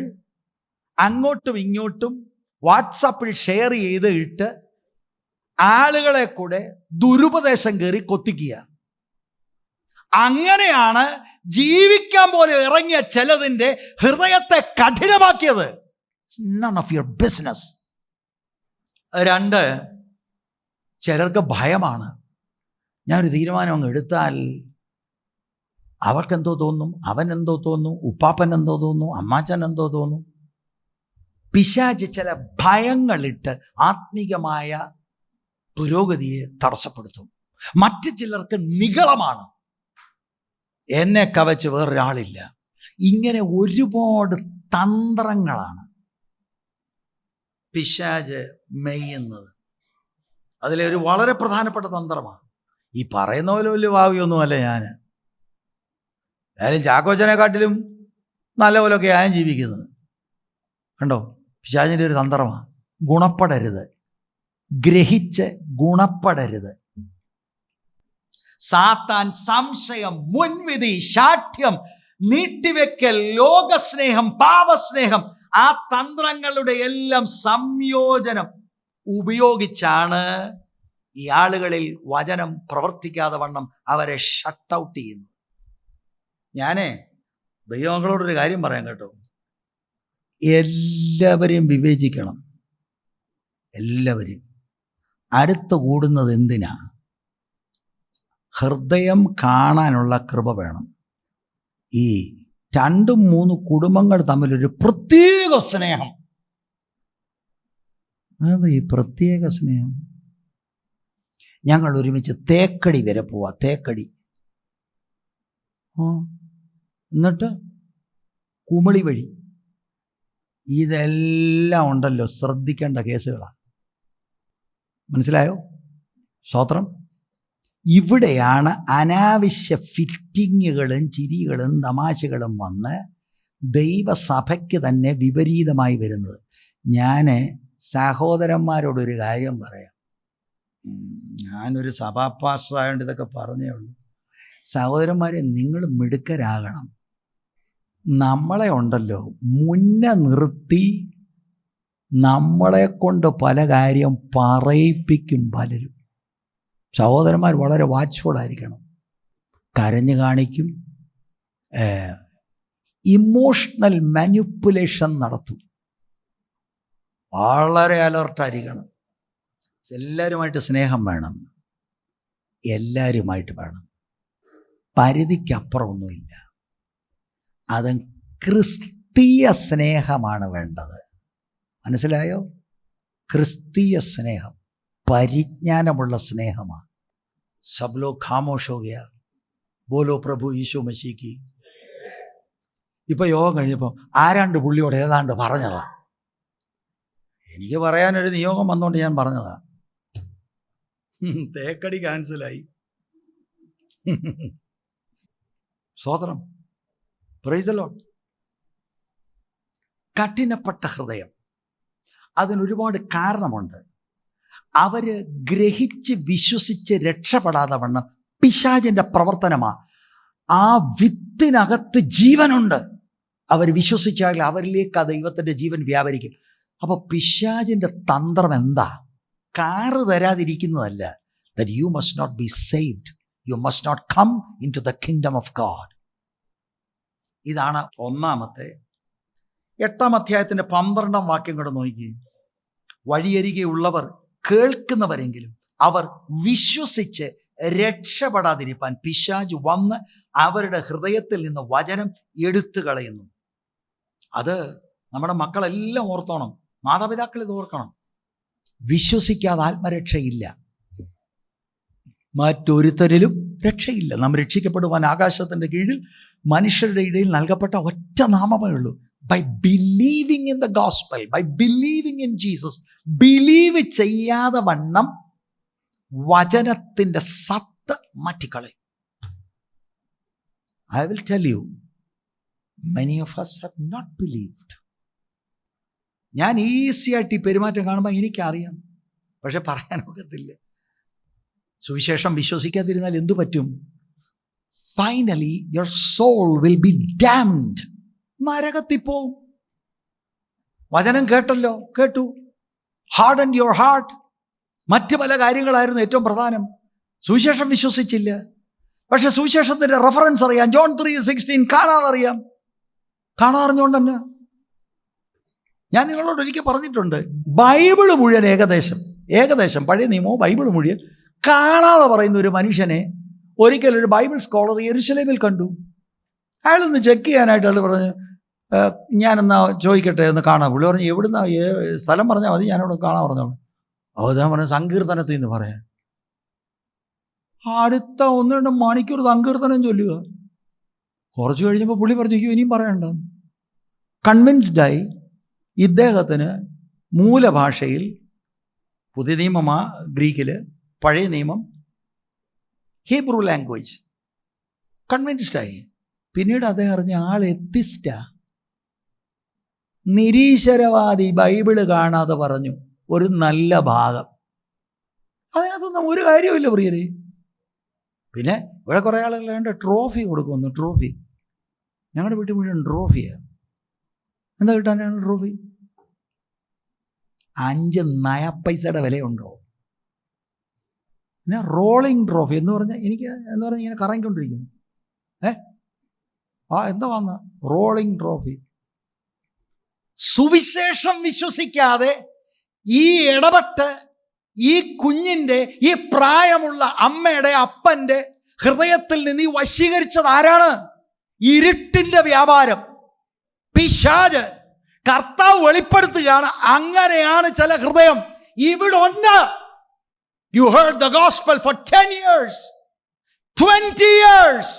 അങ്ങോട്ടും ഇങ്ങോട്ടും വാട്സാപ്പിൽ ഷെയർ ചെയ്ത് ഇട്ട് ആളുകളെ കൂടെ ദുരുപദേശം കയറി കൊത്തിക്കുക. അങ്ങനെയാണ് ജീവിക്കാൻ പോലെ ഇറങ്ങിയ ചിലതിൻ്റെ ഹൃദയത്തെ കഠിനമാക്കിയത്. None of your business. 2, ചിലർക്ക് ഭയമാണ്. ഞാനൊരു തീരുമാനം അങ്ങ് എടുത്താൽ അവർക്കെന്തോ തോന്നും, അവൻ എന്തോ തോന്നും, ഉപ്പാപ്പൻ എന്തോ തോന്നും, അമ്മാച്ചൻ എന്തോ തോന്നും. പിശാച് ചില ഭയങ്ങളിട്ട് ആത്മീകമായ പുരോഗതിയെ തടസ്സപ്പെടുത്തും. മറ്റു ചിലർക്ക് നിഗളമാണ്, എന്നെ കവച്ച് വേറൊരാളില്ല. ഇങ്ങനെ ഒരുപാട് തന്ത്രങ്ങളാണ് പിശാച് മെയ്യുന്നത്. അതിലെ ഒരു വളരെ പ്രധാനപ്പെട്ട തന്ത്രമാണ്. ഈ പറയുന്ന പോലെ വലിയ ഭാവിയൊന്നുമല്ല ഞാൻ. ഏതായാലും ചാക്കോച്ചനെക്കാട്ടിലും നല്ല പോലൊക്കെ ഞാൻ ജീവിക്കുന്നത് കണ്ടോ. പിശാചിൻ്റെ ഒരു തന്ത്രമാണ്. ഗുണപ്പെടരുത്, ഗ്രഹിച്ച് ഗുണപ്പെടരുത്. സാത്താൻ സംശയം, മുൻവിധി, ശാഠ്യം, നീട്ടിവെക്കൽ, ലോകസ്നേഹം, പാപസ്നേഹം, ആ തന്ത്രങ്ങളുടെ എല്ലാം സംയോജനം ഉപയോഗിച്ചാണ് ഈ ആളുകളിൽ വചനം പ്രവർത്തിക്കാതെ വണ്ണം അവരെ ഷട്ട് ഔട്ട് ചെയ്യുന്നു. ഞാനേ ദൈവങ്ങളോടൊരു കാര്യം പറയാം കേട്ടോ. എല്ലാവരെയും വിവേചിക്കണം. എല്ലാവരെയും. അടുത്ത് കൂടുന്നത് എന്തിനാ? ഹൃദയം കാണാനുള്ള കൃപ വേണം. ഈ 2-3 കുടുംബങ്ങൾ തമ്മിലൊരു പ്രത്യേക സ്നേഹം. അത് ഈ പ്രത്യേക സ്നേഹം. ഞങ്ങൾ ഒരുമിച്ച് തേക്കടി വരെ പോവാ. തേക്കടി. എന്നിട്ട് കുമളി വഴി. ഇതെല്ലാം ഉണ്ടല്ലോ, ശ്രദ്ധിക്കേണ്ട കേസുകളാണ്. മനസ്സിലായോ? സ്തോത്രം. ഇവിടെയാണ് അനാവശ്യ ഫിറ്റിങ്ങുകളും ചിരികളും തമാശകളും വന്ന് ദൈവസഭയ്ക്ക് തന്നെ വിപരീതമായി വരുന്നത്. ഞാൻ സഹോദരന്മാരോടൊരു കാര്യം പറയാം. ഞാനൊരു സഭാപാസ്റ്ററായതുകൊണ്ട് ഇതൊക്കെ പറഞ്ഞേ ഉള്ളൂ. സഹോദരന്മാരെ, നിങ്ങൾ മിടുക്കരാകണം. നമ്മളെ ഉണ്ടല്ലോ മുന്നേ നിർത്തി നമ്മളെ കൊണ്ട് പല കാര്യം പറയിപ്പിക്കും പലരും. സഹോദരന്മാർ വളരെ വാച്ച്ഫുൾ ആയിരിക്കണം. കരഞ്ഞു കാണിക്കും, ഇമോഷണൽ മാനിപ്പുലേഷൻ നടത്തും. വളരെ അലർട്ടായിരിക്കണം. എല്ലാവരുമായിട്ട് സ്നേഹം വേണം, എല്ലാവരുമായിട്ട് വേണം. പരിധിക്കപ്പുറമൊന്നുമില്ല. അത് ക്രിസ്തീയ സ്നേഹമാണ് വേണ്ടത്. മനസ്സിലായോ? ക്രിസ്തീയ സ്നേഹം, പരിജ്ഞാനമുള്ള സ്നേഹമാണ്. സബ് ലോഗ് ഖാമോഷ് ഹോ ഗയാ, ബോലോ പ്രഭു യീശു മസീഹ് കി. ഇപ്പൊ യോഗം കഴിഞ്ഞപ്പോൾ ആരാണ്ട് പുള്ളിയോട് ഏതാണ്ട് പറഞ്ഞതാ. എനിക്ക് പറയാനൊരു നിയോഗം വന്നുകൊണ്ട് ഞാൻ പറഞ്ഞതാ. തേക്കടി ക്യാൻസലായി. സ്തോത്രം, പ്രൈസ് ദി ലോർഡ്. കഠിനപ്പെട്ട ഹൃദയം, അതിനൊരുപാട് കാരണമുണ്ട്. അവര് ഗ്രഹിച്ച് വിശ്വസിച്ച് രക്ഷപ്പെടാതെ വണ്ണം പിശാചിന്റെ പ്രവർത്തനമാണ്. ആ വിത്തിനകത്ത് ജീവനുണ്ട്. അവർ വിശ്വസിച്ചാൽ അവരിലേക്ക് ആ ദൈവത്തിൻ്റെ ജീവൻ വ്യാപരിക്കും. അപ്പോൾ പിശാചിന്റെ തന്ത്രം എന്താ? Car തരാതിരിക്കുന്നതല്ല. that you must not be saved, you must not come into the kingdom of God. ഇതാണ് ഒന്നാമത്തെ. 8-ാം അധ്യായത്തിന്റെ 12-ാം വാക്യം കൂടെ നോക്കി. വഴിയരികെ ഉള്ളവർ കേൾക്കുന്നവരെങ്കിലും അവർ വിശ്വസിച്ച് രക്ഷപ്പെടാതിരിപ്പാൻ പിശാച് വന്ന് അവരുടെ ഹൃദയത്തിൽ നിന്ന് വചനം എടുത്തു കളയുന്നു. അത് നമ്മുടെ മക്കളെല്ലാം ഓർത്തോണം, മാതാപിതാക്കൾ ഇത് ഓർക്കണം. വിശ്വസിക്കാതെ ആത്മരക്ഷയില്ല, മറ്റൊരുത്തരിലും രക്ഷയില്ല. നാം രക്ഷിക്കപ്പെടുവാൻ ആകാശത്തിന്റെ കീഴിൽ മനുഷ്യരുടെ ഇടയിൽ നൽകപ്പെട്ട ഒറ്റ നാമമേ ഉള്ളൂ. By believing in the gospel, by believing in Jesus. Believe ചെയ്യാതെ വണ്ണം വചനത്തിന്റെ സത്ത് മാറ്റിക്കളയും. I will tell you, many of us have not believed. ഞാൻ ഈസിയായിട്ട് ഈ പെരുമാറ്റം കാണുമ്പോൾ എനിക്കറിയാം, പക്ഷെ പറയാനൊക്കത്തില്ല. സുവിശേഷം വിശ്വസിക്കാതിരുന്നാൽ എന്തു പറ്റും? Finally your soul will be damned. നരകത്തിപ്പോവും. വചനം കേട്ടല്ലോ, കേട്ടു, ഹാർഡൻ യുവർ ഹാർട്ട്. മറ്റ് പല കാര്യങ്ങളായിരുന്നു ഏറ്റവും പ്രധാനം. സുവിശേഷം വിശ്വസിച്ചില്ല, പക്ഷെ സുവിശേഷത്തിന്റെ റെഫറൻസ് അറിയാം. ജോൺ 3:16 കാണാതറിയാം. കാണാറിഞ്ഞുകൊണ്ട് തന്നെ ഞാൻ നിങ്ങളോട് ഒരിക്കൽ പറഞ്ഞിട്ടുണ്ട്, ബൈബിള് മുഴുവൻ ഏകദേശം പഴയ നിയമവും ബൈബിള് മുഴുവൻ കാണാതെ പറയുന്ന ഒരു മനുഷ്യനെ ഒരിക്കലൊരു ബൈബിൾ സ്കോളർ യെരുശലേമിൽ കണ്ടു. അയാളൊന്ന് ചെക്ക് ചെയ്യാനായിട്ട് അയാൾ പറഞ്ഞു, ഞാനെന്നാ ചോദിക്കട്ടെ എന്ന് കാണാം. പുള്ളി പറഞ്ഞു, എവിടുന്ന സ്ഥലം പറഞ്ഞാൽ മതി, ഞാനവിടെ കാണാൻ പറഞ്ഞോളൂ. ഞാൻ പറഞ്ഞു, സങ്കീർത്തനത്തിൽ നിന്ന് പറയാൻ. അടുത്ത 1-2 മണിക്കൂർ സങ്കീർത്തനം ചൊല്ലുക. കുറച്ച് കഴിഞ്ഞപ്പോൾ പുള്ളി പറഞ്ഞു, ഇനിയും പറയണ്ട. കൺവിൻസ്ഡായി ഇദ്ദേഹത്തിന് മൂലഭാഷയിൽ, പുതിയ നിയമമാ ഗ്രീക്കിൽ, പഴയ നിയമം ഹീബ്രു ലാംഗ്വേജ്, കൺവിൻസ്ഡായി. പിന്നീട് അദ്ദേഹം അറിഞ്ഞ ആൾ എത്തിസ്റ്റാ, നിരീശ്വരവാദി. ബൈബിള് കാണാതെ പറഞ്ഞു ഒരു നല്ല ഭാഗം. അതിനകത്തൊന്നും ഒരു കാര്യമില്ല പ്രിയരെ. പിന്നെ ഇവിടെ കുറേ ആളുകൾ വേണ്ട ട്രോഫി കൊടുക്കുന്നു. ട്രോഫി ഞങ്ങളുടെ വീട്ടിൽ മുഴുവൻ ട്രോഫിയാണ്. എന്താ കിട്ടാനാണ് ട്രോഫി? 5 നയപ്പൈസയുടെ വിലയുണ്ടോ? പിന്നെ റോളിംഗ് ട്രോഫി എന്ന് പറഞ്ഞാൽ ഇങ്ങനെ കറങ്ങിക്കൊണ്ടിരിക്കുന്നു. എന്താ വന്ന റോളിംഗ് ട്രോഫി? സുവിശേഷം വിശ്വസിക്കാതെ ഈ ഇടപെട്ട് ഈ കുഞ്ഞിൻ്റെ, ഈ പ്രായമുള്ള അമ്മയുടെ അപ്പൻ്റെ ഹൃദയത്തിൽ നിന്ന് ഈ വശീകരിച്ചത് ആരാണ്? ഇരുട്ടിന്റെ വ്യാപാരം, പിശാച്. കർത്താവ് വെളിപ്പെടുത്തുകയാണ്, അങ്ങനെയാണ് ചില ഹൃദയം ഇവിടെ ഉണ്ട്. You heard the gospel for 10 years, 20 years.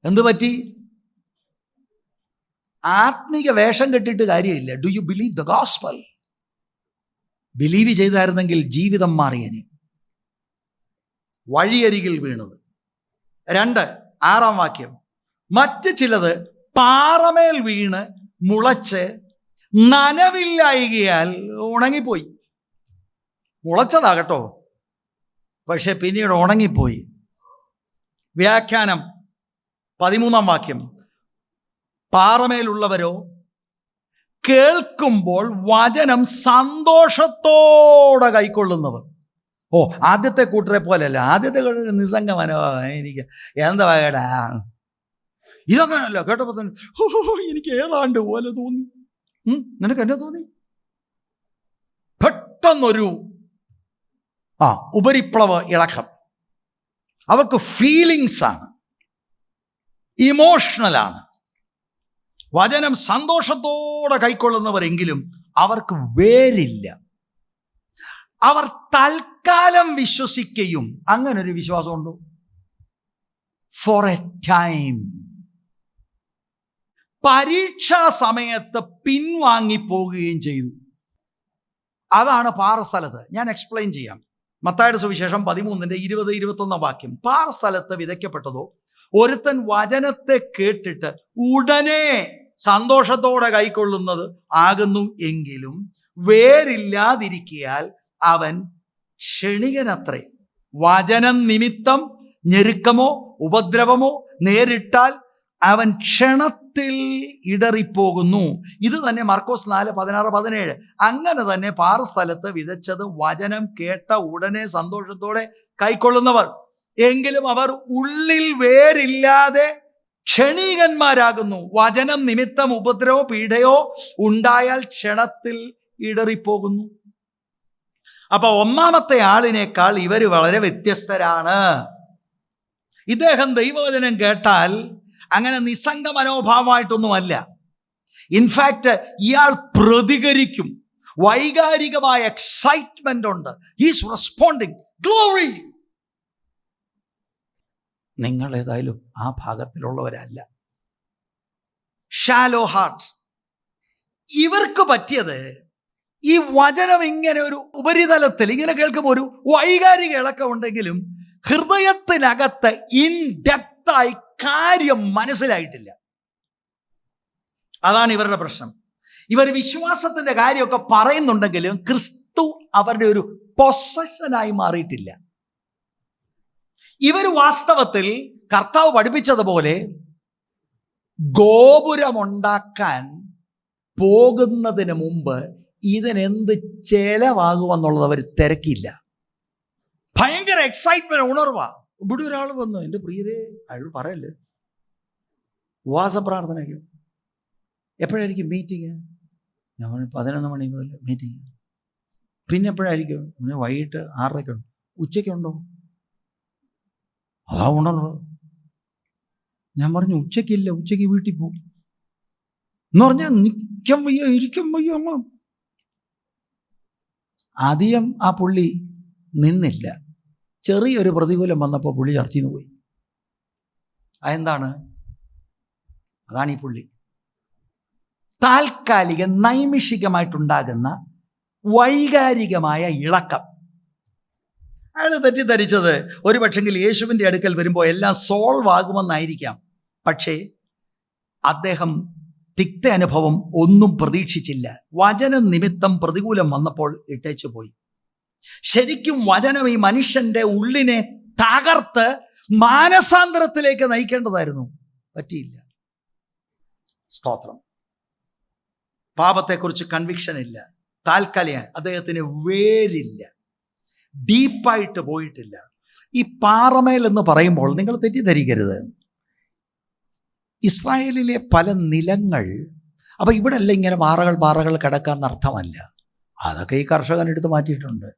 എന്തു പറ്റി? ആത്മീക വേഷം കെട്ടിട്ട് കാര്യമില്ല. Do you believe the gospel? Believe ചെയ്തായിരുന്നെങ്കിൽ ജീവിതം മാറിയനെ. വഴിയരികിൽ വീണത്. 2, 6-ാം വാക്യം. മറ്റ് ചിലത് പാറമേൽ വീണ് മുളച്ച് നനവില്ലായികയാൽ ഉണങ്ങിപ്പോയി. മുളച്ചതാകട്ടോ, പക്ഷെ പിന്നീട് ഉണങ്ങിപ്പോയി. വ്യാഖ്യാനം 13-ാം വാക്യം. പാറമേലുള്ളവരോ കേൾക്കുമ്പോൾ വചനം സന്തോഷത്തോടെ കൈക്കൊള്ളുന്നവർ. ആദ്യത്തെ കൂട്ടരെ പോലെയല്ല. ആദ്യത്തെ കൂട്ടർ നിസ്സംഗമനോ, എനിക്ക് എന്താ കേടാ, ഇതങ്ങനല്ല. കേട്ടപ്പോൾ തന്നെ എനിക്ക് ഏതാണ്ട് പോലെ തോന്നി. നിനക്ക് എന്നെ തോന്നി? പെട്ടെന്നൊരു ഉപരിപ്ലവ ഇളക്കം. അവർക്ക് ഫീലിങ്സ് ആണ്, ഇമോഷണലാണ്. വചനം സന്തോഷത്തോടെ കൈക്കൊള്ളുന്നവരെങ്കിലും അവർക്ക് വേരില്ല. അവർ തൽക്കാലം വിശ്വസിക്കുകയും, അങ്ങനൊരു വിശ്വാസമുണ്ടോ? Four A time. പരീക്ഷാ സമയത്ത് പിൻവാങ്ങിപ്പോകുകയും ചെയ്തു. അതാണ് പാറസ്ഥലത്ത്. ഞാൻ എക്സ്പ്ലെയിൻ ചെയ്യാം. മത്തായിയുടെ സുവിശേഷം 13:20-21 പാറസ്ഥലത്ത് വിതയ്ക്കപ്പെട്ടതോ ഒരുത്തൻ വചനത്തെ കേട്ടിട്ട് ഉടനെ സന്തോഷത്തോടെ കൈക്കൊള്ളുന്നത് ആകുന്നു എങ്കിലും വേരില്ലാതിരിക്കയാൽ അവൻ ക്ഷണികനത്രേ. വചനം നിമിത്തം ഞെരുക്കമോ ഉപദ്രവമോ നേരിട്ടാൽ അവൻ ക്ഷണത്തിൽ ഇടറിപ്പോകുന്നു. ഇത് തന്നെ മർക്കോസ് 4:16-17. അങ്ങനെ തന്നെ പാറസ്ഥലത്ത് വിതച്ചത് വചനം കേട്ട ഉടനെ സന്തോഷത്തോടെ കൈക്കൊള്ളുന്നവർ, എങ്കിലും അവർ ഉള്ളിൽ വേരില്ലാതെ ക്ഷണികന്മാരാകുന്നു. വചനം നിമിത്തം ഉപദ്രവോ പീഡയോ ഉണ്ടായാൽ ക്ഷണത്തിൽ ഇടറിപ്പോകുന്നു. അപ്പൊ ഒന്നാമത്തെ ആളിനേക്കാൾ ഇവർ വളരെ വ്യത്യസ്തരാണ്. ഇദ്ദേഹം ദൈവവചനം കേട്ടാൽ അങ്ങനെ നിസ്സംഗ മനോഭാവമായിട്ടൊന്നുമല്ല. ഇൻഫാക്റ്റ് ഇയാൾ പ്രതികരിക്കും. വൈകാരികമായ എക്സൈറ്റ്മെന്റ് ഉണ്ട്. He's responding. ഗ്ലോറി. നിങ്ങൾ ഏതായാലും ആ ഭാഗത്തിലുള്ളവരല്ല. Shallow heart. ഇവർക്ക് പറ്റിയത് ഈ വചനം ഇങ്ങനെ ഒരു ഉപരിതലത്തിൽ ഇങ്ങനെ കേൾക്കുമ്പോൾ ഒരു വൈകാരിക ഇളക്കമുണ്ടെങ്കിലും ഹൃദയത്തിനകത്ത് ഇൻ ഡെപ്തായി കാര്യം മനസ്സിലായിട്ടില്ല. അതാണ് ഇവരുടെ പ്രശ്നം. ഇവർ വിശ്വാസത്തിന്റെ കാര്യമൊക്കെ പറയുന്നുണ്ടെങ്കിലും ക്രിസ്തു അവരുടെ ഒരു പൊസഷനായി മാറിയിട്ടില്ല. ഇവർ വാസ്തവത്തിൽ കർത്താവ് പഠിപ്പിച്ചതുപോലെ ഗോപുരമുണ്ടാക്കാൻ പോകുന്നതിന് മുമ്പ് ഇതിനെന്ത് ചെലവാകുമെന്നുള്ളത് അവർ തിരക്കില്ല. ഭയങ്കര എക്സൈറ്റ്മെന്റ്, ഉണർവാ. ഇവിടെ ഒരാൾ വന്നു, എൻ്റെ പ്രിയരെ അയാൾ പറയല്ലേ ഉപവാസ പ്രാർത്ഥനയ്ക്ക് എപ്പോഴായിരിക്കും മീറ്റിംഗ്? ഞാൻ 11 മണി മുതൽ മീറ്റിംഗ്. പിന്നെ എപ്പോഴായിരിക്കും? വൈകിട്ട് 6:30. ഉച്ചയ്ക്കുണ്ടോ? അതാ ഉണർവ്. ഞാൻ പറഞ്ഞു ഉച്ചയ്ക്കില്ല, ഉച്ചയ്ക്ക് വീട്ടിൽ പോകും എന്ന് പറഞ്ഞാൽ നിൽക്കാൻ വയ്യ, ഇരിക്കാൻ വയ്യ. ആദ്യം ആ പുള്ളി നിന്നില്ല. ചെറിയൊരു പ്രതികൂലം വന്നപ്പോൾ പുള്ളി ചർച്ചയിൽ നിന്ന് പോയി. അതെന്താണ്? അതാണ് ഈ പുള്ളി. താൽക്കാലിക നൈമിഷികമായിട്ടുണ്ടാകുന്ന വൈകാരികമായ ഇളക്കം. അയാൾ തെറ്റിദ്ധരിച്ചത് ഒരു പക്ഷെങ്കിൽ യേശുവിൻ്റെ അടുക്കൽ വരുമ്പോൾ എല്ലാം സോൾവ് ആകുമെന്നായിരിക്കാം. പക്ഷേ അദ്ദേഹം തിക്ത അനുഭവം ഒന്നും പ്രതീക്ഷിച്ചില്ല. വചന നിമിത്തം പ്രതികൂലം വന്നപ്പോൾ ഇട്ടേച്ചു പോയി. ശരിക്കും വചനം ഈ മനുഷ്യന്റെ ഉള്ളിനെ തകർത്ത് മാനസാന്തരത്തിലേക്ക് നയിക്കേണ്ടതായിരുന്നു. പറ്റിയില്ല. സ്തോത്രം. പാപത്തെക്കുറിച്ച് കൺവിക്ഷൻ ഇല്ല. താൽക്കാലിക അദ്ദേഹത്തിന് വേരില്ല, ഡീപ്പായിട്ട് പോയിട്ടില്ല. ഈ പാറമേൽ എന്ന് പറയുമ്പോൾ നിങ്ങൾ തെറ്റിദ്ധരിക്കരുത്. ഇസ്രായേലിലെ പല നിലങ്ങൾ, അപ്പം ഇവിടെ അല്ല ഇങ്ങനെ പാറകൾ കിടക്കാമെന്ന് അർത്ഥമല്ല. അതൊക്കെ ഈ കർഷകൻ എടുത്ത് മാറ്റിയിട്ടുണ്ട്.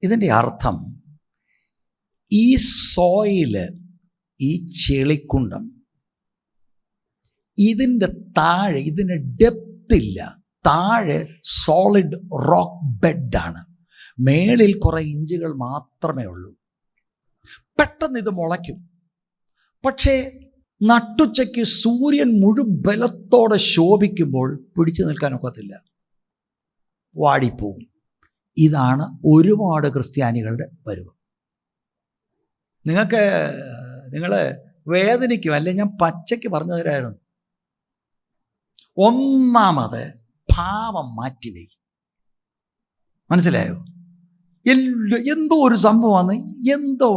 ഇതിൻ്റെ അർത്ഥം ഈ സോയില്, ഈ ചെളിക്കുണ്ടം, ഇതിൻ്റെ താഴെ ഇതിന് ഡെപ്ത് ഇല്ല. താഴെ സോളിഡ് റോക്ക് ബെഡാണ്. മേളിൽ കുറെ ഇഞ്ചുകൾ മാത്രമേ ഉള്ളൂ. പെട്ടെന്ന് ഇത് മുളയ്ക്കും. പക്ഷേ നട്ടുച്ചയ്ക്ക് സൂര്യൻ മുഴുബലത്തോടെ ശോഭിക്കുമ്പോൾ പിടിച്ചു നിൽക്കാനൊക്കത്തില്ല, വാടിപ്പോവും. ഇതാണ് ഒരുപാട് ക്രിസ്ത്യാനികളുടെ പരുവം. നിങ്ങൾ വേദനിക്കും, അല്ലെ ഞാൻ പച്ചയ്ക്ക് പറഞ്ഞു തരായിരുന്നു. ഒന്നാമത് ഭാവം മാറ്റിവെക്കും. മനസ്സിലായോ? എന്തോ ഒരു സംഭവമാണ്, എന്തോ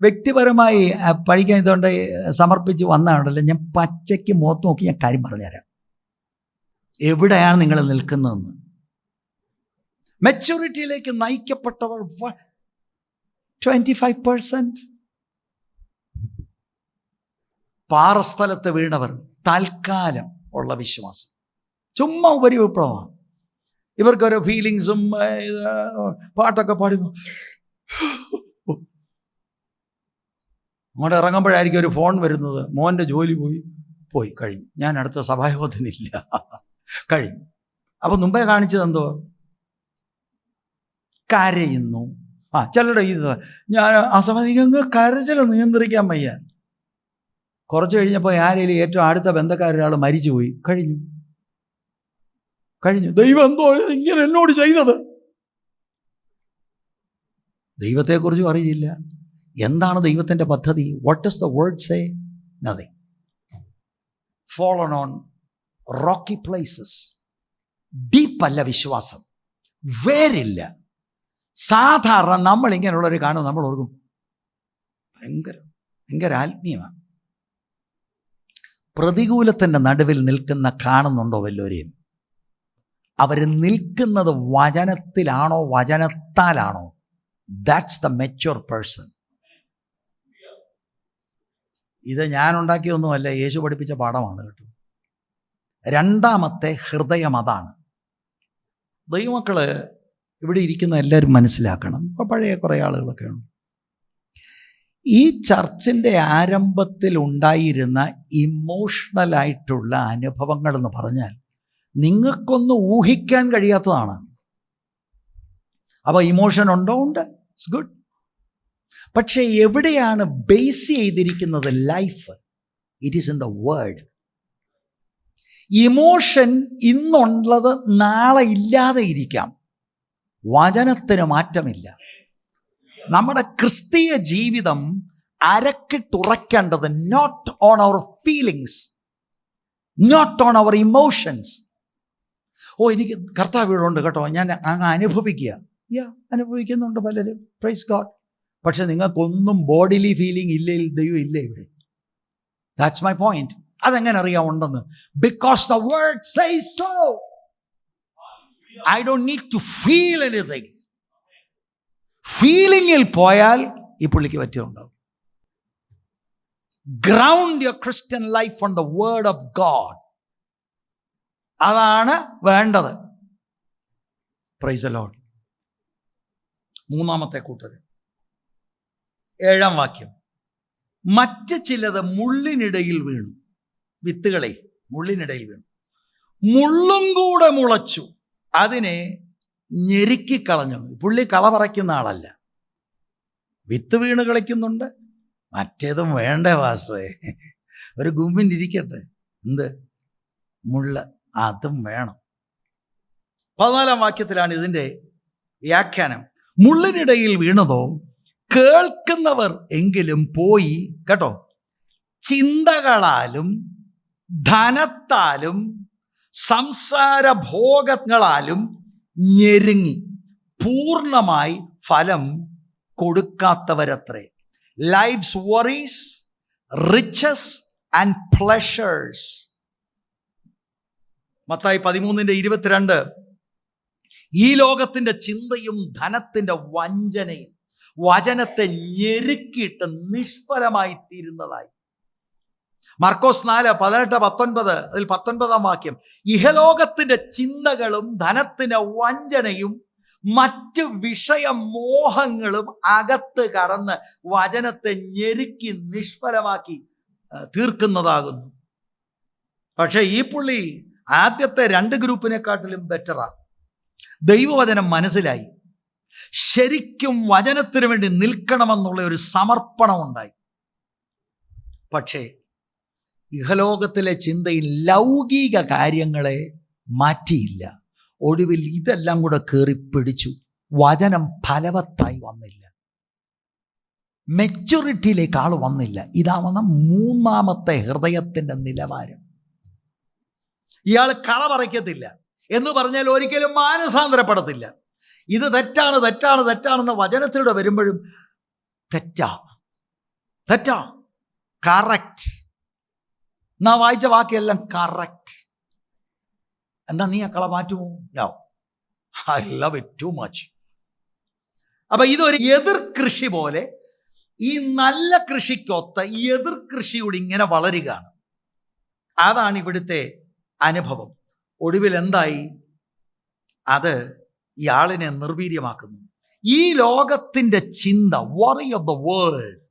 വ്യക്തിപരമായി പഠിക്കാൻ ഇതുകൊണ്ട് സമർപ്പിച്ച് വന്നതാണല്ലോ. ഞാൻ പച്ചയ്ക്ക് മുഖത്ത് നോക്കി ഞാൻ കാര്യം പറഞ്ഞുതരാം, എവിടെയാണ് നിങ്ങൾ നിൽക്കുന്നതെന്ന്. മെച്യൂരിറ്റിയിലേക്ക് നയിക്കപ്പെട്ടവർ 25%. പാറസ്ഥലത്ത് വീണവർ താൽക്കാലം ഉള്ള വിശ്വാസം, ചുമ്മാ ഉപരിവിപ്ലവമാണ്. ഇവർക്കൊരു ഫീലിങ്സും പാട്ടൊക്കെ പാടി അങ്ങോട്ട് ഇറങ്ങുമ്പോഴായിരിക്കും ഒരു ഫോൺ വരുന്നത്, മോൻ്റെ ജോലി പോയി കഴിഞ്ഞു, ഞാൻ അടുത്ത സഭായോഗത്തിനില്ല, കഴിഞ്ഞു. അപ്പം മുമ്പേ കാണിച്ചത് എന്തോ? കരയുന്നു. ചിലരുടെ ഇത് ഞാൻ അസമധികം കരച്ചിൽ നിയന്ത്രിക്കാൻ വയ്യ. കുറച്ച് കഴിഞ്ഞപ്പോൾ ആരെങ്കിലും ഏറ്റവും അടുത്ത ബന്ധക്കാരൊരാൾ മരിച്ചുപോയി. കഴിഞ്ഞു. ദൈവം എന്തോ ഇങ്ങനെ എന്നോട് ചെയ്തത്. ദൈവത്തെക്കുറിച്ചും അറിയില്ല. എന്താണ് ദൈവത്തിൻ്റെ പദ്ധതി? What does the word say? Nothing. fallen on rocky places. ഡീപ്പല്ല വിശ്വാസം, വേരില്ല. സാധാരണ നമ്മൾ ഇങ്ങനെയുള്ളവർ കാണും, നമ്മൾ ഓർക്കും ഭയങ്കര ആത്മീയമാണ്. പ്രതികൂലത്തിൻ്റെ നടുവിൽ നിൽക്കുന്ന കാണുന്നുണ്ടോ വല്ലവരെയും? അവർ നിൽക്കുന്നത് വചനത്തിലാണോ വചനത്താലാണോ? That's the mature person. ഇത് ഞാൻ ഉണ്ടാക്കിയൊന്നുമല്ല, യേശു പഠിപ്പിച്ച പാഠമാണ് കേട്ടോ. രണ്ടാമത്തെ ഹൃദയം അതാണ്. ദൈവമക്കള് ഇവിടെ ഇരിക്കുന്ന എല്ലാവരും മനസ്സിലാക്കണം. ഇപ്പം പഴയ കുറേ ആളുകളൊക്കെ ഉണ്ട്. ഈ ചർച്ചിൻ്റെ ആരംഭത്തിൽ ഉണ്ടായിരുന്ന ഇമോഷണലായിട്ടുള്ള അനുഭവങ്ങൾ എന്ന് പറഞ്ഞാൽ നിങ്ങൾക്കൊന്നും ഊഹിക്കാൻ കഴിയാത്തതാണ്. അപ്പോൾ ഇമോഷൻ ഉണ്ടോ? ഉണ്ട്. It's good. പക്ഷേ എവിടെയാണ് ബേസ് ചെയ്തിരിക്കുന്നത് life? It is in the word. Emotion ഇന്നുള്ളത് നാളെ ഇല്ലാതെ ഇരിക്കാം. വചനത്തിന് മാറ്റമില്ല. നമ്മുടെ ക്രിസ്തീയ ജീവിതം അരക്കിട്ടുറയ്ക്കേണ്ടത് not on our feelings, not on our emotions. എനിക്ക് കർത്താവ് ഇവിടെ ഉണ്ട് കേട്ടോ, ഞാൻ അങ്ങ് അനുഭവിക്കുക. അനുഭവിക്കുന്നുണ്ട് പലരും, പ്രൈസ് ഗോഡ്. പക്ഷെ നിങ്ങൾക്കൊന്നും ബോഡിലി ഫീലിംഗ് ഇല്ലെങ്കിൽ ദൈവം ഇല്ല ഇവിടെ. That's my point. അതെങ്ങനെ അറിയാം ഉണ്ടെന്ന്? Because the word says so. I don't need to feel anything. ഫീലിംഗിൽ പോയാൽ ഈ പുള്ളിക്ക് പറ്റിയുണ്ടാവും. Ground your Christian life on the word of God. അതാണ് വേണ്ടത്. Praise the Lord. മൂന്നാമത്തെ കൂട്ടർ, 7-ാം വാക്യം. മറ്റ് ചിലത് മുള്ളിനിടയിൽ വീണു. വിത്തുകളെ മുള്ളിനിടയിൽ വീണു. മുള്ളും കൂടെ മുളച്ചു, അതിനെ ഞെരുക്കിക്കളഞ്ഞു. പുള്ളി കള പറിക്കുന്ന ആളല്ല. വിത്ത് വീണ് കളിക്കുന്നുണ്ട്. മറ്റേതും വേണ്ടേ പാസ്റ്ററേ? ഒരു ഗുമ്പിനിരിക്കട്ടെ. എന്ത് മുള്ള? അതും വേണം. 14-ാം വാക്യത്തിലാണ് ഇതിൻ്റെ വ്യാഖ്യാനം. മുള്ളിനിടയിൽ വീണതോ കേൾക്കുന്നവർ എങ്കിലും പോയി, കേട്ടോ, ചിന്തകളാലും ധനത്താലും സംസാരഭോഗങ്ങളാലും ഞെരുങ്ങി പൂർണ്ണമായി ഫലം കൊടുക്കാത്തവരത്രേ. Life's worries, riches and pleasures. മത്തായി 13:22. ഈ ലോകത്തിന്റെ ചിന്തയും ധനത്തിന്റെ വഞ്ചനയും വചനത്തെ ഞെരുക്കിയിട്ട് നിഷ്ഫലമായി തീരുന്നതായി. മർക്കോസ് 4:18-19. അതിൽ 19-ാം വാക്യം. ഇഹലോകത്തിന്റെ ചിന്തകളും ധനത്തിന്റെ വഞ്ചനയും മറ്റ് വിഷയമോഹങ്ങളും അകത്ത് കടന്ന് വചനത്തെ ഞെരുക്കി നിഷ്ഫലമാക്കി തീർക്കുന്നതാകുന്നു. പക്ഷെ ഈ പുള്ളി ആദ്യത്തെ 2 ഗ്രൂപ്പിനെക്കാട്ടിലും ബെറ്ററാണ്. ദൈവവചനം മനസ്സിലായി. ശരിക്കും വചനത്തിന് വേണ്ടി നിൽക്കണമെന്നുള്ള ഒരു സമർപ്പണം ഉണ്ടായി. പക്ഷേ ഇഹലോകത്തിലെ ചിന്തയിൽ ലൗകിക കാര്യങ്ങളെ മാറ്റിയില്ല. ഒടുവിൽ ഇതെല്ലാം കൂടെ കയറി പിടിച്ചു. വചനം ഫലവത്തായി വന്നില്ല, മെച്യൂരിറ്റിയിലേക്ക് ആൾ വന്നില്ല. ഇതാവുന്ന മൂന്നാമത്തെ ഹൃദയത്തിൻ്റെ നിലവാരം. ഇയാൾ കള പറിക്കത്തില്ല എന്ന് പറഞ്ഞാൽ ഒരിക്കലും മാനസാന്തരപ്പെടത്തില്ല. ഇത് തെറ്റാണ് തെറ്റാണ് തെറ്റാണെന്ന് വചനത്തിലൂടെ വരുമ്പോഴും തെറ്റാ കറക്റ്റ്. എന്നാ വായിച്ച വാക്കെല്ലാം കറക്റ്റ്. എന്താ നീ ആ കള മാറ്റുമോ? No, I love it too much. അപ്പൊ ഇതൊരു എതിർ കൃഷി പോലെ ഈ നല്ല കൃഷിക്കൊത്ത എതിർ കൃഷിയോട് ഇങ്ങനെ വളരുകയാണ്. അതാണ് ഇവിടുത്തെ അനുഭവം. ഒടുവിൽ എന്തായി? അത് ഇയാളിനെ നിർവീര്യമാക്കുന്നു. ഈ ലോകത്തിന്റെ ചിന്ത, വറി ഓഫ് ദ വേൾഡ്.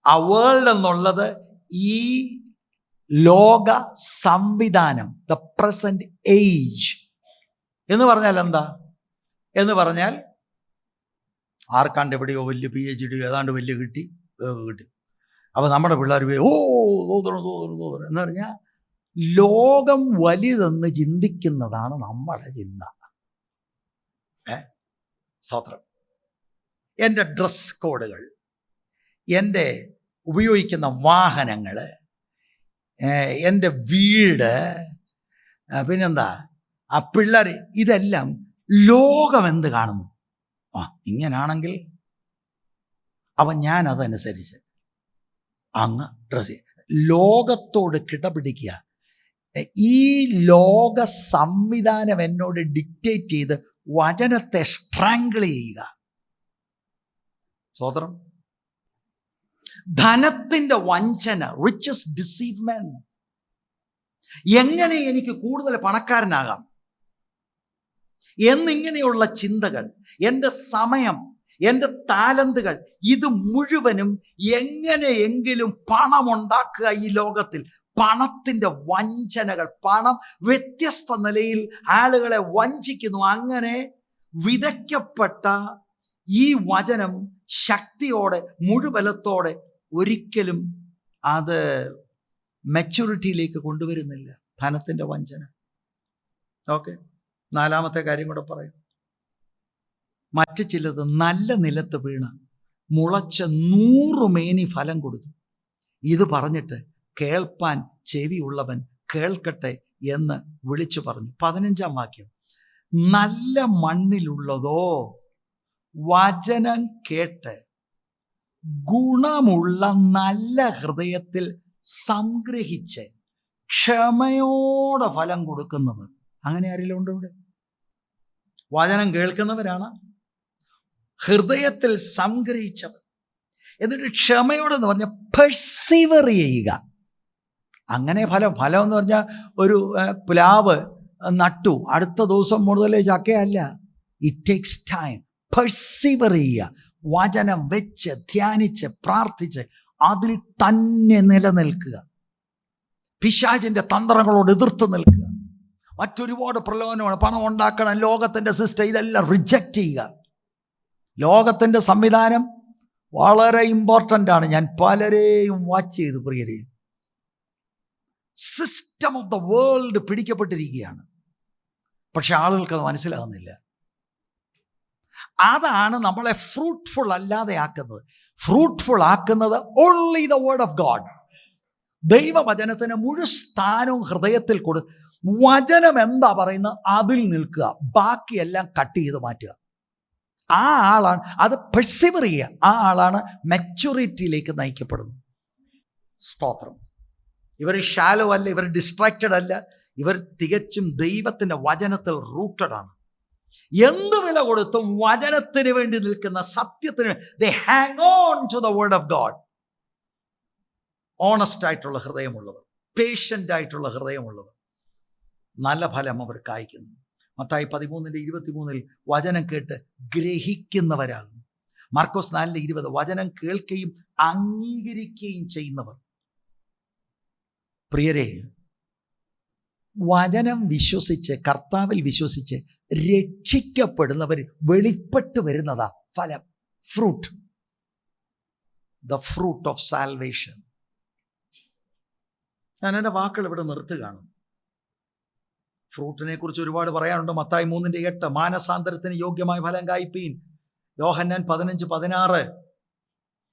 ആ വേൾഡ് എന്നുള്ളത് ഈ ലോക സംവിധാനം, ദ പ്രസന്റ് ഏജ് എന്ന് പറഞ്ഞാൽ എന്താ? എന്ന് പറഞ്ഞാൽ ആർക്കാണ്ട് എവിടെയോ വലിയ PhD ഏതാണ്ട് വലിയ കിട്ടി. അപ്പോൾ നമ്മുടെ പിള്ളേർ തോന്നണം എന്ന് പറഞ്ഞാൽ ലോകം വലുതെന്ന് ചിന്തിക്കുന്നതാണ് നമ്മുടെ ചിന്ത. സ്തോത്രം. എൻ്റെ ഡ്രസ് കോഡുകൾ, എൻ്റെ ഉപയോഗിക്കുന്ന വാഹനങ്ങൾ, എൻ്റെ വീട്, പിന്നെന്താ ആ പിള്ളേർ, ഇതെല്ലാം ലോകം എന്ത് കാണുന്നു. ഇങ്ങനാണെങ്കിൽ അപ്പം ഞാൻ അതനുസരിച്ച് അങ്ങ് ഡ്രസ് ചെയ്യും. ലോകത്തോട് കിടപിടിക്കുക. ഈ ലോക സംവിധാനം എന്നോട് ഡിക്റ്റേറ്റ് ചെയ്ത് വചനത്തെ സ്ട്രാങ്കിൾ ചെയ്യുക. സ്വതന്ത്രം. ധനത്തിന്റെ വഞ്ചന, റിച്ചസ് ഡിസീവ് മെൻ. എങ്ങനെ എനിക്ക് കൂടുതൽ പണക്കാരനാകാം എന്നിങ്ങനെയുള്ള ചിന്തകൾ, എൻ്റെ സമയം, എൻ്റെ താലന്തുകൾ, ഇത് മുഴുവനും എങ്ങനെയെങ്കിലും പണമുണ്ടാക്കുക. ഈ ലോകത്തിൽ പണത്തിൻ്റെ വഞ്ചനകൾ, പണം വ്യത്യസ്ത നിലയിൽ ആളുകളെ വഞ്ചിക്കുന്നു. അങ്ങനെ വിതയ്ക്കപ്പെട്ട ഈ വചനം ശക്തിയോടെ, മുഴുവലത്തോടെ ഒരിക്കലും അത് മെച്യൂരിറ്റിയിലേക്ക് കൊണ്ടുവരുന്നില്ല. ധനത്തിൻ്റെ വഞ്ചന. ഓക്കെ, 4-ാമത്തെ കാര്യം കൂടെ പറയാം. മറ്റു ചിലത് നല്ല നിലത്ത് വീണ് മുളച്ച് 100 മേനി ഫലം കൊടുത്തു. ഇത് പറഞ്ഞിട്ട് കേൾപ്പാൻ ചെവിയുള്ളവൻ കേൾക്കട്ടെ എന്ന് വിളിച്ചു പറഞ്ഞു. 15-ാം വാക്യം. നല്ല മണ്ണിലുള്ളതോ വചനം കേട്ട് ഗുണമുള്ള നല്ല ഹൃദയത്തിൽ സംഗ്രഹിച്ച് ക്ഷമയോടെ ഫലം കൊടുക്കുന്നവർ. അങ്ങനെ ആരെങ്കിലും ഉണ്ടോ ഇവിടെ? വചനം കേൾക്കുന്നവരാണ്, ഹൃദയത്തിൽ സംഗ്രഹിച്ചവർ, എന്നിട്ട് ക്ഷമയോടെന്ന് പറഞ്ഞാൽ പെർസീവർ ചെയ്യുക. അങ്ങനെ ഫലം എന്ന് പറഞ്ഞാൽ ഒരു പ്ലാവ് നട്ടു അടുത്ത ദിവസം മുതലേ ചക്കയല്ല. It takes time. പെർസീവർ ചെയ്യുക. വചനം വെച്ച് ധ്യാനിച്ച് പ്രാർത്ഥിച്ച് അതിൽ തന്നെ നിലനിൽക്കുക. പിശാചിൻ്റെ തന്ത്രങ്ങളോട് എതിർത്ത് നിൽക്കുക. മറ്റൊരുപാട് പ്രലോഭനമാണ്. പണം ഉണ്ടാക്കണം, ലോകത്തിൻ്റെ സിസ്റ്റം, ഇതെല്ലാം റിജക്റ്റ് ചെയ്യുക. ലോകത്തിൻ്റെ സംവിധാനം വളരെ ഇമ്പോർട്ടൻ്റ് ആണ്. ഞാൻ പലരെയും വാച്ച് ചെയ്തു പ്രിയരെ. സിസ്റ്റം ഓഫ് ദ വേൾഡ് പിടിക്കപ്പെട്ടിരിക്കുകയാണ്. പക്ഷെ ആളുകൾക്കത് മനസ്സിലാകുന്നില്ല. അതാണ് നമ്മളെ ഫ്രൂട്ട്ഫുൾ അല്ലാതെ ആക്കുന്നത്. ഫ്രൂട്ട്ഫുൾ ആക്കുന്നത് only the word of God. ദൈവവചനത്തിന് മുഴു സ്ഥാനവും ഹൃദയത്തിൽ വചനം എന്താ പറയുന്നത് അതിൽ നിൽക്കുക. ബാക്കിയെല്ലാം കട്ട് ചെയ്ത് മാറ്റുക. ആ ആളാണ് അത് പെർസിവർ ചെയ്യുക. ആ ആളാണ് മെച്യൂരിറ്റിയിലേക്ക് നയിക്കപ്പെടുന്നത്. സ്തോത്രം. ഇവർ ഷാലോ അല്ല, ഇവർ ഡിസ്ട്രാക്റ്റഡ് അല്ല, ഇവർ തികച്ചും ദൈവത്തിൻ്റെ വചനത്തിൽ റൂട്ടഡ് ആണ്. എന്ത് വില കൊടുത്തും വചനത്തിന് വേണ്ടി നിൽക്കുന്ന, സത്യത്തിന് they hang on to the word of God. Honest ആയിട്ടുള്ള ഹൃദയമുള്ളവർ, പേഷ്യൻ്റ് ആയിട്ടുള്ള ഹൃദയമുള്ളവർ നല്ല ഫലം അവർ കായ്ക്കുന്നു. മത്തായി 13:23 വചനം കേട്ട് ഗ്രഹിക്കുന്നവരാകുന്നു. മാർക്കോസ് 4:20 വചനം കേൾക്കുകയും അംഗീകരിക്കുകയും ചെയ്യുന്നവർ. പ്രിയരെ, വചനം വിശ്വസിച്ച്, കർത്താവിൽ വിശ്വസിച്ച് രക്ഷിക്കപ്പെടുന്നവർ വെളിപ്പെട്ട് വരുന്നതാ ഫലം, fruit, the fruit of salvation. ഞാൻ എൻ്റെ വാക്കുകൾ ഇവിടെ നിർത്തുകയാണ്. ഫ്രൂട്ടിനെ കുറിച്ച് ഒരുപാട് പറയാനുണ്ട്. മത്തായി 3:8 മാനസാന്തരത്തിന് യോഗ്യമായ ഫലം കായ്പീൻ. യോഹന്നാൻ 15:16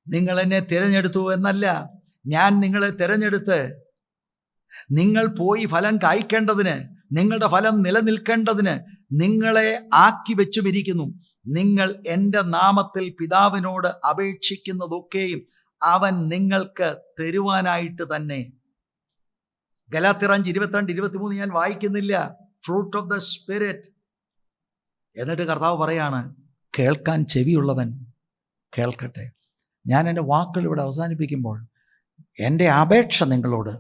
നിങ്ങൾ എന്നെ തിരഞ്ഞെടുത്തു എന്നല്ല, ഞാൻ നിങ്ങളെ തിരഞ്ഞെടുത്ത് നിങ്ങൾ പോയി ഫലം കായ്ക്കേണ്ടതിന്, നിങ്ങളുടെ ഫലം നിലനിൽക്കേണ്ടതിന് നിങ്ങളെ ആക്കി വെച്ചുമിരിക്കുന്നു. നിങ്ങൾ എൻ്റെ നാമത്തിൽ പിതാവിനോട് അപേക്ഷിക്കുന്നതൊക്കെയും അവൻ നിങ്ങൾക്ക് തരുവാനായിട്ട് തന്നെ. ഗലാത്യർ 5:22-23 ഞാൻ വായിക്കുന്നില്ല. Fruit of the spirit. എന്നിട്ട് കർത്താവ് പറയാണ്, കേൾക്കാൻ ചെവിയുള്ളവൻ കേൾക്കട്ടെ. ഞാൻ എൻ്റെ വാക്കുകൾ ഇവിടെ അവസാനിപ്പിക്കുമ്പോൾ എൻ്റെ അപേക്ഷ നിങ്ങളോട്,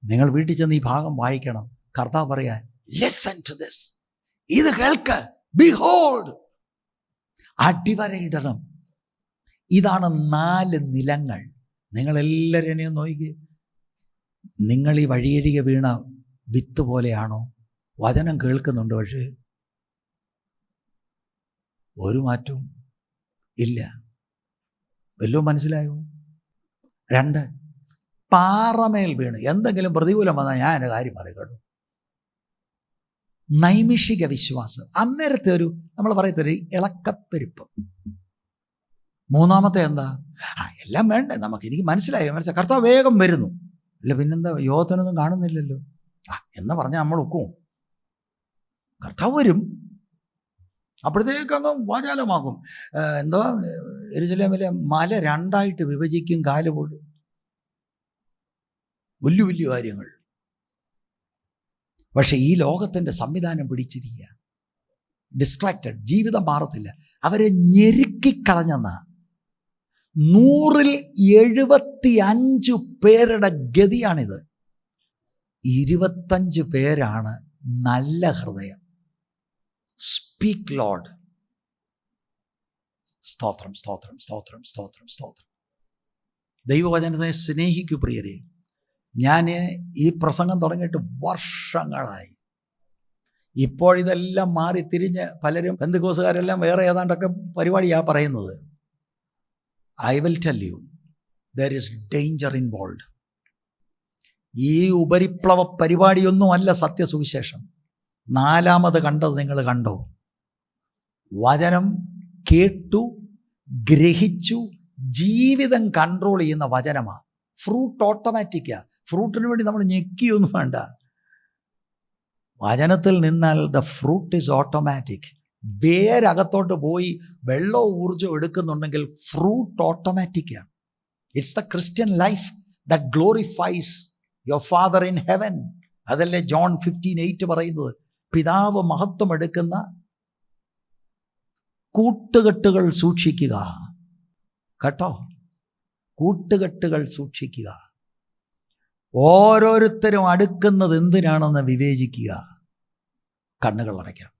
നിങ്ങൾ വീട്ടിൽ ചെന്ന് ഈ ഭാഗം വായിക്കണം. കർത്താവ് പറയാൻ, ലിസൺ ടു ദിസ്, ഇത് കേൾക്ക്, ബിഹോൾഡ്. അടിവരയിടണം. ഇതാണ് 4 നിലങ്ങൾ. നിങ്ങളെല്ലാവരും എന്നെ നോക്കി. നിങ്ങൾ ഈ വഴിയരികെ വീണ വിത്ത് പോലെയാണോ? വചനം കേൾക്കുന്നുണ്ട്, പക്ഷേ ഒരു മാറ്റവും ഇല്ല. വല്ലതും മനസ്സിലായോ? 2, പാറമേൽ വീണ് എന്തെങ്കിലും പ്രതികൂലം വന്നാൽ ഞാൻ എൻ്റെ കാര്യം പറയും കേട്ടോ. നൈമിഷിക വിശ്വാസം. അന്നേരത്തെ ഒരു നമ്മൾ പറയത്തൊരു ഇളക്കപ്പെരുപ്പം. 3-മത്തെ എന്താ? എല്ലാം വേണ്ടേ നമുക്ക്, എനിക്ക് മനസ്സിലായി കർത്താവ് വേഗം വരുന്നു. അല്ല പിന്നെന്താ, യോധനൊന്നും കാണുന്നില്ലല്ലോ എന്ന് പറഞ്ഞാൽ നമ്മൾ ഒക്കും. കർത്താവ് വരും, അപ്പോഴത്തേക്കങ്ങ് വാചാലമാകും. എന്തോ യെരൂശലേമിലെ മല 2ആയിട്ട് വിഭജിക്കും, കാല് പോലും വലിയ വലിയ കാര്യങ്ങൾ. പക്ഷെ ഈ ലോകത്തിൻ്റെ സംവിധാനം പിടിച്ചിരിക്കുക, ഡിസ്ട്രാക്റ്റഡ്, ജീവിതം മാറത്തില്ല. അവരെ ഞെരുക്കിക്കളഞ്ഞെന്നാ. 175 പേരുടെ ഗതിയാണിത്. 25 പേരാണ് നല്ല ഹൃദയം. Speak Lord. സ്തോത്രം, സ്തോത്രം, സ്തോത്രം, സ്തോത്രം, സ്തോത്രം. ദൈവവചനത്തെ സ്നേഹിക്കൂ പ്രിയരെ. ഞാൻ ഈ പ്രസംഗം തുടങ്ങിയിട്ട് വർഷങ്ങളായി. ഇപ്പോഴിതെല്ലാം മാറി തിരിഞ്ഞ് പലരും പെന്തക്കോസുകാരെല്ലാം വേറെ ഏതാണ്ടൊക്കെ പരിപാടിയാണ് പറയുന്നത്. I will tell you, there is danger involved. ഈ ഉപരിപ്ലവ പരിപാടിയൊന്നുമല്ല സത്യസുവിശേഷം. 4-മത് കണ്ടത് നിങ്ങൾ കണ്ടോ? വചനം കേട്ടു, ഗ്രഹിച്ചു, ജീവിതം കൺട്രോൾ ചെയ്യുന്ന വചനമാണ്. ഫ്രൂട്ട് ഓട്ടോമാറ്റിക്കാ. ഫ്രൂട്ടിന് വേണ്ടി നമ്മൾ ഞെക്കിയൊന്നും വേണ്ട. വചനത്തിൽ നിന്നാൽ ദ ഫ്രൂട്ട് ഈസ് ഓട്ടോമാറ്റിക്. വേരകത്തോട്ട് പോയി വെള്ളവും ഊർജ്ജം എടുക്കുന്നുണ്ടെങ്കിൽ ഫ്രൂട്ട് ഓട്ടോമാറ്റിക്കാണ്. It's the Christian life that glorifies your Father in heaven. അതല്ലേ ജോൺ 15:8 പറയുന്നത്? പിതാവ് മഹത്വം എടുക്കുന്ന കൂട്ടുകെട്ടുകൾ സൂക്ഷിക്കുക കേട്ടോ. കൂട്ടുകെട്ടുകൾ സൂക്ഷിക്കുക. ഓരോരുത്തരും അടുക്കുന്നത് എന്തിനാണെന്ന് വിവേചിക്കുക. കണ്ണുകൾ അടയ്ക്കാം.